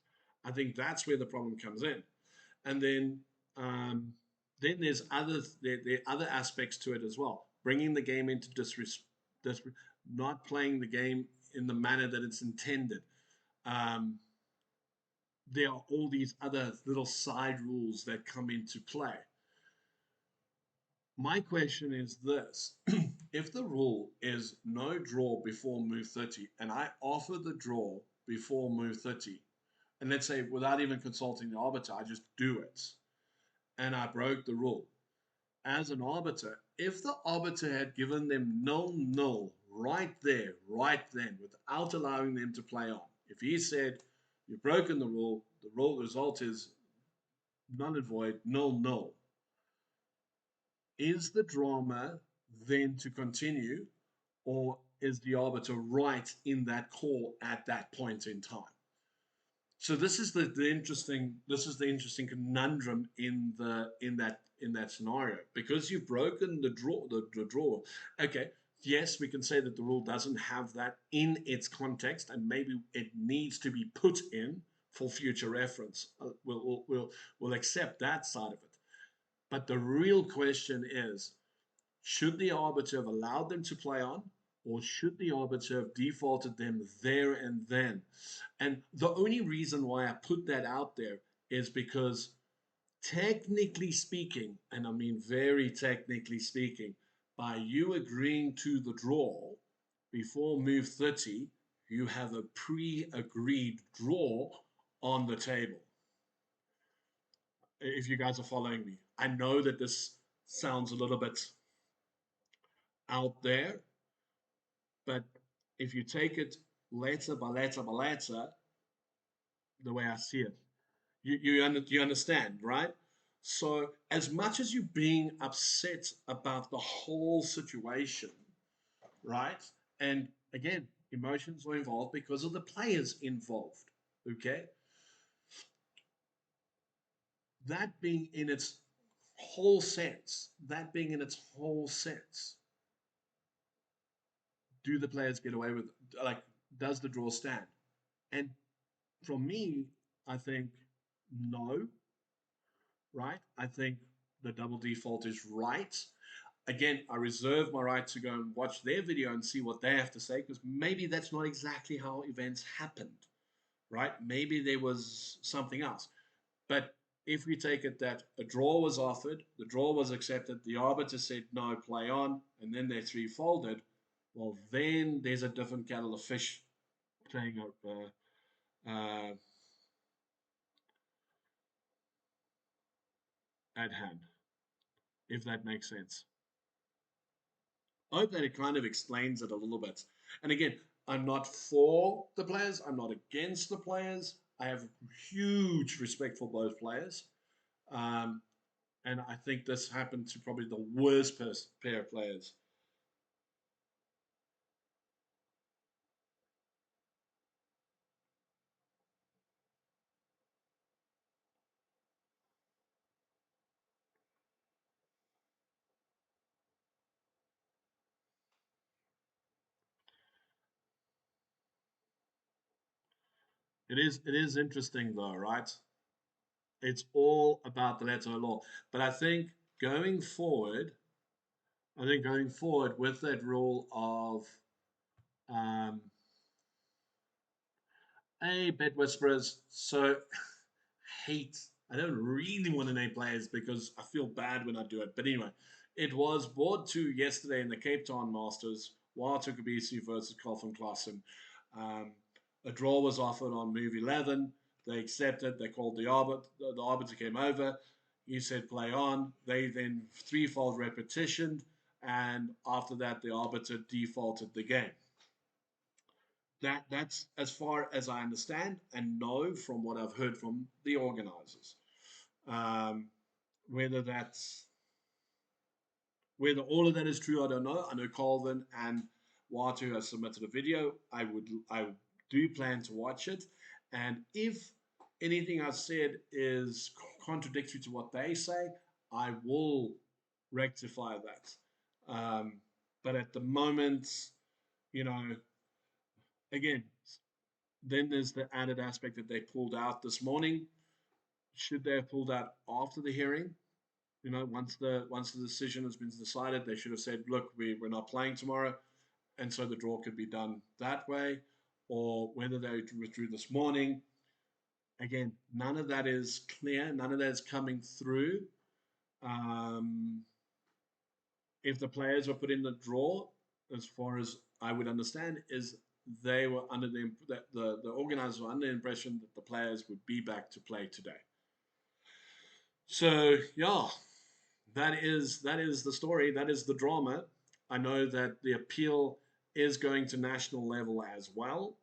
I think that's where the problem comes in. And then there are other aspects to it as well. Bringing the game into not playing the game in the manner that it's intended. Um, there are all these other little side rules that come into play. My question is this. If the rule is no draw before move 30, and I offer the draw before move 30, and let's say without even consulting the arbiter, I just do it, and I broke the rule. As an arbiter, if the arbiter had given them null right there, right then, without allowing them to play on, if he said, you've broken the rule result is null and void, null, is the drama then to continue, or is the arbiter right in that call at that point in time? So this is the interesting conundrum in that scenario, because you've broken the draw. Okay, yes, we can say that the rule doesn't have that in its context, and maybe it needs to be put in for future reference. We'll accept that side of it. But the real question is, should the arbiter have allowed them to play on, or should the arbiter have defaulted them there and then? And the only reason why I put that out there is because, technically speaking, and I mean very technically speaking, by you agreeing to the draw before move 30, you have a pre-agreed draw on the table. If you guys are following me, I know that this sounds a little bit out there, but if you take it letter by letter by letter, the way I see it, you understand, right? So as much as you're being upset about the whole situation, right? And again, emotions are involved because of the players involved. Okay. That being in its whole sense, that being in its whole sense, do the players get away with like does the draw stand? And from me, I think no, right? I think the double default is right. Again, I reserve my right to go and watch their video and see what they have to say because maybe that's not exactly how events happened, right? Maybe there was something else. But if we take it that a draw was offered, the draw was accepted, the arbiter said no, play on, and then they three folded, well, then there's a different kettle of fish playing at hand, if that makes sense. I hope that it kind of explains it a little bit. And again, I'm not for the players, I'm not against the players. I have huge respect for both players. Um, and I think this happened to probably the worst pair of players. It is interesting though, right? It's all about the letter of law. But going forward, I think going forward with that rule of um, bet whisperers. So hate. I don't really want to name players because I feel bad when I do it. But anyway, it was board two yesterday in the Capetown Masters. Watu Kabisi versus Colin Klassen. Um, a draw was offered on move 11. They accepted. They called the arbiter. The arbiter came over. He said play on. They then threefold repetitioned. And after that, the arbiter defaulted the game. That's as far as I understand and know from what I've heard from the organizers. Um, whether that's whether all of that is true, I don't know. I know Colvin and Watu have submitted a video. I do plan to watch it, and if anything I've said is contradictory to what they say, I will rectify that. But at the moment, you know, again, then there's the added aspect that they pulled out this morning. Should they have pulled out after the hearing? Once the decision has been decided, they should have said, "Look, we're not playing tomorrow," and so the draw could be done that way. Or whether they withdrew this morning. Again, none of that is clear. None of that is coming through. Um, if the players were put in the draw, as far as I would understand, is they were under the organizers were under the impression that the players would be back to play today. So yeah, that is the story. That is the drama. I know that the appeal is going to national level as well.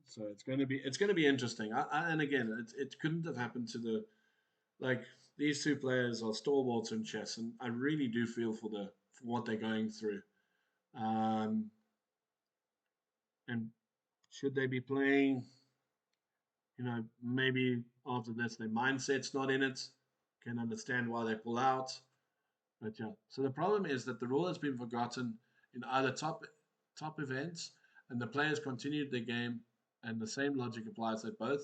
So it's going to be interesting. And again, it couldn't have happened to the like these two players are stalwarts in chess, and I really do feel for what they're going through. Um, and should they be playing? Maybe after this, their mindset's not in it. Can understand why they pull out. But yeah, so the problem is that the rule has been forgotten in either top events, and the players continued their game, and the same logic applies that both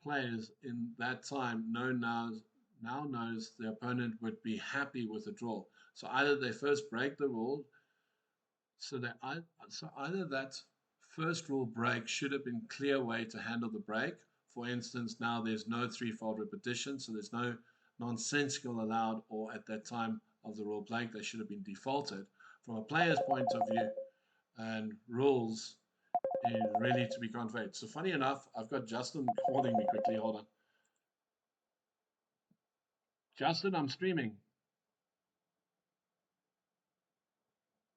players in that time now knows the opponent would be happy with the draw. So either they first break the rule, so either that first rule break should have been clear way to handle the break. For instance, now there's no threefold repetition, so there's no nonsensical allowed, or at that time of the rule break, they should have been defaulted. From a player's point of view, and rules is really to be conveyed. So funny enough, I've got Justin calling me quickly. Hold on. Justin, I'm streaming.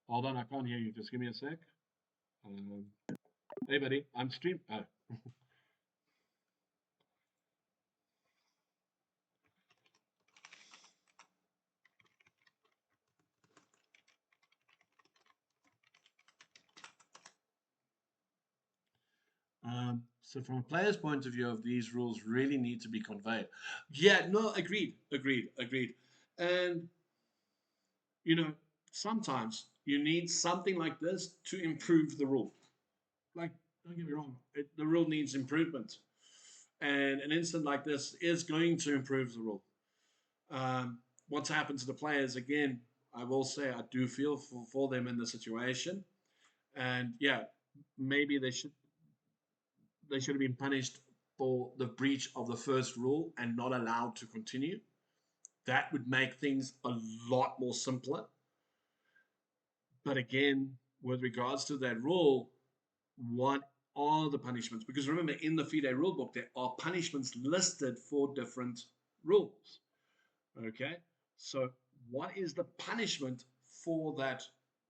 Hold on, I can't hear you. Just give me a sec. Um, hey, buddy, I'm stream. Oh. So from a player's point of view, of these rules really need to be conveyed. Yeah, no, agreed. And you know, sometimes you need something like this to improve the rule. Like, don't get me wrong, the rule needs improvement, and an incident like this is going to improve the rule. What's happened to the players again? I will say I do feel for them in the situation, and yeah, maybe they should have been punished for the breach of the first rule and not allowed to continue. That would make things a lot more simpler. But again, with regards to that rule, what are the punishments? Because remember, in the FIDE rulebook, there are punishments listed for different rules. Okay, so what is the punishment for that?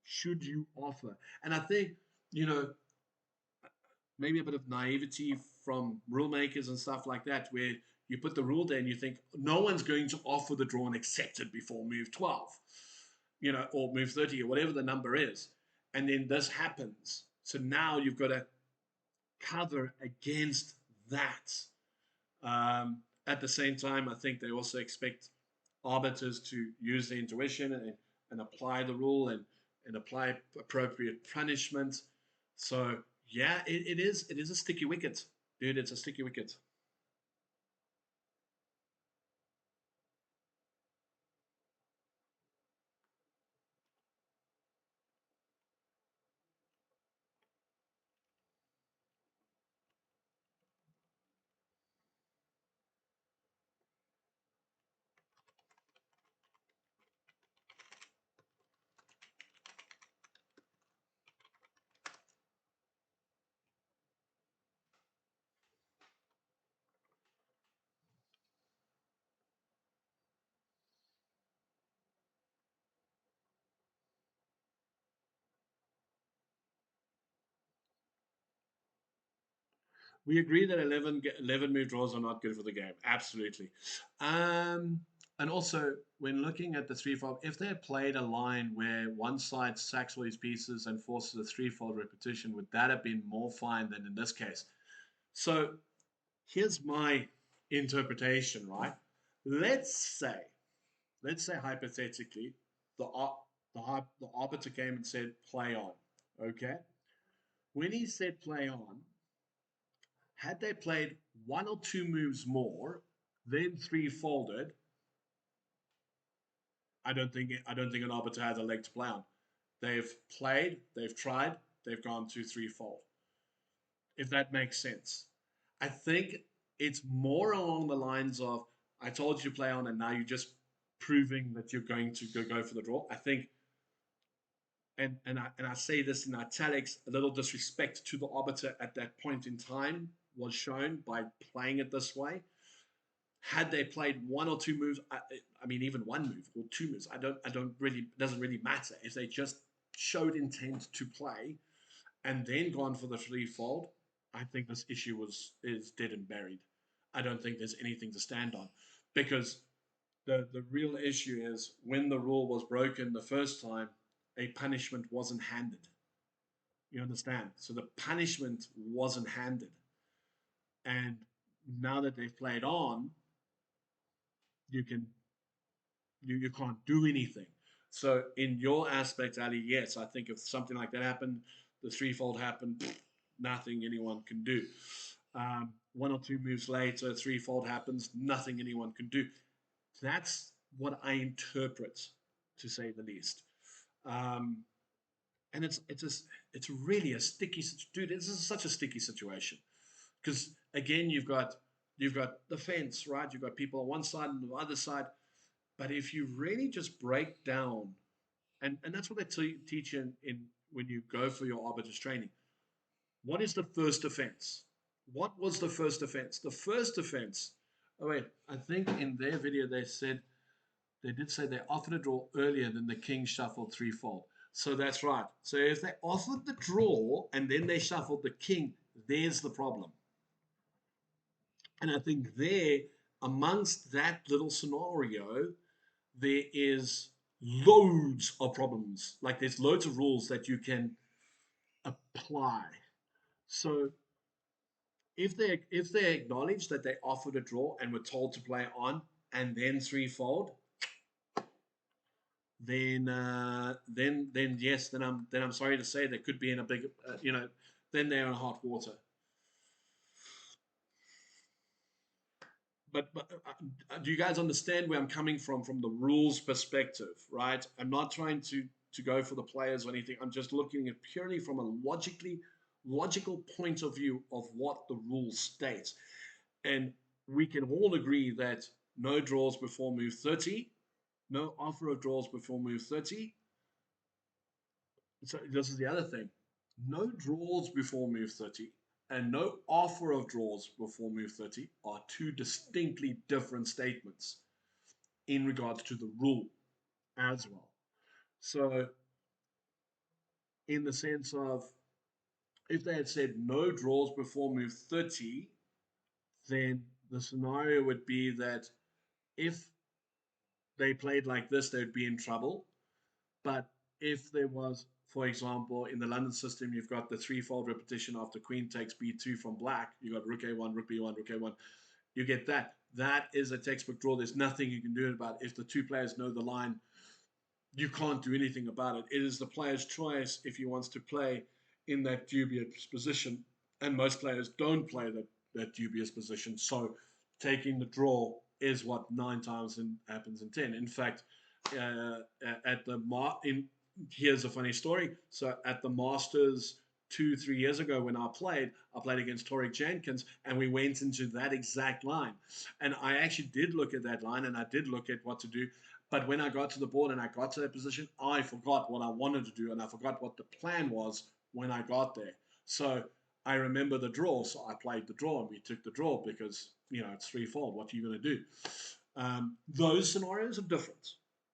Should you offer? And I think, you know, maybe a bit of naivety from rule makers and stuff like that, where you put the rule there and you think no one's going to offer the draw and accept it before move 12, or move 30 or whatever the number is. And then this happens. So now you've got to cover against that. At the same time, I think they also expect arbiters to use their intuition and apply the rule and apply appropriate punishment. So yeah, it is a sticky wicket, dude. It's a sticky wicket. We agree that 11 move draws are not good for the game. Absolutely. Um, and also, when looking at the threefold, if they had played a line where one side sacks all these pieces and forces a threefold repetition, would that have been more fine than in this case? So here's my interpretation, right? Let's say, let's say hypothetically, the the arbiter came and said play on. Okay. When he said play on, had they played one or two moves more, then three folded, I don't think an arbiter has a leg to play on. They've played, they've tried, they've gone to three fold. If that makes sense. I think it's more along the lines of I told you to play on and now you're just proving that you're going to go for the draw. I think and I say this in italics, a little disrespect to the arbiter at that point in time was shown by playing it this way. Had they played one or two moves, I mean even one move or two moves, I don't really, it doesn't really matter. If they just showed intent to play and then gone for the threefold, I think this issue is dead and buried. I don't think there's anything to stand on because the real issue is when the rule was broken the first time, a punishment wasn't handed. You understand? So the punishment wasn't handed, and now that they've played on, you can you can't do anything. So in your aspect, Ali, yes, I think if something like that happened, the threefold happened, nothing anyone can do. One or two moves later, threefold happens, nothing anyone can do. That's what I interpret, to say the least. Um, and it's really a sticky dude. This is such a sticky situation because again, you've got the fence, right? You've got people on one side and the other side. But if you really just break down, and that's what they teach in when you go for your arbiters training. What is the first offense? What was the first offense? The first offense. Oh wait, I think in their video they did say they offered a draw earlier than the king shuffled threefold. So that's right. So if they offered the draw and then they shuffled the king, there's the problem. And I think there, amongst that little scenario, there is loads of problems. Like there's loads of rules that you can apply. So if they acknowledge that they offered a draw and were told to play on and then threefold, then yes, then I'm sorry to say they could be in a big then they're in hot water. But do you guys understand where I'm coming from the rules perspective, right? I'm not trying to go for the players or anything. I'm just looking at purely from a logical point of view of what the rules state. And we can all agree that no draws before move 30, no offer of draws before move 30. So this is the other thing. No draws before move 30 and no offer of draws before move 30 are two distinctly different statements in regards to the rule as well. So, in the sense of if they had said no draws before move 30, then the scenario would be that if they played like this, they'd be in trouble. But if there was, for example, in the London system, you've got the threefold repetition after queen takes b2 from black. You got rook a1, rook b1, rook a1. You get that. That is a textbook draw. There's nothing you can do about it. If the two players know the line, you can't do anything about it. It is the player's choice if he wants to play in that dubious position. And most players don't play that dubious position. So taking the draw is what 9 times happens in 10. In fact, uh, at the here's a funny story. So at the Masters 2, 3 years ago when I played against Torek Jenkins, and we went into that exact line. And I actually did look at that line, and I did look at what to do. But when I got to the board and I got to that position, I forgot what I wanted to do, and I forgot what the plan was when I got there. So I remember the draw, so I played the draw, and we took the draw because it's threefold. What are you going to do? Those scenarios are different.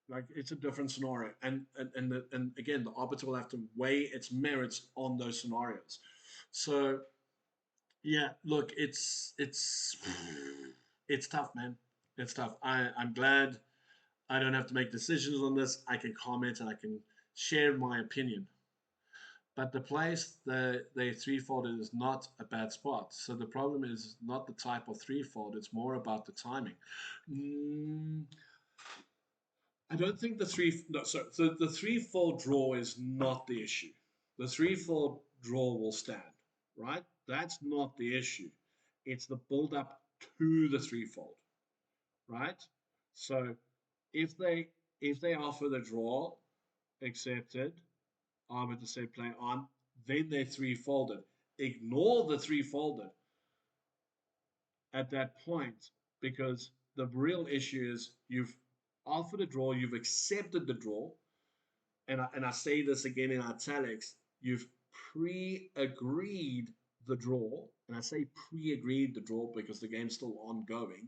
Like it's a different scenario, and again, the arbiter will have to weigh its merits on those scenarios. So yeah, look, it's tough, man. It's tough. I'm glad I don't have to make decisions on this. I can comment and I can share my opinion. But the place they threefolded is not a bad spot. So the problem is not the type of threefold, it's more about the timing. Mm, I don't think the three no, so the threefold draw is not the issue. The threefold draw will stand, right? That's not the issue. It's the build up to the threefold, right? So if they if they offer the draw, accepted, arbiter say play on, then they threefolded. Ignore the threefolded at that point because the real issue is you've offered a draw, you've accepted the draw, and I say this again in italics, you've pre-agreed the draw, and I say pre-agreed the draw because the game's still ongoing.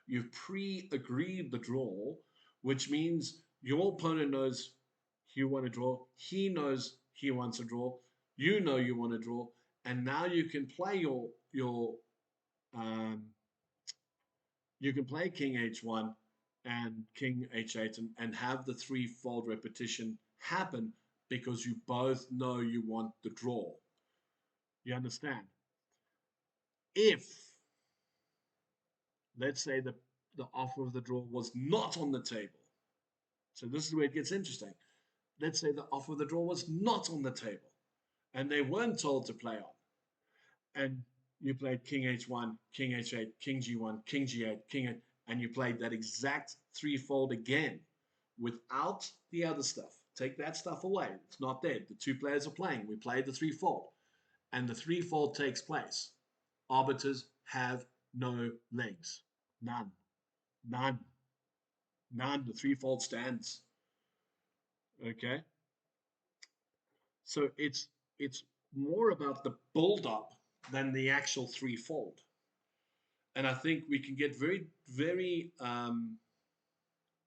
You've pre-agreed the draw, which means your opponent knows you want to draw, he knows he wants a draw, you know you want to draw, and now um, you can play King H1 and King H8 and have the threefold repetition happen because you both know you want the draw. You understand? If, let's say, the offer of the draw was not on the table, so this is where it gets interesting. Let's say the offer of the draw was not on the table and they weren't told to play on, and you played King H1, King H8, King G1, King G8, King 8, and you played that exact threefold again without the other stuff. Take that stuff away. It's not there. The two players are playing. We played the threefold, and the threefold takes place. Arbiters have no legs. None. None. None. The threefold stands. Okay? So it's more about the build up than the actual threefold. And I think we can get very, very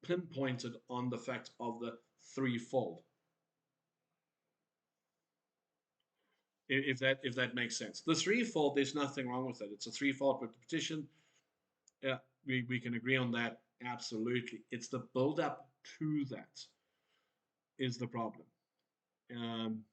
pinpointed on the fact of the threefold. If that makes sense. The threefold, there's nothing wrong with it. It's a threefold repetition. Yeah, we can agree on that. Absolutely. It's the build up to that is the problem. Um,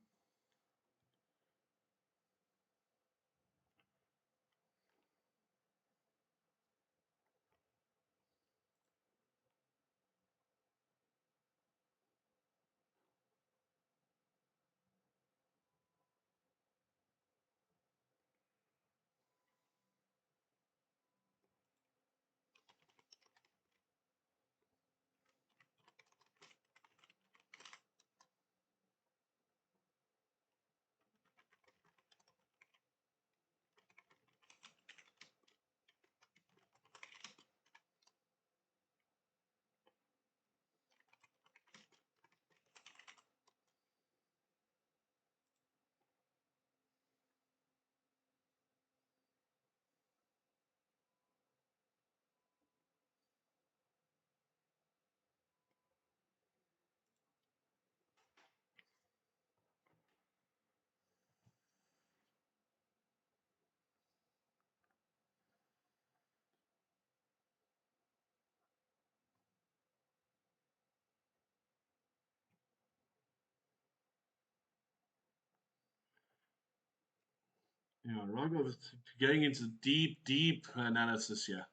Yeah, Rogov going into deep, deep analysis here.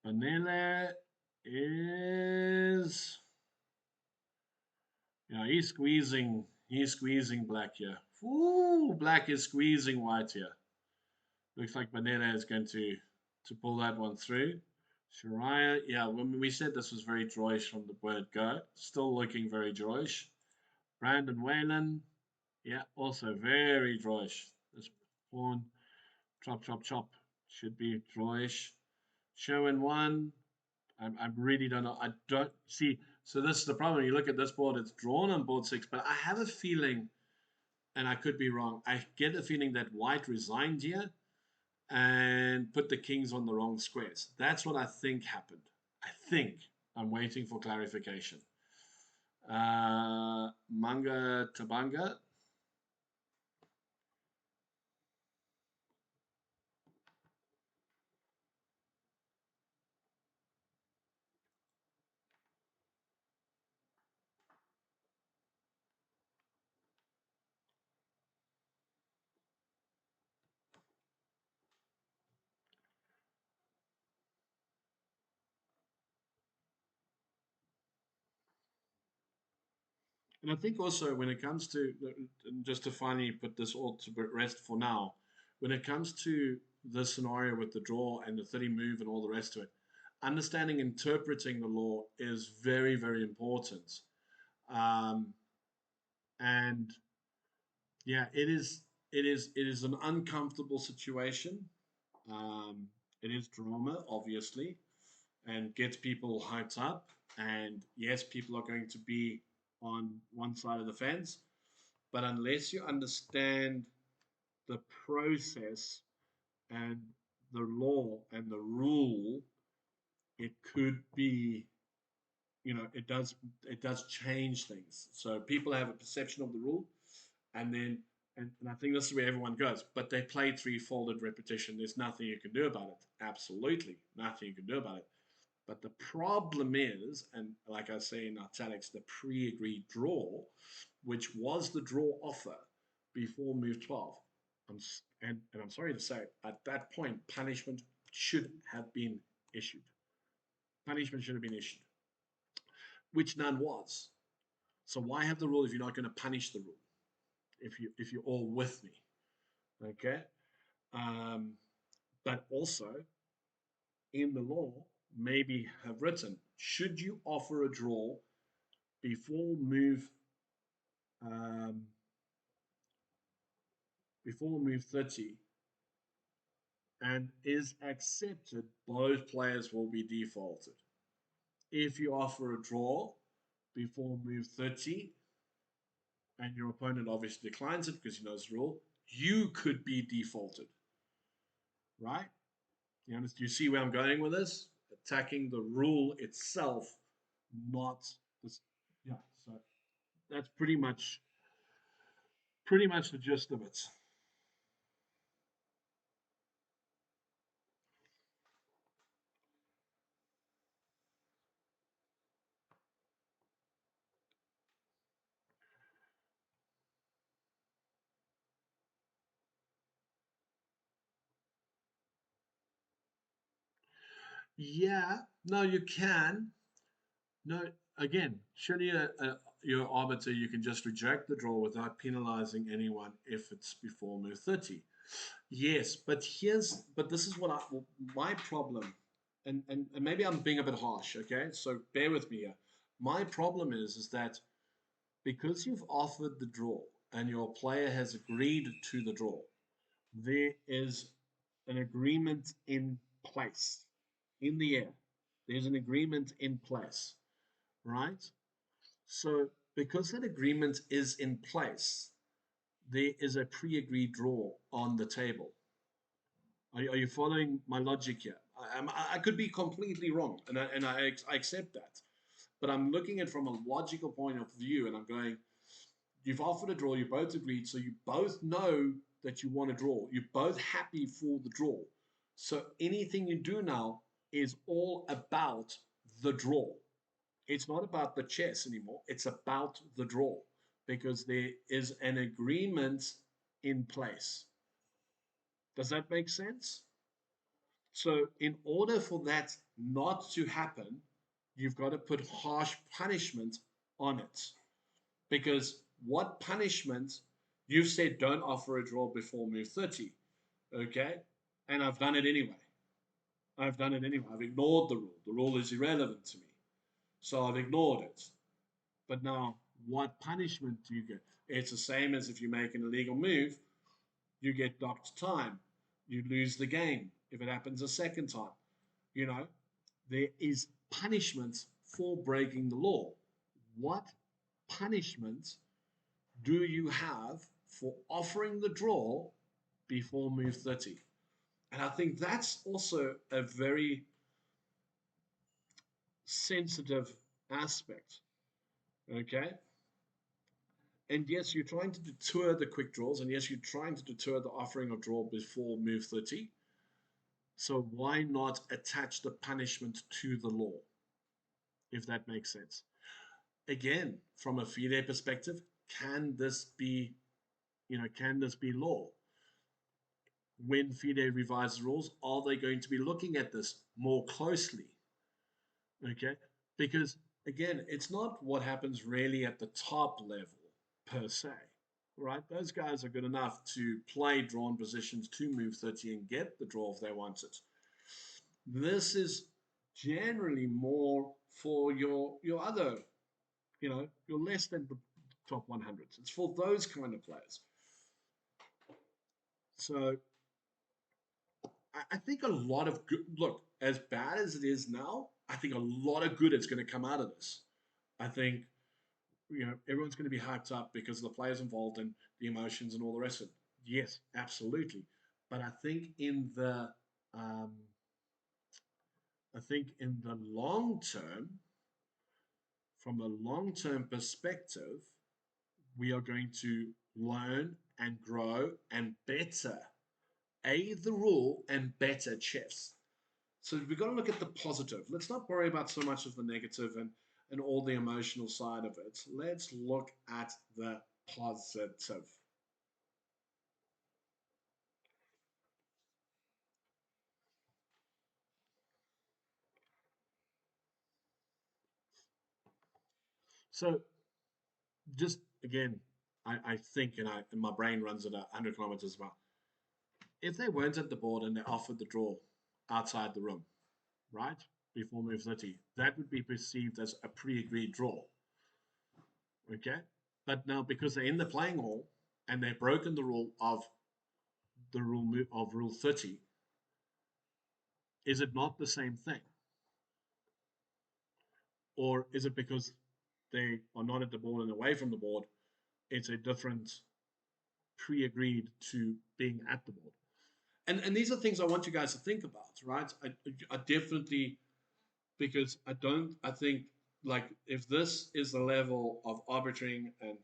Vanilla is, yeah, he's squeezing black here. Ooh, black is squeezing white here. Looks like Banana is going to pull that one through. Shariah, yeah, when we said this was very drawish from the word go, still looking very drawish. Brandon Whalen, yeah, also very drawish. This pawn, chop, chop, chop, should be drawish. Show in one, I really don't know. I don't see. So this is the problem. You look at this board; it's drawn on board six, but I have a feeling, and I could be wrong. I get a feeling that White resigned here and put the kings on the wrong squares. That's what I think happened. I think. I'm waiting for clarification. Manga Tabanga. And I think also when it comes to, just to finally put this all to rest for now, when it comes to the scenario with the draw and the 30 move and all the rest of it, understanding, interpreting the law is very, very important. Um, and yeah, it is an uncomfortable situation. Um, it is drama, obviously, and gets people hyped up. And yes, people are going to be on one side of the fence, but unless you understand the process and the law and the rule, it could be, it does change things. So people have a perception of the rule, and then and I think this is where everyone goes. But they play three-folded repetition. There's nothing you can do about it. Absolutely nothing you can do about it. But the problem is, and like I say in italics, the pre-agreed draw, which was the draw offer before move 12. And I'm sorry to say, at that point, punishment should have been issued. Punishment should have been issued, which none was. So why have the rule if you're not going to punish the rule? If you're all with me, okay? Um, but also in the law, maybe have written: should you offer a draw before move um, before move 30 and is accepted, both players will be defaulted. If you offer a draw before move 30 and your opponent obviously declines it because he knows the rule, you could be defaulted, right? You see where I'm going with this? Attacking the rule itself, not this. Yeah, so that's pretty much the gist of it. Yeah, no, you can. No, again, surely your arbiter, you can just reject the draw without penalizing anyone if it's before move 30. Yes, but this is my problem, and maybe I'm being a bit harsh, okay? So bear with me here. My problem is that because you've offered the draw and your player has agreed to the draw, there is an agreement in place, in the air. There's an agreement in place, right? So, because that agreement is in place, there is a pre agreed draw on the table. Are you following my logic here? I could be completely wrong, and I accept that. But I'm looking at it from a logical point of view, and I'm going, you've offered a draw, you both agreed, so you both know that you want to draw. You're both happy for the draw. So anything you do now is all about the draw. It's not about the chess anymore. It's about the draw because there is an agreement in place. Does that make sense? So, in order for that not to happen, you've got to put harsh punishment on it. Because what punishment you've said don't offer a draw before move 30, okay? And I've done it anyway. I've done it anyway. I've ignored the rule. The rule is irrelevant to me. So I've ignored it. But now, what punishment do you get? It's the same as if you make an illegal move, you get docked time. You lose the game if it happens a second time. You know, there is punishment for breaking the law. What punishment do you have for offering the draw before move 30? And I think that's also a very sensitive aspect. Okay. And yes, you're trying to deter the quick draws, and yes, you're trying to deter the offering of draw before move 30. So why not attach the punishment to the law, if that makes sense? Again, from a FIDE perspective, can this be, can this be law? When FIDE revises rules, are they going to be looking at this more closely? Okay, because again, it's not what happens really at the top level per se, right? Those guys are good enough to play drawn positions to move 30 and get the draw if they want it. This is generally more for your other, your less than the top 100s. It's for those kind of players. So I think a lot of good, look, as bad as it is now, I think a lot of good is going to come out of this. I think, everyone's going to be hyped up because of the players involved and the emotions and all the rest of it. Yes, absolutely. But um, I think in the long term, from a long term perspective, we are going to learn and grow and better the rule and better chess. So we've got to look at the positive. Let's not worry about so much of the negative and all the emotional side of it. Let's look at the positive. So just again, I think, and my brain runs at 100 kilometers per hour. If they weren't at the board and they offered the draw outside the room, right, before move 30, that would be perceived as a pre-agreed draw. Okay? But now because they're in the playing hall and they've broken the rule 30, is it not the same thing? Or is it because they are not at the board and away from the board, it's a different pre-agreed to being at the board? And these are things I want you guys to think about, right? I definitely, because I think, like, if this is the level of arbitrary and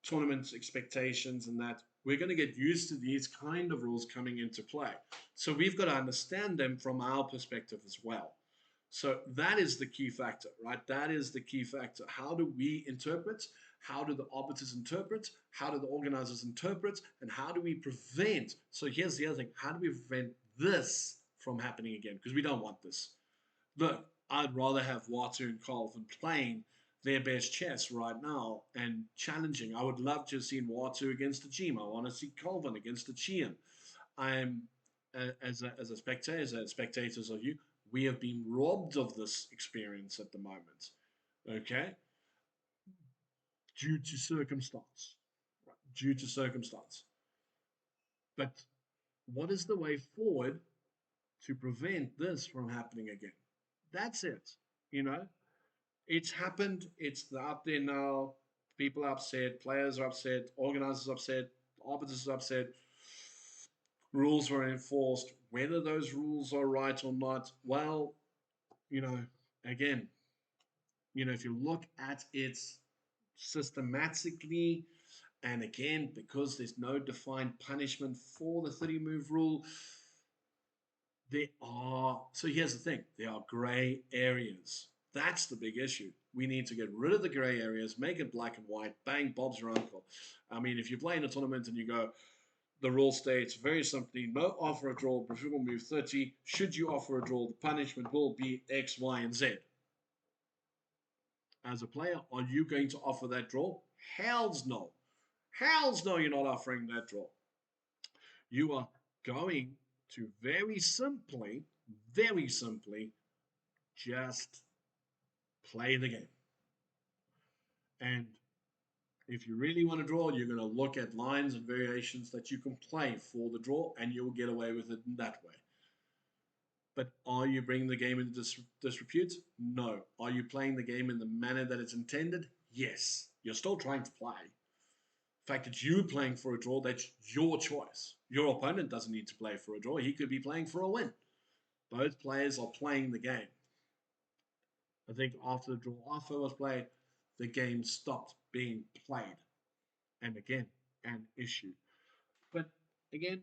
tournament expectations and that, we're going to get used to these kind of rules coming into play. So we've got to understand them from our perspective as well. So that is the key factor, right? That is the key factor. How do we interpret? How do the arbiters interpret? How do the organizers interpret? And how do we prevent? So here's the other thing. How do we prevent this from happening again? Because we don't want this. Look, I'd rather have Watu and Colvin playing their best chess right now and challenging. I would love to have seen Watu against the Jim. I want to see Colvin against the Chian. I'm as a spectator, as spectators of you, we have been robbed of this experience at the moment. Okay, due to circumstance, due to circumstance. But what is the way forward to prevent this from happening again? That's it. You know, it's happened. It's out there now. People are upset. Players are upset. Organizers are upset. Arbiters are upset. Rules were enforced. Whether those rules are right or not, well, you know, again, if you look at it systematically, and again, because there's no defined punishment for the 30 move rule, so here's the thing, there are gray areas. That's the big issue. We need to get rid of the gray areas, make it black and white, bang, Bob's your uncle. I mean, if you play in a tournament and you go, the rule states very simply no offer a draw before move 30. Should you offer a draw, the punishment will be X, Y, and Z. As a player, are you going to offer that draw? Hells no. Hells no, you're not offering that draw. You are going to very simply, just play the game. And if you really want to draw, you're going to look at lines and variations that you can play for the draw, and you'll get away with it in that way. But are you bringing the game into disrepute? No. Are you playing the game in the manner that it's intended? Yes. You're still trying to play. The fact that you're playing for a draw, that's your choice. Your opponent doesn't need to play for a draw. He could be playing for a win. Both players are playing the game. I think after the draw offer was played, the game stopped being played. And again, an issue. But again,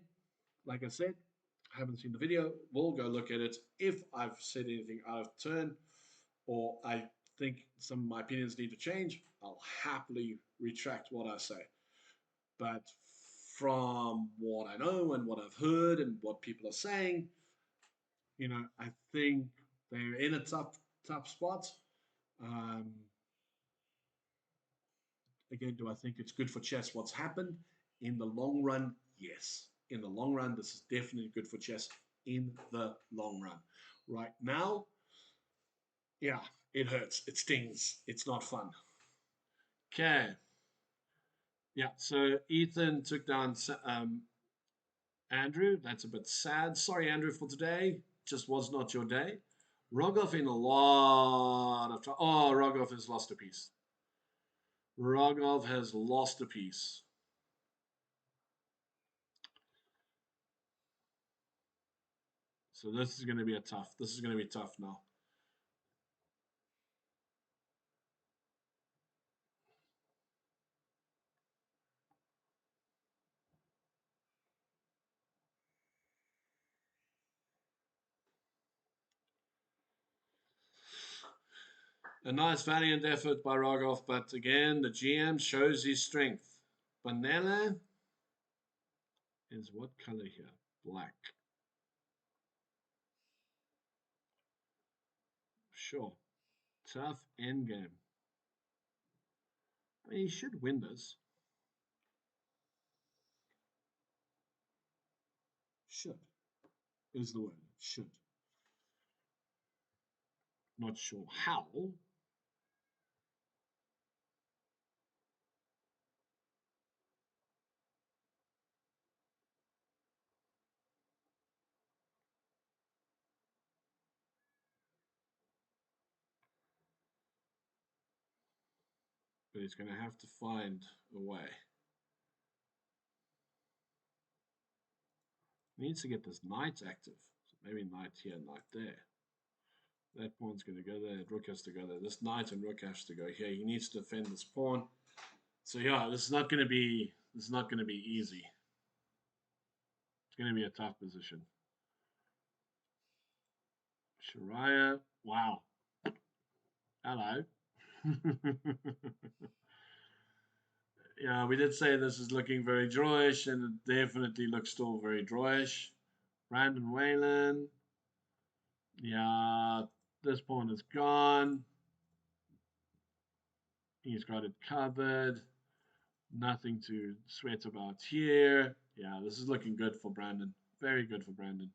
like I said, I haven't seen the video. We'll go look at it. If I've said anything out of turn or I think some of my opinions need to change, I'll happily retract what I say. But from what I know and what I've heard and what people are saying, I think they're in a tough spot. Um, Again, do I think it's good for chess what's happened? In the long run, yes. In the long run, this is definitely good for chess in the long run. Right now, yeah, it hurts. It stings. It's not fun. Okay. Yeah, so Ethan took down Andrew. That's a bit sad. Sorry, Andrew, for today. Just was not your day. Rogov in a lot of trouble. Oh, Rogov has lost a piece. Rogov has lost a piece. So this is going to be tough. This is going to be tough now. A nice valiant effort by Rogov, but again, the GM shows his strength. Banana is what color here? Black. Sure. Tough endgame. I mean, he should win this. Should is the word. Should. Not sure how. But he's going to have to find a way. He needs to get this knight active. So maybe knight here, knight there. That pawn's going to go there. Rook has to go there. This knight and rook has to go here. He needs to defend this pawn. So yeah, this is not going to be easy. It's going to be a tough position. Shariah, wow. Hello. Yeah, we did say this is looking very drawish, and it definitely looks still very drawish. Brandon Whalen. Yeah, this pawn is gone. He's got it covered. Nothing to sweat about here. Yeah, this is looking good for Brandon. Very good for Brandon.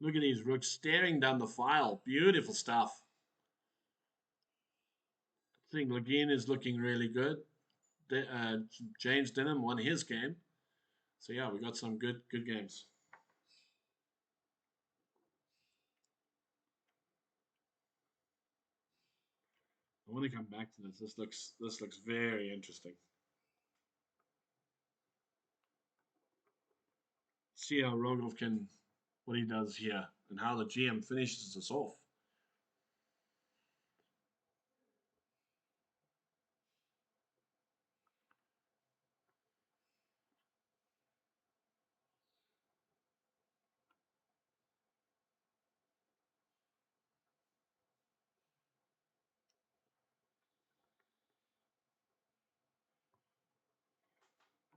Look at these rooks staring down the file. Beautiful stuff. I think Lagine is looking really good. James Denham won his game. So yeah, we got some good games. I want to come back to this. This looks very interesting. See how Rogov can what he does here and how the GM finishes us off.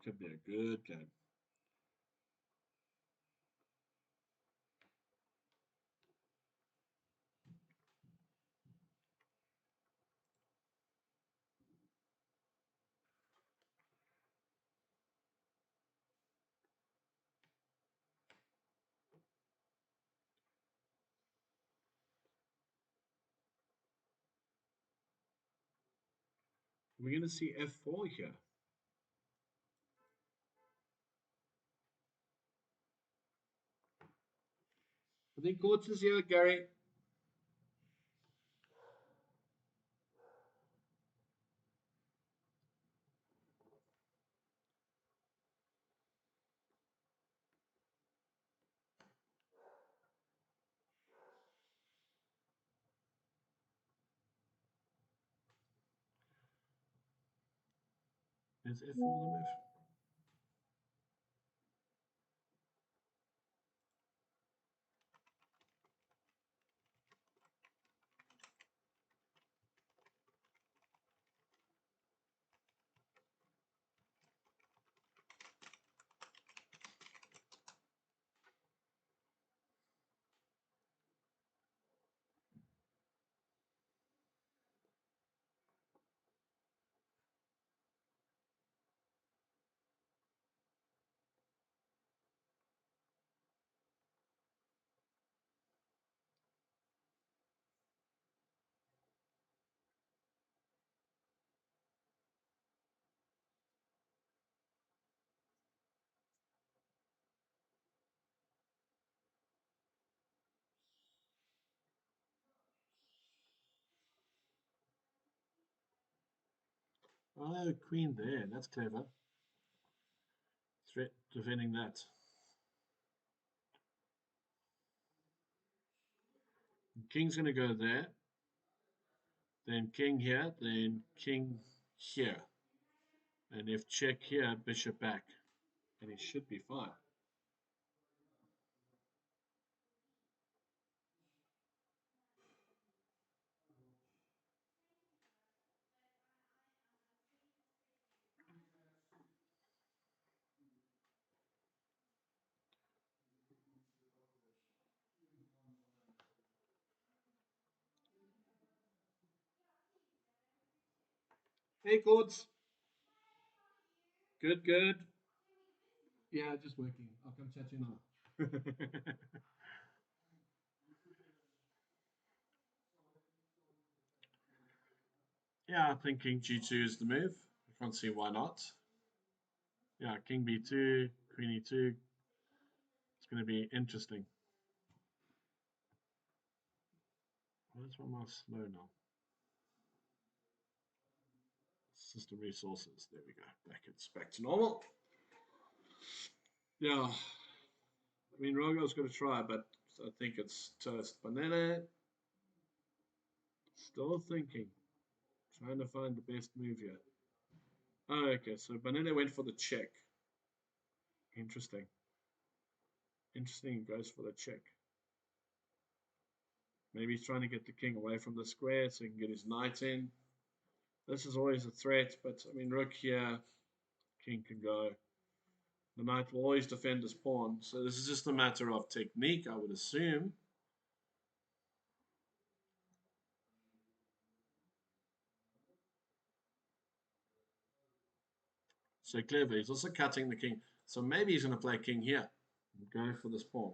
Could be a good game. We're going to see F4 here. I think Courts is here, Gary. Is F4 the move? Oh, Queen there. That's clever. Threat defending that. King's going to go there. Then King here. Then King here. And if check here, Bishop back. And he should be fine. Hey, Courts. Good, good. Yeah, just working. I'll come chat to you now. Yeah, I think King G2 is the move. I can't see why not. Yeah, King B2, Queen E2. It's going to be interesting. Where's my mouse slow now? System resources. There we go. It's back to normal. Yeah. I mean, Rogo's going to try, but I think it's toast. Banana. Still thinking. Trying to find the best move here. Oh, okay. So Banana went for the check. Interesting. Interesting. He goes for the check. Maybe he's trying to get the king away from the square so he can get his knight in. This is always a threat, but I mean, rook here, king can go. The knight will always defend his pawn. So this is just a matter of technique, I would assume. So clever. He's also cutting the king. So maybe he's going to play king here and go for this pawn.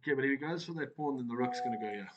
Okay, but if he goes for that pawn, then the rook's going to go here.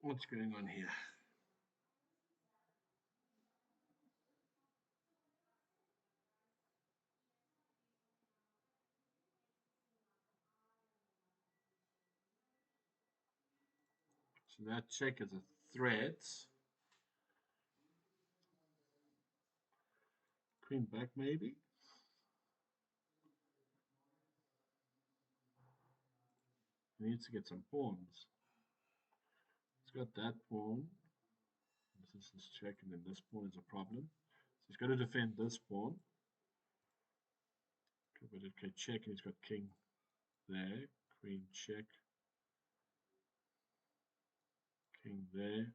What's going on here? So that check is a threat. Queen back, maybe? He needs to get some pawns. He's got that pawn. This is check, and then this pawn is a problem. So he's got to defend this pawn. But okay, check, and he's got king there. Queen check. King there.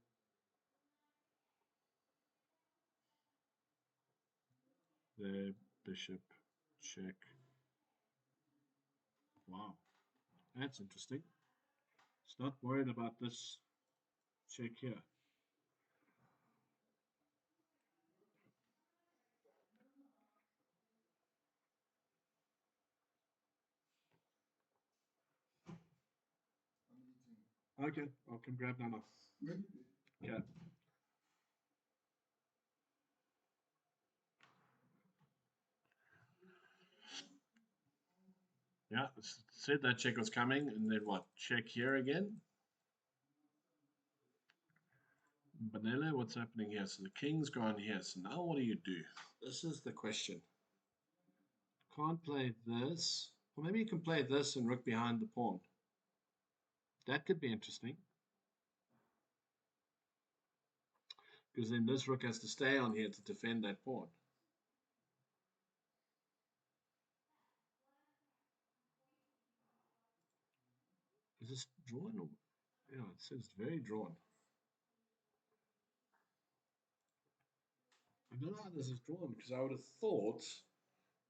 There. Bishop check. Wow, that's interesting. He's not worried about this check here. Okay, I'll come grab Nana. Okay. Yeah, said that check was coming, and then what? Check here again. Vanilla, what's happening here? So the king's gone here. So now what do you do? This is the question. Can't play this. Or maybe you can play this and rook behind the pawn. That could be interesting. Because then this rook has to stay on here to defend that pawn. Is this drawn? Or, yeah, it says very drawn. I don't know how this is drawn because I would have thought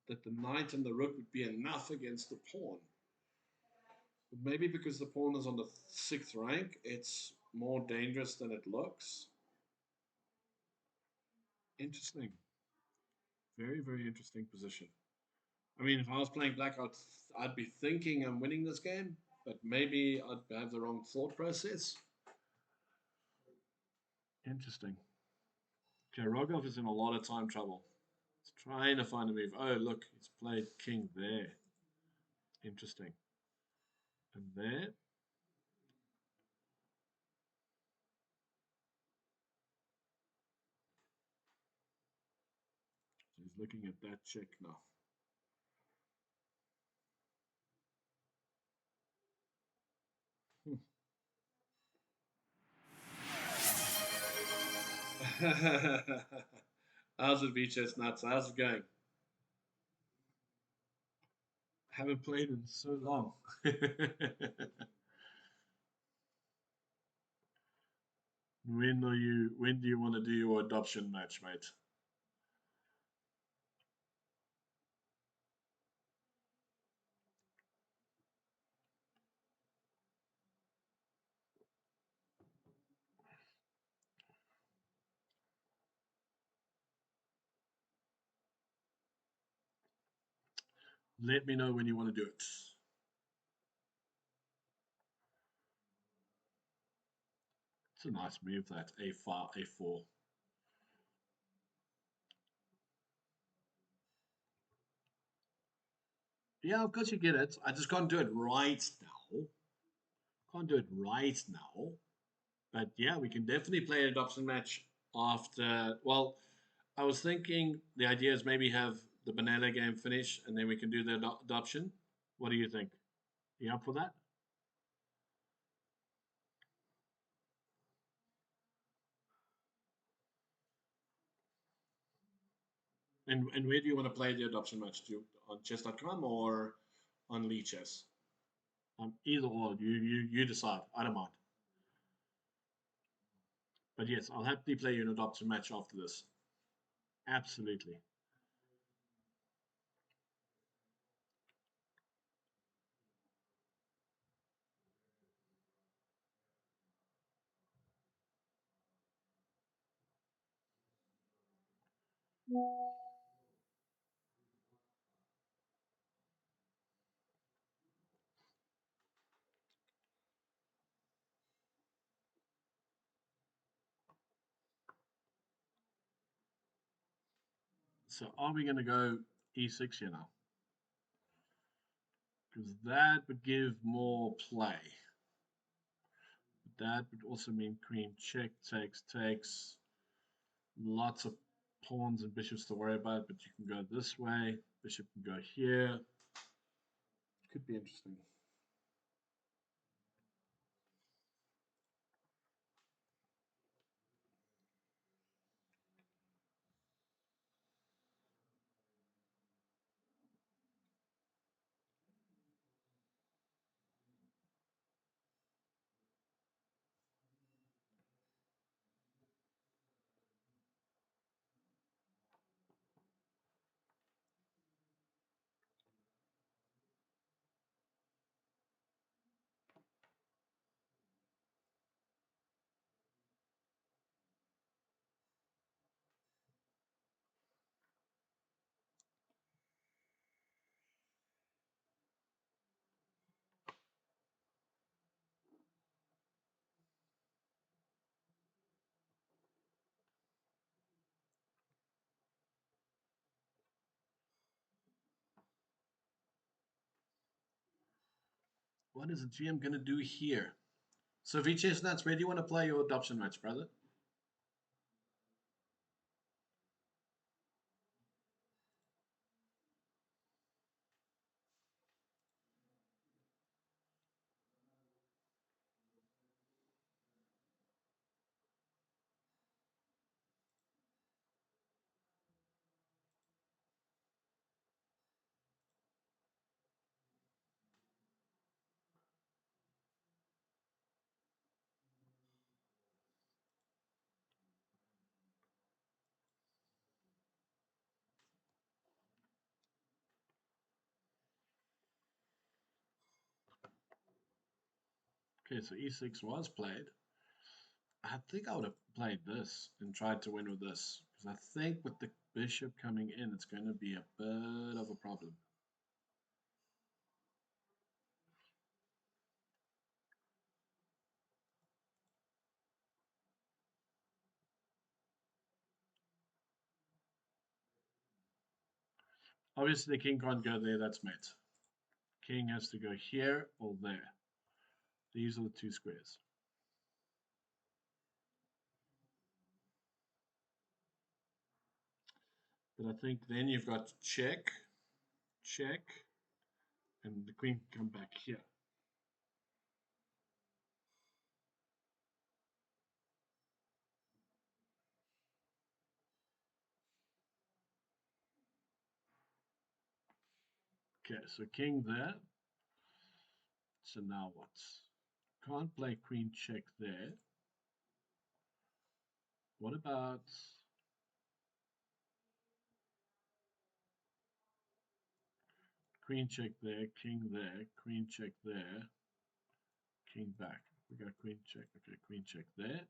that the knight and the rook would be enough against the pawn. But maybe because the pawn is on the 6th rank, it's more dangerous than it looks. Interesting. Very, very interesting position. I mean, if I was playing black, I'd be thinking I'm winning this game, but maybe I'd have the wrong thought process. Interesting. Okay, Rogov is in a lot of time trouble. He's trying to find a move. Oh, look, he's played king there. Interesting. And there. So he's looking at that check now. How's it, VHS Nuts? How's it going? Haven't played in so long. When do you want to do your adoption match, mate? Let me know when you want to do it. It's a nice move, that A5, A4. Yeah, of course you get it. I just can't do it right now. Can't do it right now. But yeah, we can definitely play an adoption match after. Well, I was thinking the idea is maybe have the banana game finish and then we can do the adoption. What do you think? You up for that? And where do you want to play the adoption match? Do you, on chess.com or on Lee Chess? Either or, you decide. I don't mind. But yes, I'll happily play you an adoption match after this. Absolutely. So are we going to go e6 here now? Because that would give more play. That would also mean queen check, takes. Lots of pawns and bishops to worry about, but you can go this way. Bishop can go here. Could be interesting. What is the GM going to do here? So, V Chestnuts, where do you want to play your adoption match, brother? Okay, so E6 was played. I think I would have played this and tried to win with this. Because I think with the bishop coming in, it's going to be a bit of a problem. Obviously, the king can't go there. That's mate. King has to go here or there. These are the two squares. But I think then you've got check, check, and the queen can come back here. Okay, so king there. So now what? Can't play queen check there. What about queen check there, king there, queen check there, king back? We got queen check. Okay, queen check there.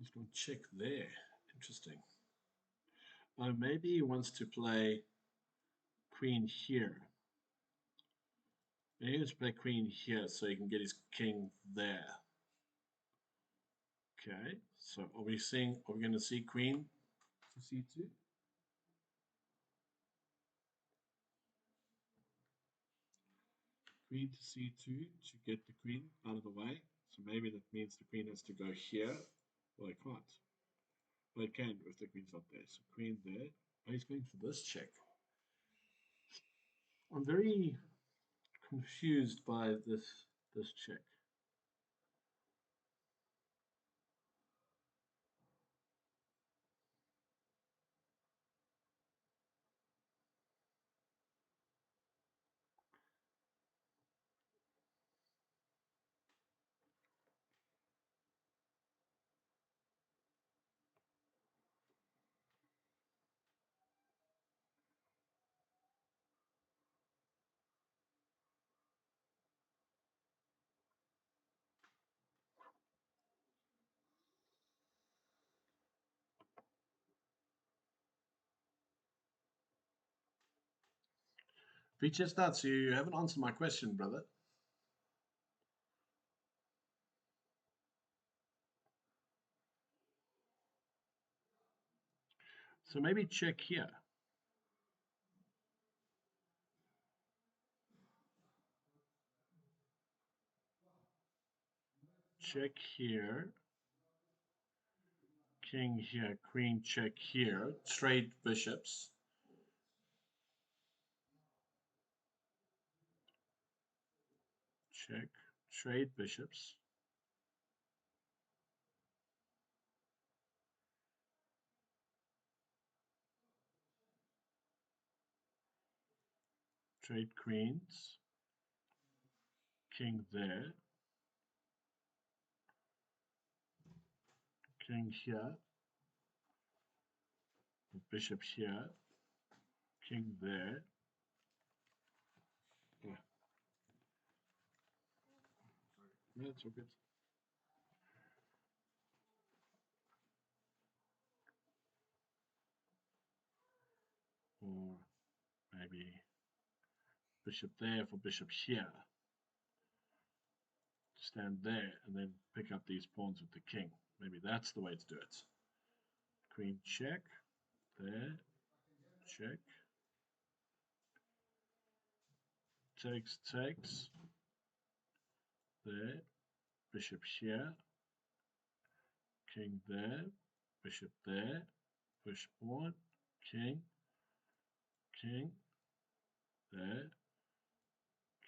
He's going to check there. Interesting. Oh, maybe he wants to play queen here. Maybe he wants to play queen here so he can get his king there. Okay, so are we going to see queen to c2? Queen to c2 to get the queen out of the way. So maybe that means the queen has to go here. Well, it can't. Well, it can if the queen's not there. So queen there. Oh, he's going for this check. I'm very confused by this check. Features that, so you haven't answered my question, brother. So maybe check here. Check here. King here, queen check here. Trade bishops. Check. Trade bishops. Trade queens. King there. King here. Bishop here. King there. Yeah, that's all good. Or maybe bishop there for bishop here. Stand there and then pick up these pawns with the king. Maybe that's the way to do it. Queen check. There. Check. Takes. There. Bishop here. King there. Bishop there. Push pawn. King. King. There.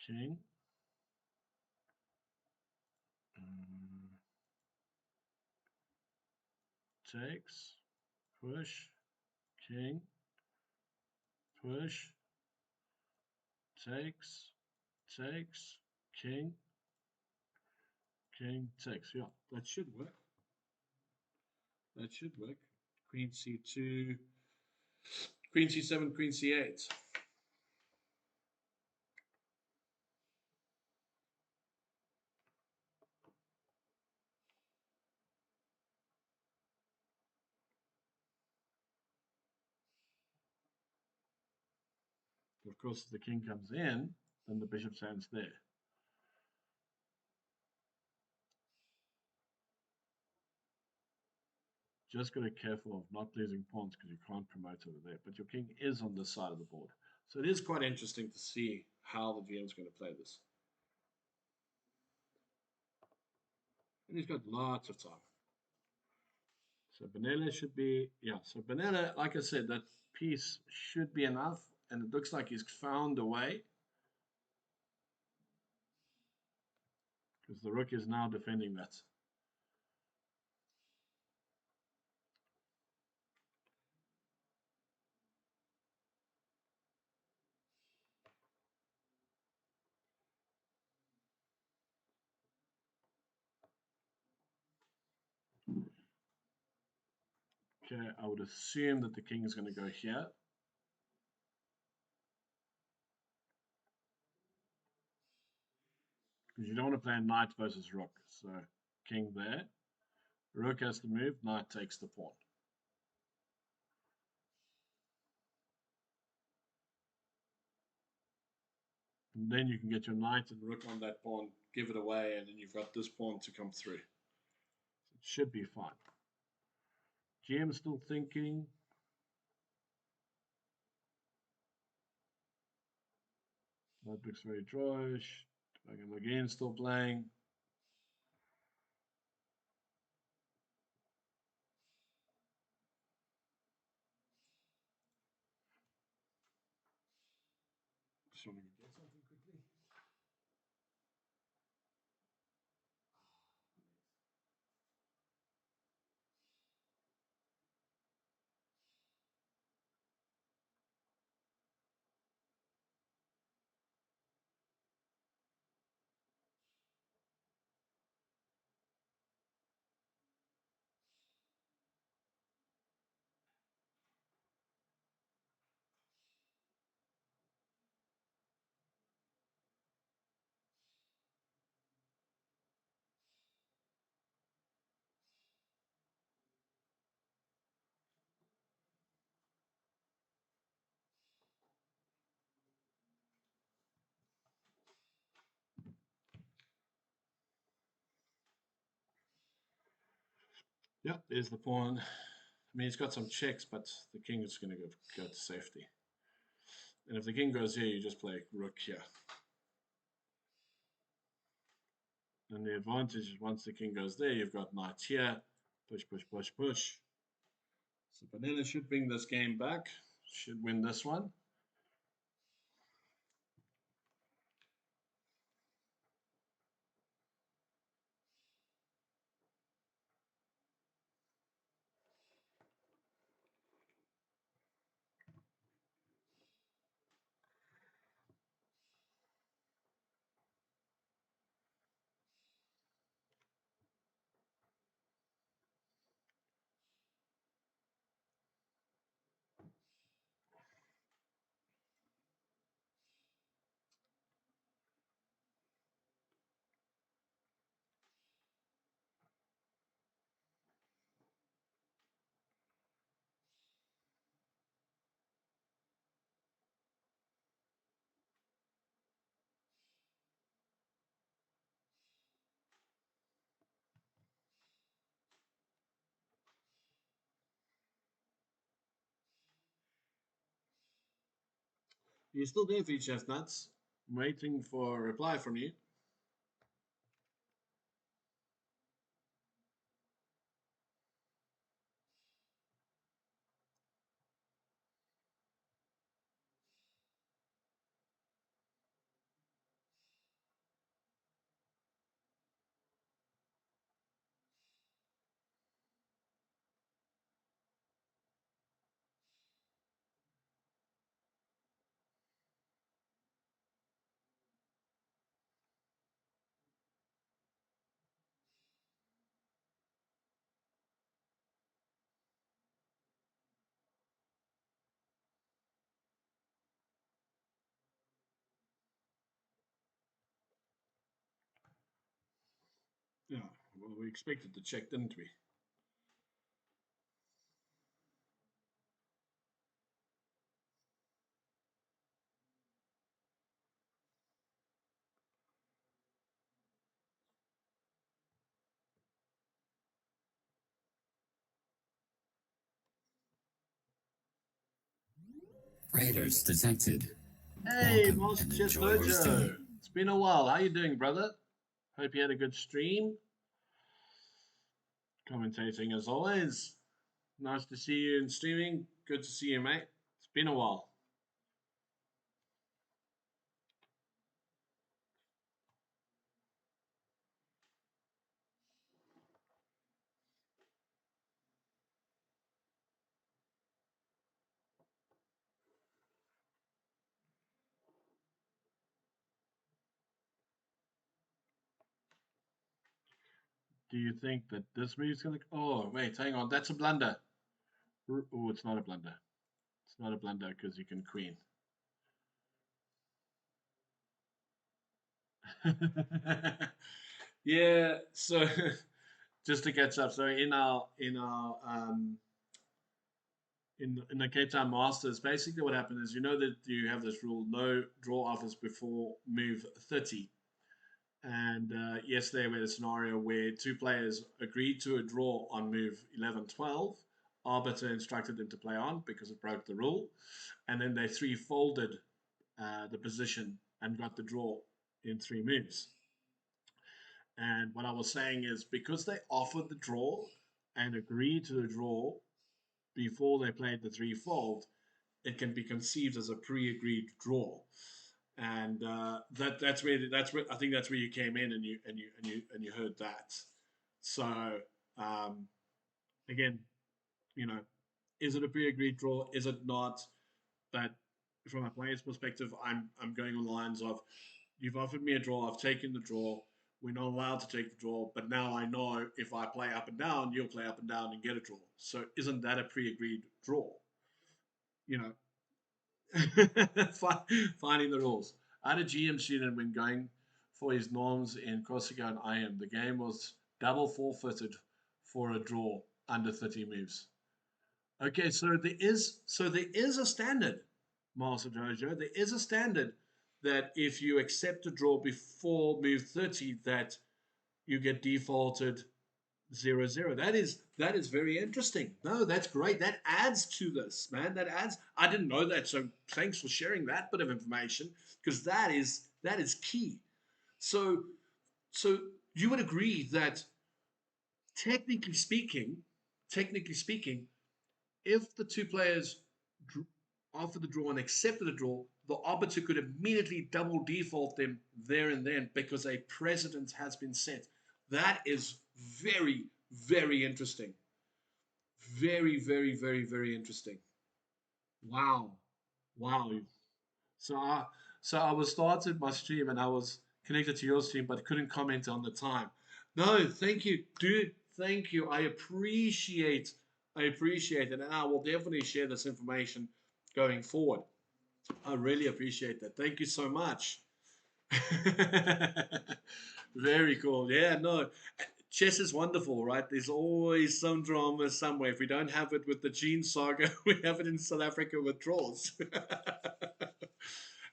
King. Takes. Push. King. Push. Takes. King. King takes. Yeah, that should work. That should work. Queen c2, queen c7, queen c8. Of course, if the king comes in, then the bishop stands there. Just got to be careful of not losing pawns because you can't promote over there. But your king is on this side of the board. So it is quite interesting to see how the GM is going to play this. And he's got lots of time. So Benella should be, yeah. So Benella, like I said, that piece should be enough. And it looks like he's found a way. Because the rook is now defending that. Okay, I would assume that the king is going to go here. Because you don't want to play knight versus rook. So king there. Rook has to move. Knight takes the pawn. And then you can get your knight and rook on that pawn, give it away, and then you've got this pawn to come through. It should be fine. GM still thinking. That looks very trash. I'm again still playing. Just want to get something quickly. Yeah, there's the pawn. I mean, he's got some checks, but the king is going to go to safety. And if the king goes here, you just play rook here. And the advantage is once the king goes there, you've got knight here. Push, push, push, push. So Banana should bring this game back. Should win this one. You're still there for you, Chef Nuts. I'm waiting for a reply from you. Yeah, well, we expected to check, didn't we? Raiders detected. Hey, Welcome Master and Chef enjoy your stay. Dojo. It's been a while. How you doing, brother? Hope you had a good stream. Commentating as always. Nice to see you in streaming. Good to see you, mate. It's been a while. Do you think that this move's gonna? Oh, wait, hang on. That's a blunder. Oh, it's not a blunder. It's not a blunder because you can queen. Yeah. So just to catch up. So in the Capetown Masters, basically what happened is, you know that you have this rule: no draw offers before move 30. And yesterday we had a scenario where two players agreed to a draw on move 11, 12. Arbiter instructed them to play on because it broke the rule, and then they three folded the position and got the draw in three moves. And what I was saying is, because they offered the draw and agreed to the draw before they played the threefold, it can be conceived as a pre-agreed draw. And that's where I think that's where you came in, and you heard that. So um, again, you know, is it a pre-agreed draw? Is it not? But from a player's perspective, I'm going on the lines of, you've offered me a draw, I've taken the draw. We're not allowed to take the draw, but now I know if I play up and down, you'll play up and down and get a draw. So isn't that a pre-agreed draw? You know, finding the rules. I had a GM student when going for his norms in Corsica and IM. The game was double forfeited for a draw under 30 moves. Okay, so there is a standard, Master Jojo. There is a standard that if you accept a draw before move 30, that you get defaulted 0-0. That is very interesting. No, that's great. That adds to this, man. That adds. I didn't know that, so thanks for sharing that bit of information, because that is key. So so you would agree that technically speaking, technically speaking, if the two players offered the draw and accepted the draw, the arbiter could immediately double default them there and then because a precedent has been set. That is very, very interesting. Very, very, very, very interesting. Wow. Wow. So I was started my stream and I was connected to your stream but couldn't comment on the time. No, thank you, dude. Thank you. I appreciate it, and I will definitely share this information going forward. I really appreciate that. Thank you so much. Very cool. Yeah, no. Chess is wonderful, right? There's always some drama somewhere. If we don't have it with the Gene Saga, we have it in South Africa with draws.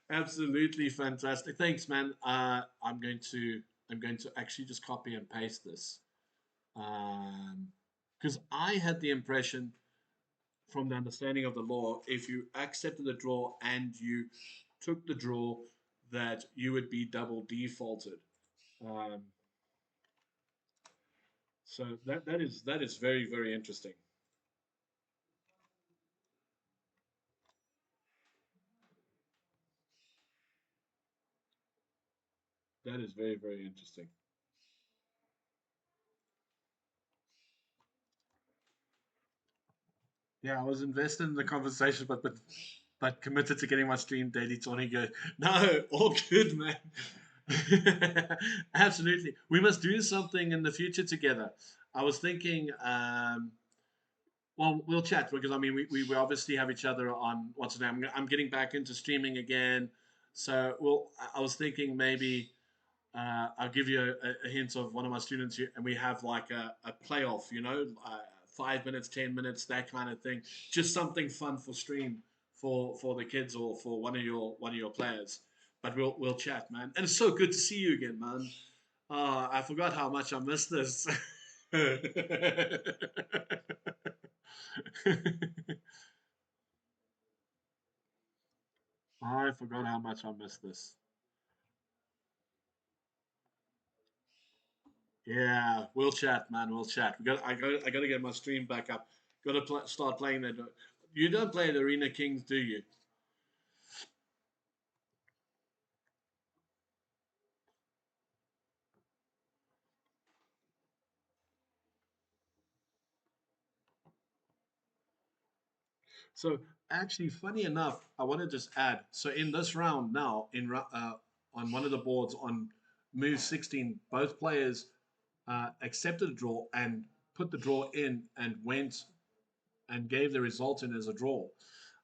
Absolutely fantastic. Thanks, man. I'm going to actually just copy and paste this, because I had the impression, from the understanding of the law, if you accepted the draw and you took the draw, that you would be double defaulted. Um, so that is very, very interesting. That is very, very interesting. Yeah, I was invested in the conversation, but committed to getting my stream daily Tony good. No, all good, man. Absolutely. We must do something in the future together. I was thinking, well, we'll chat because I mean, we obviously have each other on what's the name. I'm getting back into streaming again. So, well, I was thinking maybe I'll give you a hint of one of my students here, and we have like a playoff, 5 minutes, 10 minutes, that kind of thing. Just something fun for stream for the kids or for one of your players. But we'll chat, man. And it's so good to see you again, man. I forgot how much I missed this. I forgot how much I missed this. Yeah, we'll chat, man. We'll chat. I got to get my stream back up. Got to start playing that. You don't play the Arena Kings, do you? So actually, funny enough, I want to just add. So in this round now, on one of the boards on move 16, both players accepted a draw and put the draw in and went and gave the result in as a draw.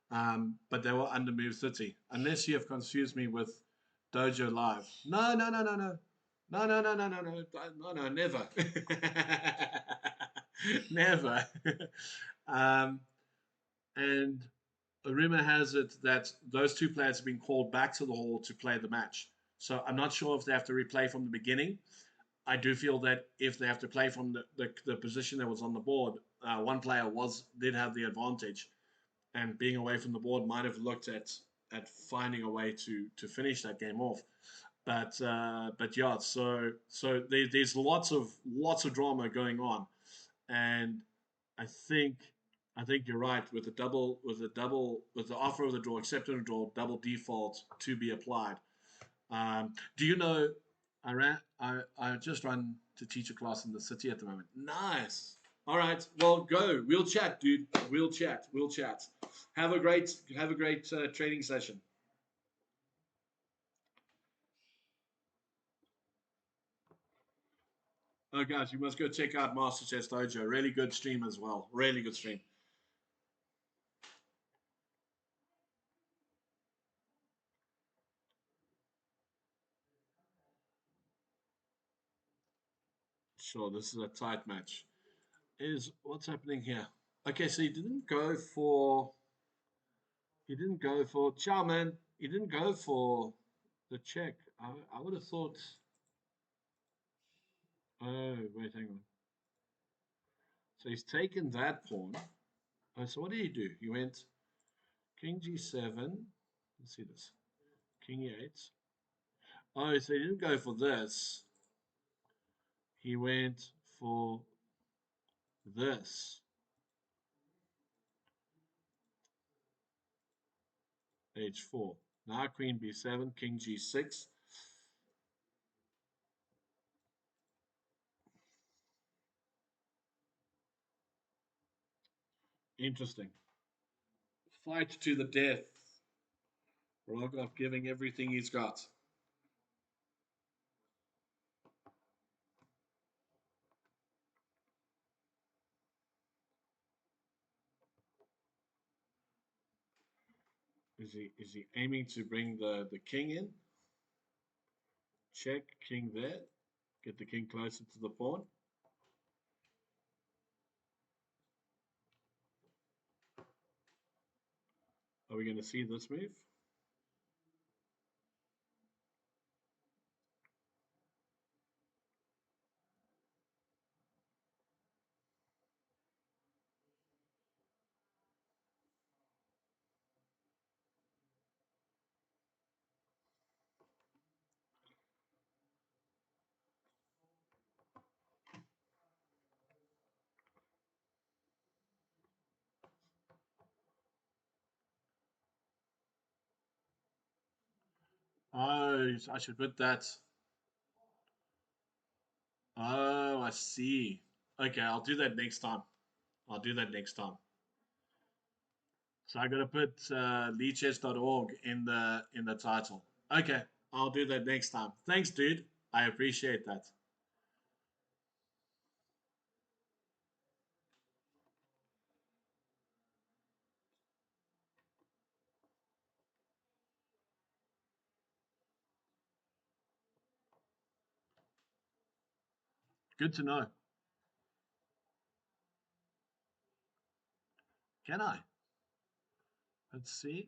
But they were under move 30. Unless you have confused me with Dojo Live. No, no, no, no, no. No, no, no, no, no, no, no, no, never, never. um, and a rumor has it that those two players have been called back to the hall to play the match. So I'm not sure if they have to replay from the beginning. I do feel that if they have to play from the position that was on the board, one player did have the advantage, and being away from the board might have looked at finding a way to finish that game off. But yeah, there's lots of drama going on, and I think I think you're right with the offer of the draw, accepted a draw, double default to be applied. Do you know? I just run to teach a class in the city at the moment. Nice. All right. Well, go. We'll chat, dude. We'll chat. We'll chat. Have a great training session. Oh, guys, you must go check out Master Chess Dojo. Really good stream as well. Really good stream. Sure, this is a tight match. Is what's happening here? Okay, so he didn't go for Chow man. He didn't go for the check. I would have thought. Oh, wait, hang on. So he's taken that pawn. Oh, so what did he do? He went King G7. Let's see this. King E8. Oh, so he didn't go for this. He went for this. H4. Now Queen B7, King G6. Interesting. Fight to the death. Rogov giving everything he's got. Is he aiming to bring the king in? Check, king there. Get the king closer to the pawn. Are we going to see this move? Oh, I should put that. Oh, I see. Okay, I'll do that next time. I'll do that next time. So I got to put leechess.org in the title. Okay, I'll do that next time. Thanks, dude. I appreciate that. Good to know. Can I? Let's see.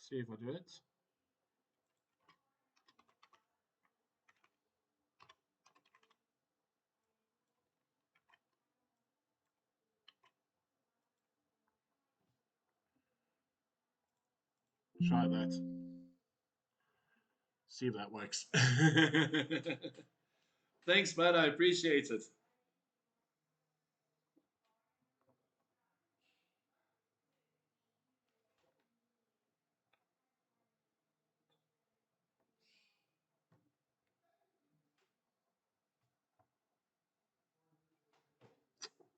See if I do it. Try that. See if that works. Thanks, man. I appreciate it.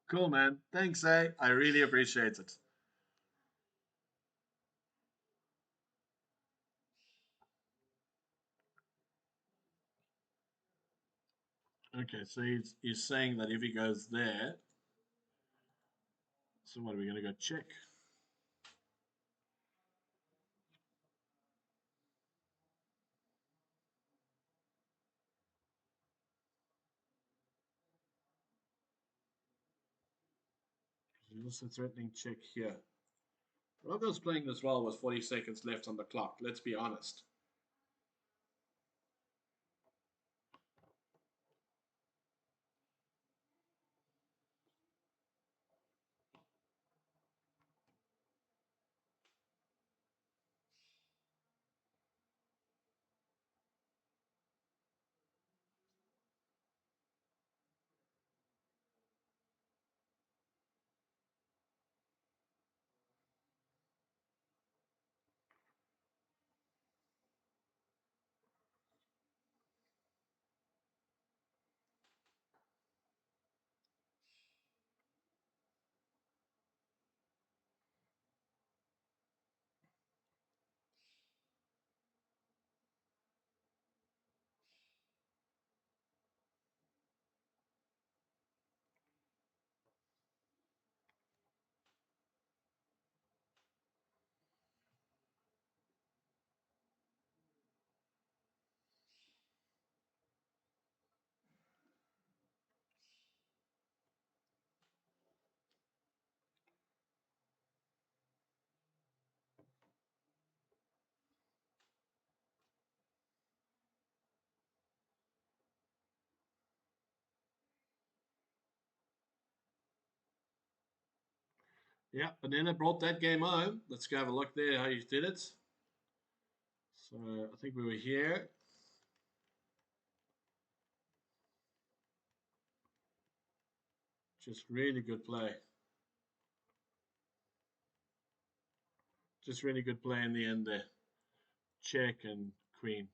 Cool, man. Thanks, eh? I really appreciate it. Okay, so he's saying that if he goes there, so what are we going to go check? just a threatening check here. Rocco's playing this well with 40 seconds left on the clock. Let's be honest. Yeah, Banana brought that game home. Let's go have a look there how you did it. So I think we were here. Just really good play. Just really good play in the end there. Check and queen.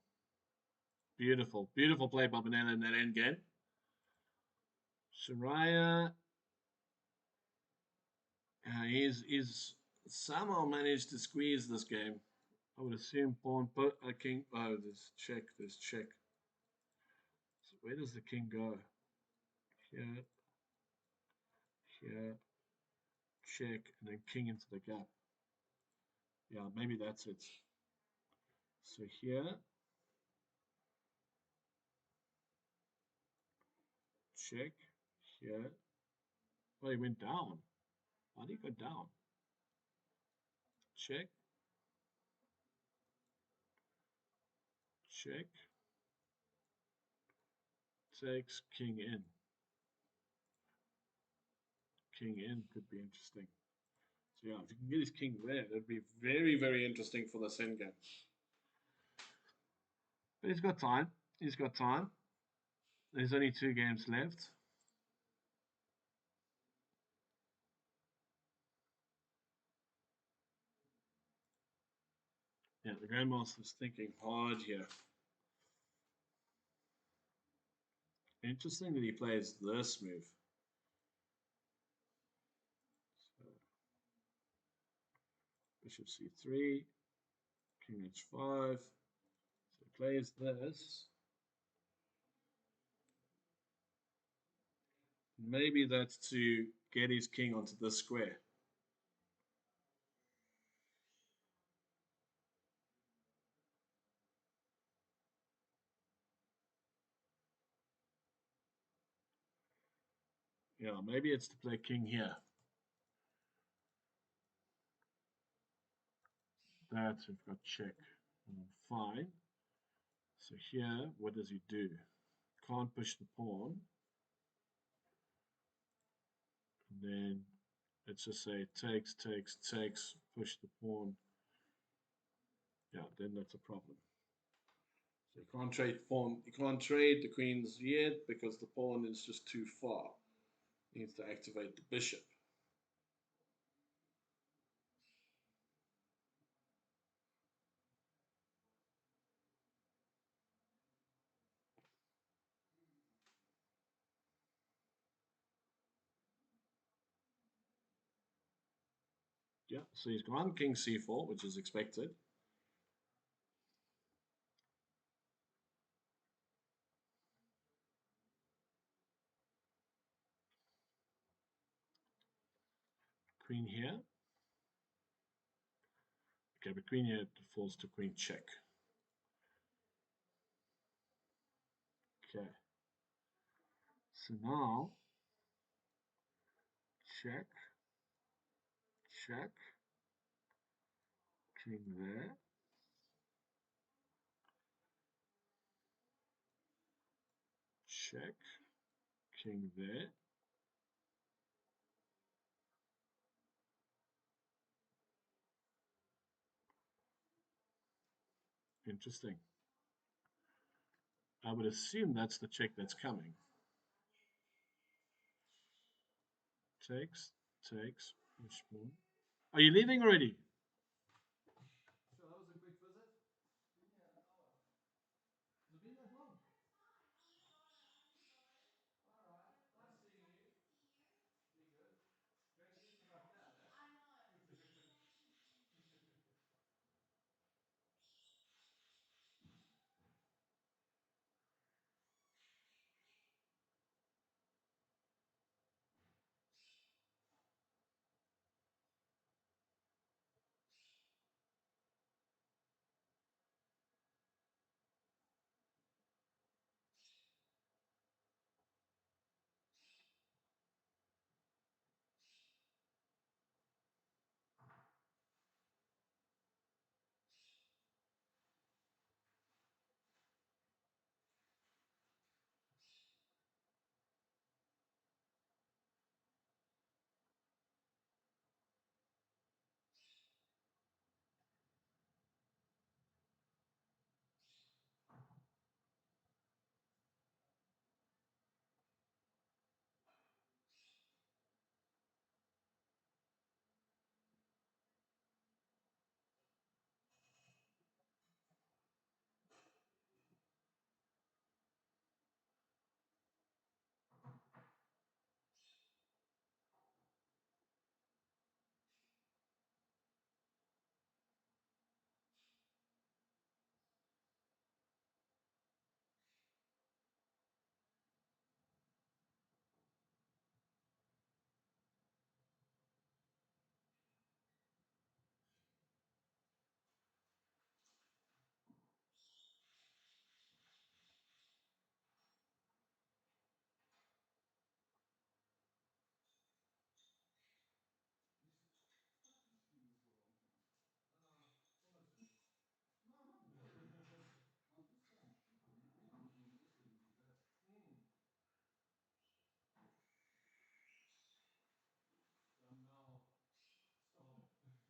Beautiful, beautiful play by Banana in that end game. Shariah, he's somehow managed to squeeze this game. I would assume pawn, but a king. Oh, there's check, there's check. So where does the king go? Here, here, check, and then king into the gap. Yeah, maybe that's it. So here, check, here. Oh, he went down. Why did he go down? Check, check, takes king in. King in could be interesting. So yeah, if you can get his king there, that'd be very, very interesting for the Sen game. But he's got time. He's got time. There's only 2 games left. Yeah, the Grandmaster's thinking hard here. Interesting that he plays this move. So, Bishop c3, King h5. So he plays this. Maybe that's to get his king onto this square. Yeah, maybe it's to play king here. That we've got check. Fine. So here, what does he do? Can't push the pawn. And then let's just say takes, takes, takes, push the pawn. Yeah, then that's a problem. So you can't trade pawn. You can't trade the queens yet because the pawn is just too far. Needs to activate the bishop. Yeah, so he's gone king c4, which is expected. Queen here. Okay, but queen here falls to queen check. Okay. So now, check. Check. King there. Check. King there. Interesting. I would assume that's the check that's coming. Takes, takes, push pawn. Are you leaving already? So that was a quick visit. Has it been that long? All right. Nice seeing you. Be good. Great news from my dad, eh? I know. I'm now starving. Thank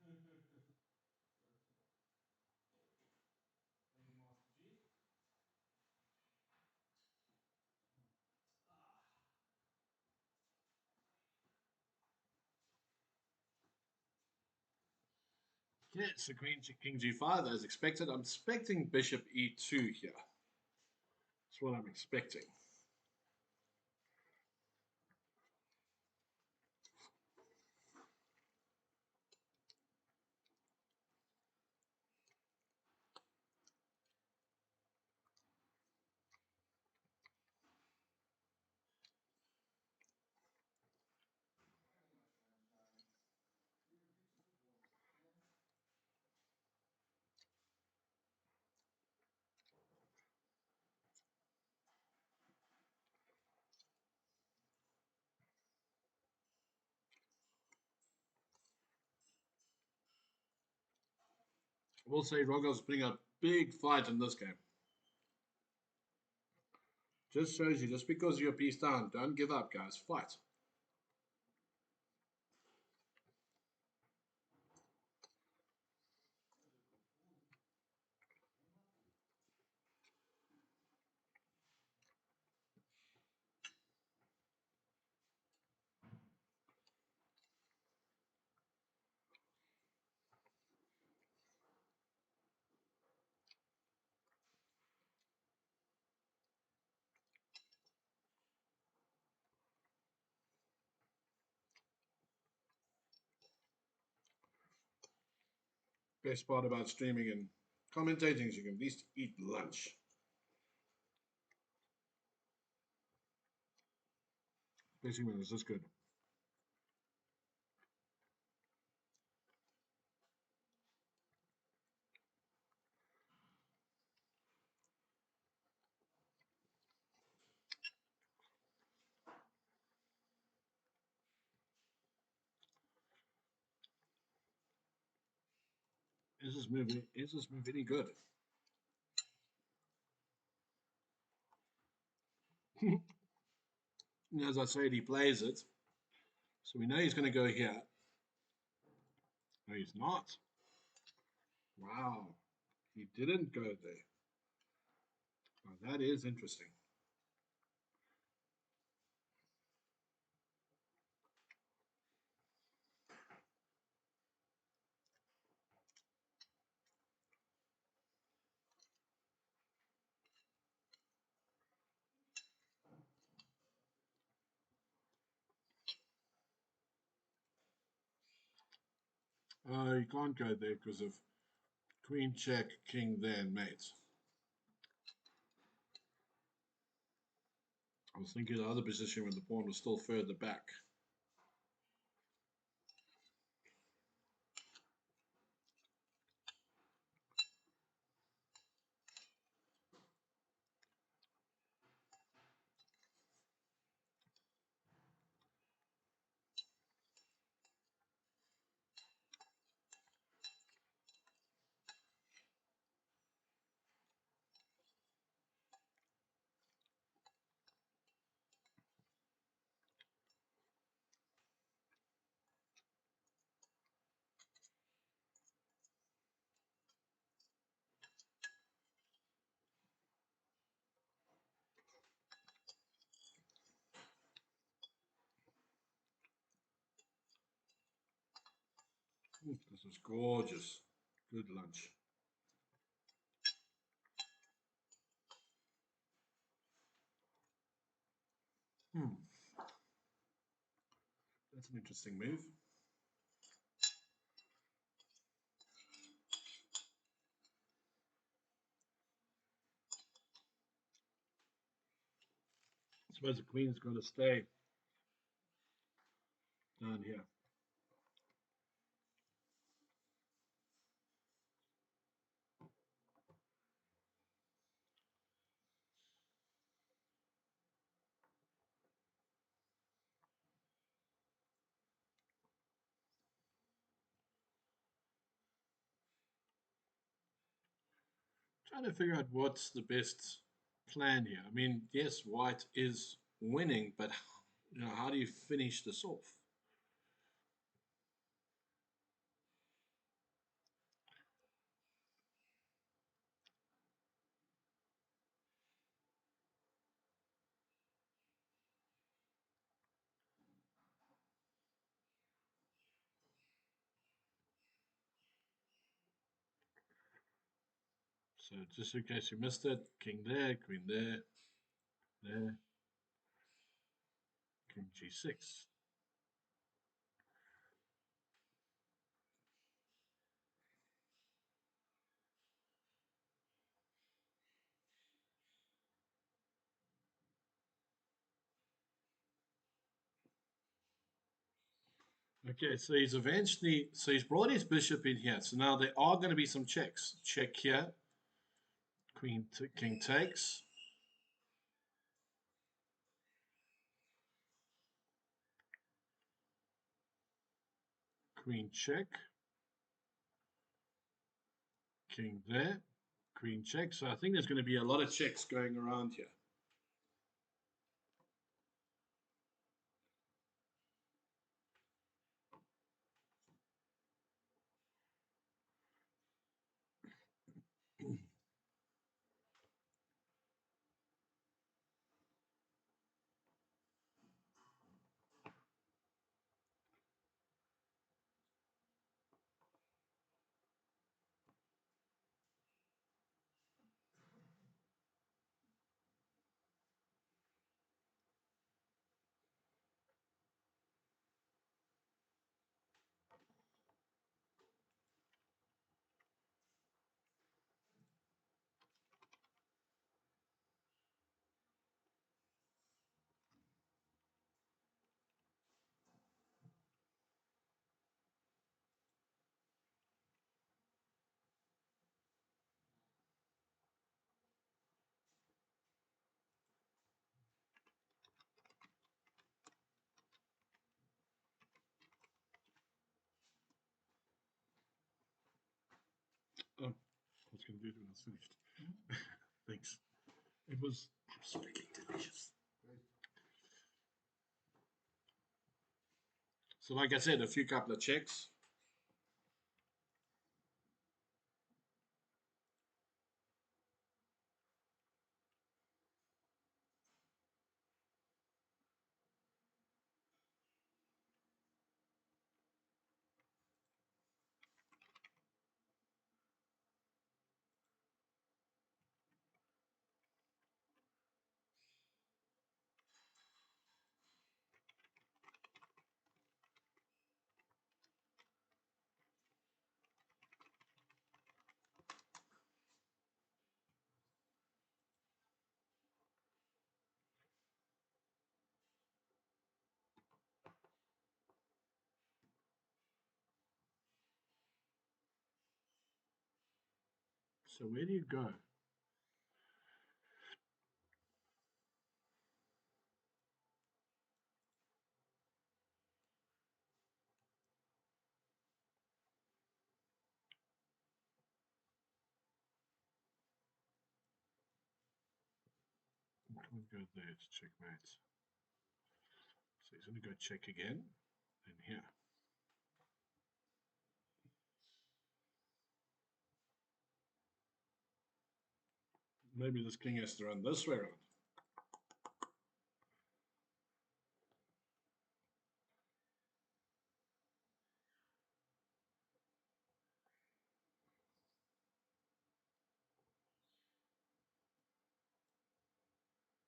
you, Master G. Okay, so Queen King G5 as expected. I'm expecting Bishop E2 here. That's what I'm expecting. I will say Rogov's putting a big fight in this game. Just shows you, just because you're a piece down, don't give up, guys. Fight. Best part about streaming and commentating is you can at least eat lunch. Especially when it's this good. Is this move any good? As I said, he plays it. So we know he's going to go here. No, he's not. Wow. He didn't go there. Now, that is interesting. You can't go there because of queen check, king there, and mate. I was thinking the other position when the pawn was still further back. This is gorgeous. Good lunch. Hmm. That's an interesting move. I suppose the queen's going to stay down here. Trying to figure out what's the best plan here. I mean, yes, white is winning, but how do you finish this off? So just in case you missed it, king there, queen there, there, king g6. Okay, so he's brought his bishop in here. So now there are going to be some checks. Check here. King takes. Queen check. King there. Queen check. So I think there's going to be a lot of checks going around here. going to do it when it's finished. Thanks. It was absolutely delicious. So, like I said, a few couple of checks. So, where do you go? Can't go there to checkmate. So he's going to go check again. And here. Maybe this king has to run this way around.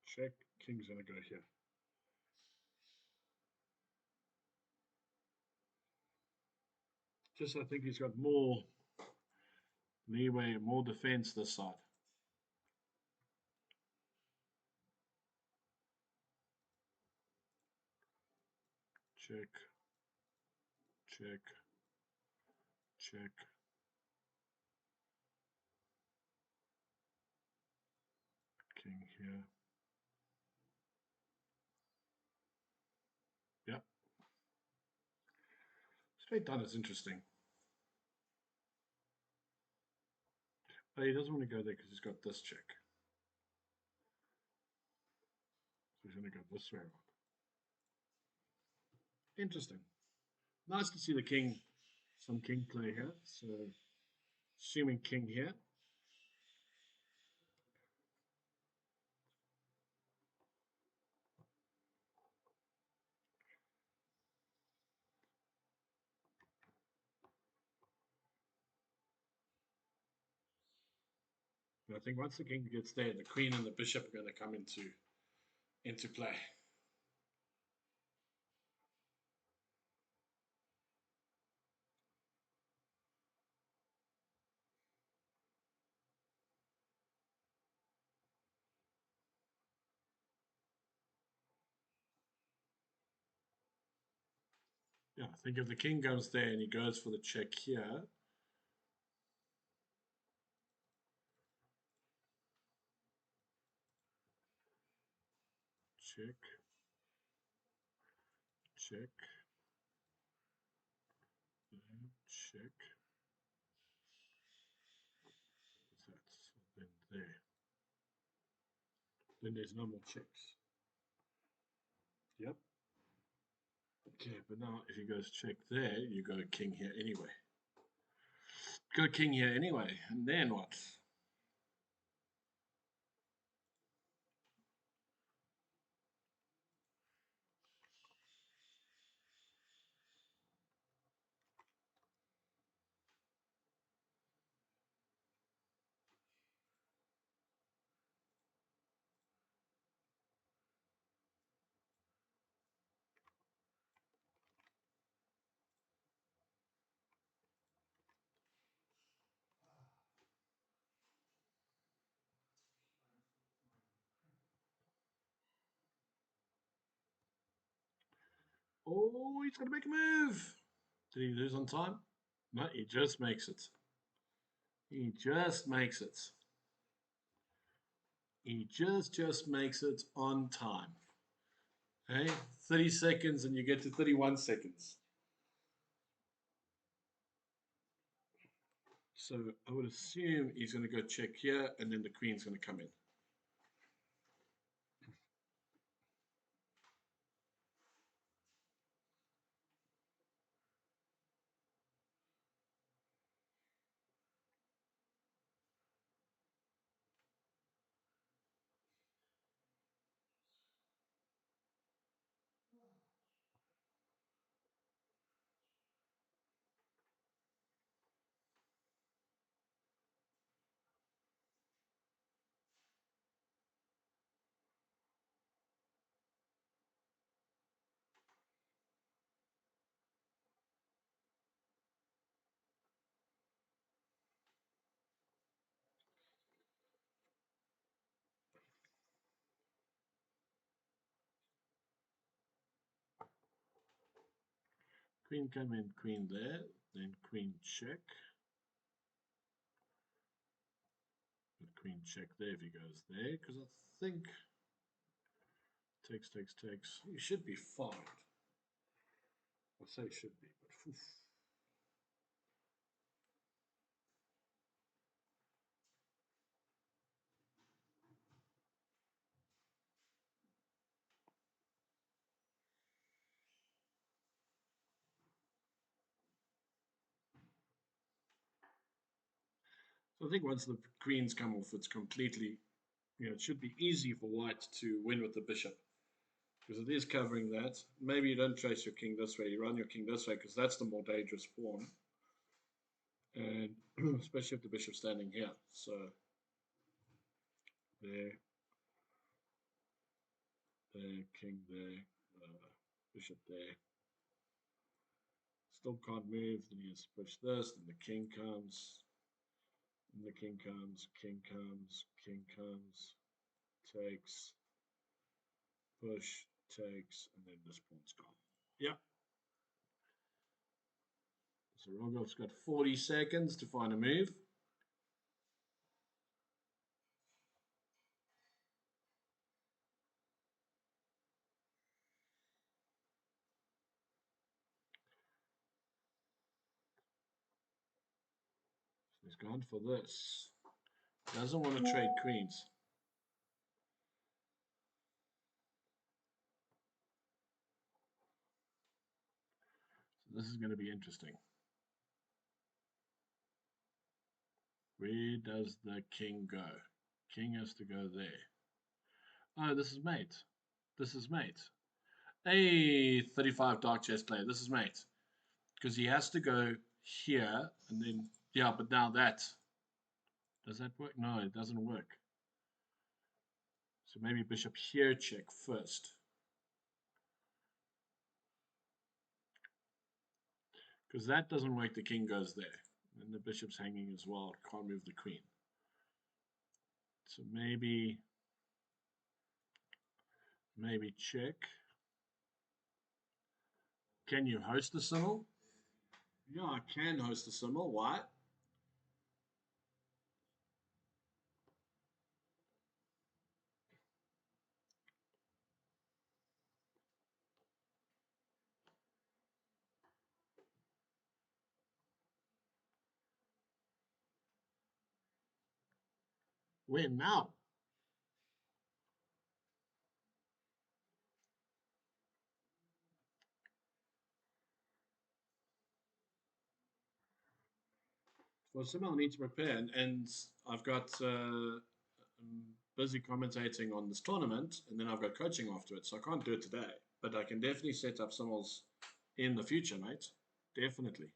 Check. King's going to go here. Just I think he's got more leeway, more defense this side. Check. Check. Check. King here. Yep. Straight down is interesting. But he doesn't want to go there because he's got this check. So he's going to go this way around. Interesting. Nice to see the king, some king play here. So assuming king here. And I think once the king gets there, the queen and the bishop are going to come into play. Yeah, I think if the king goes there and he goes for the check here, check, check, check. What's that? So then there. Then there's no more checks. Yep. Okay, but now if he goes check there, you go king here anyway. Go king here anyway, and then what? Oh, he's going to make a move. Did he lose on time? No, he just makes it. He just makes it. He just makes it on time. Okay, 30 seconds and you get to 31 seconds. So I would assume he's going to go check here, and then the queen's going to come in. Queen come in, queen there, then queen check. But queen check there if he goes there, because I think takes. You should be fine. I say should be, but oof. So I think once the queens come off, it's completely, it should be easy for white to win with the bishop. Because it is covering that. Maybe you don't trace your king this way, you run your king this way, because that's the more dangerous pawn. And especially if the bishop's standing here. So there, king there, bishop there. Still can't move, then he has to push this, then the king comes, and the king comes, king comes, king comes, takes, push, takes, and then this pawn's gone. Yeah. So Rogov's got 40 seconds to find a move. So he's gone for this. Doesn't want to trade queens. So this is going to be interesting. Where does the king go? King has to go there. Oh, this is mate. This is mate. Hey, 35 dark chess player. This is mate. Because he has to go here and then, yeah, but now that. Does that work? No, it doesn't work. So maybe bishop here check first. Because that doesn't work, the king goes there. And the bishop's hanging as well. Can't move the queen. So maybe check. Can you host the symbol? Yeah, I can host the symbol. Why? When now? Well, somehow I need to prepare, and I've got busy commentating on this tournament, and then I've got coaching after it, so I can't do it today. But I can definitely set up symbols in the future, mate. Definitely.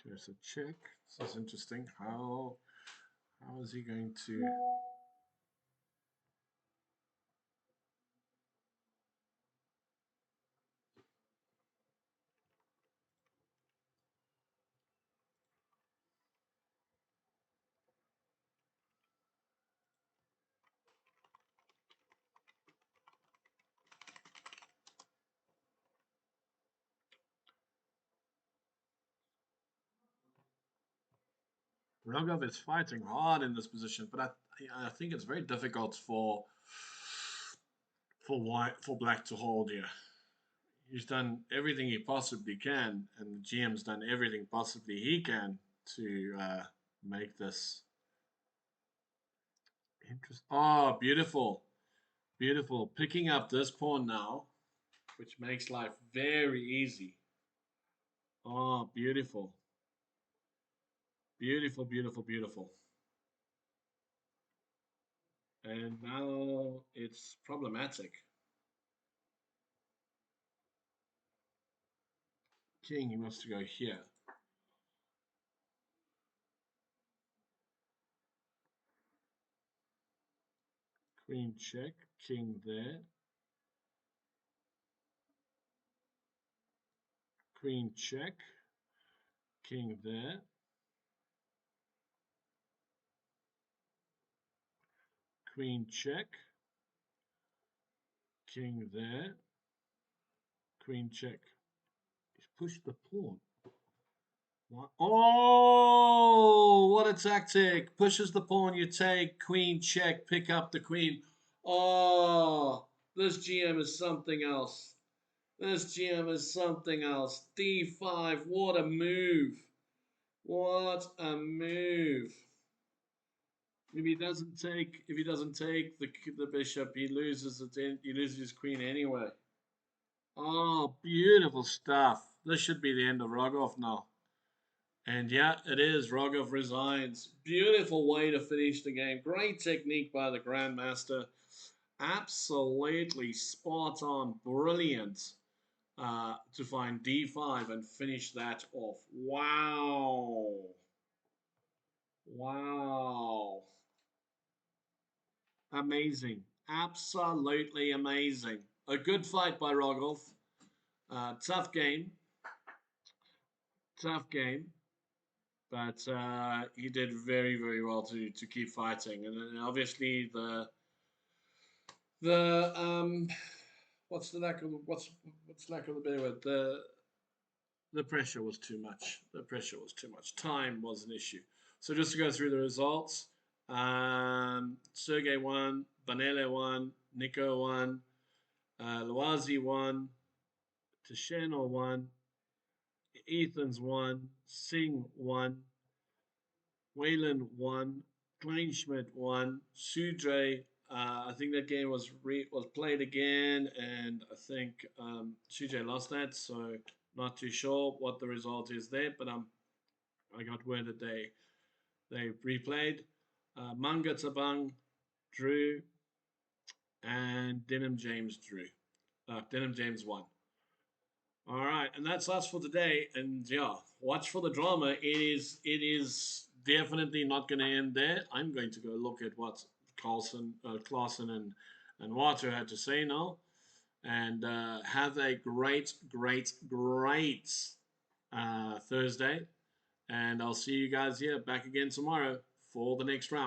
Okay, so check. This is interesting. How is he going to? Rogov is fighting hard in this position, but I think it's very difficult for black to hold here. He's done everything he possibly can, and the GM's done everything possibly he can to make this interesting. Oh, beautiful, beautiful! Picking up this pawn now, which makes life very easy. Oh, beautiful, beautiful, beautiful, beautiful. And now it's problematic. King, he wants to go here. Queen check, king there. Queen check, king there. Queen check, king there. Queen check. He's pushed the pawn. What? Oh, what a tactic. Pushes the pawn, you take, queen check, pick up the queen. Oh, this GM is something else. This GM is something else. D5, what a move. What a move. If he doesn't take the bishop, he loses his queen anyway. Oh, beautiful stuff. This should be the end of Rogov now. And yeah, it is. Rogov resigns. Beautiful way to finish the game. Great technique by the Grandmaster. Absolutely spot on. Brilliant to find d5 and finish that off. Wow. Wow. Amazing. Absolutely amazing. A good fight by Rogov. Tough game. Tough game. But he did very, very well to keep fighting. And then obviously the what's lack of the better word, the pressure was too much. The pressure was too much. Time was an issue. So just to go through the results, Sergey won, Banele won, Nico won, Lawazi won, Tasheno won, Ethan's won, Singh won, Wayland won, Kleinschmidt won, Sudre. I think that game was played again, and I think Sudre lost that. So not too sure what the result is there, but I got word that they replayed. Manga Tabang drew, and Denham James drew. Denham James won. All right, and that's us for today. And yeah, watch for the drama. It is definitely not going to end there. I'm going to go look at what Clausen, and Water had to say now. And have a great, great, great Thursday. And I'll see you guys here back again tomorrow for the next round.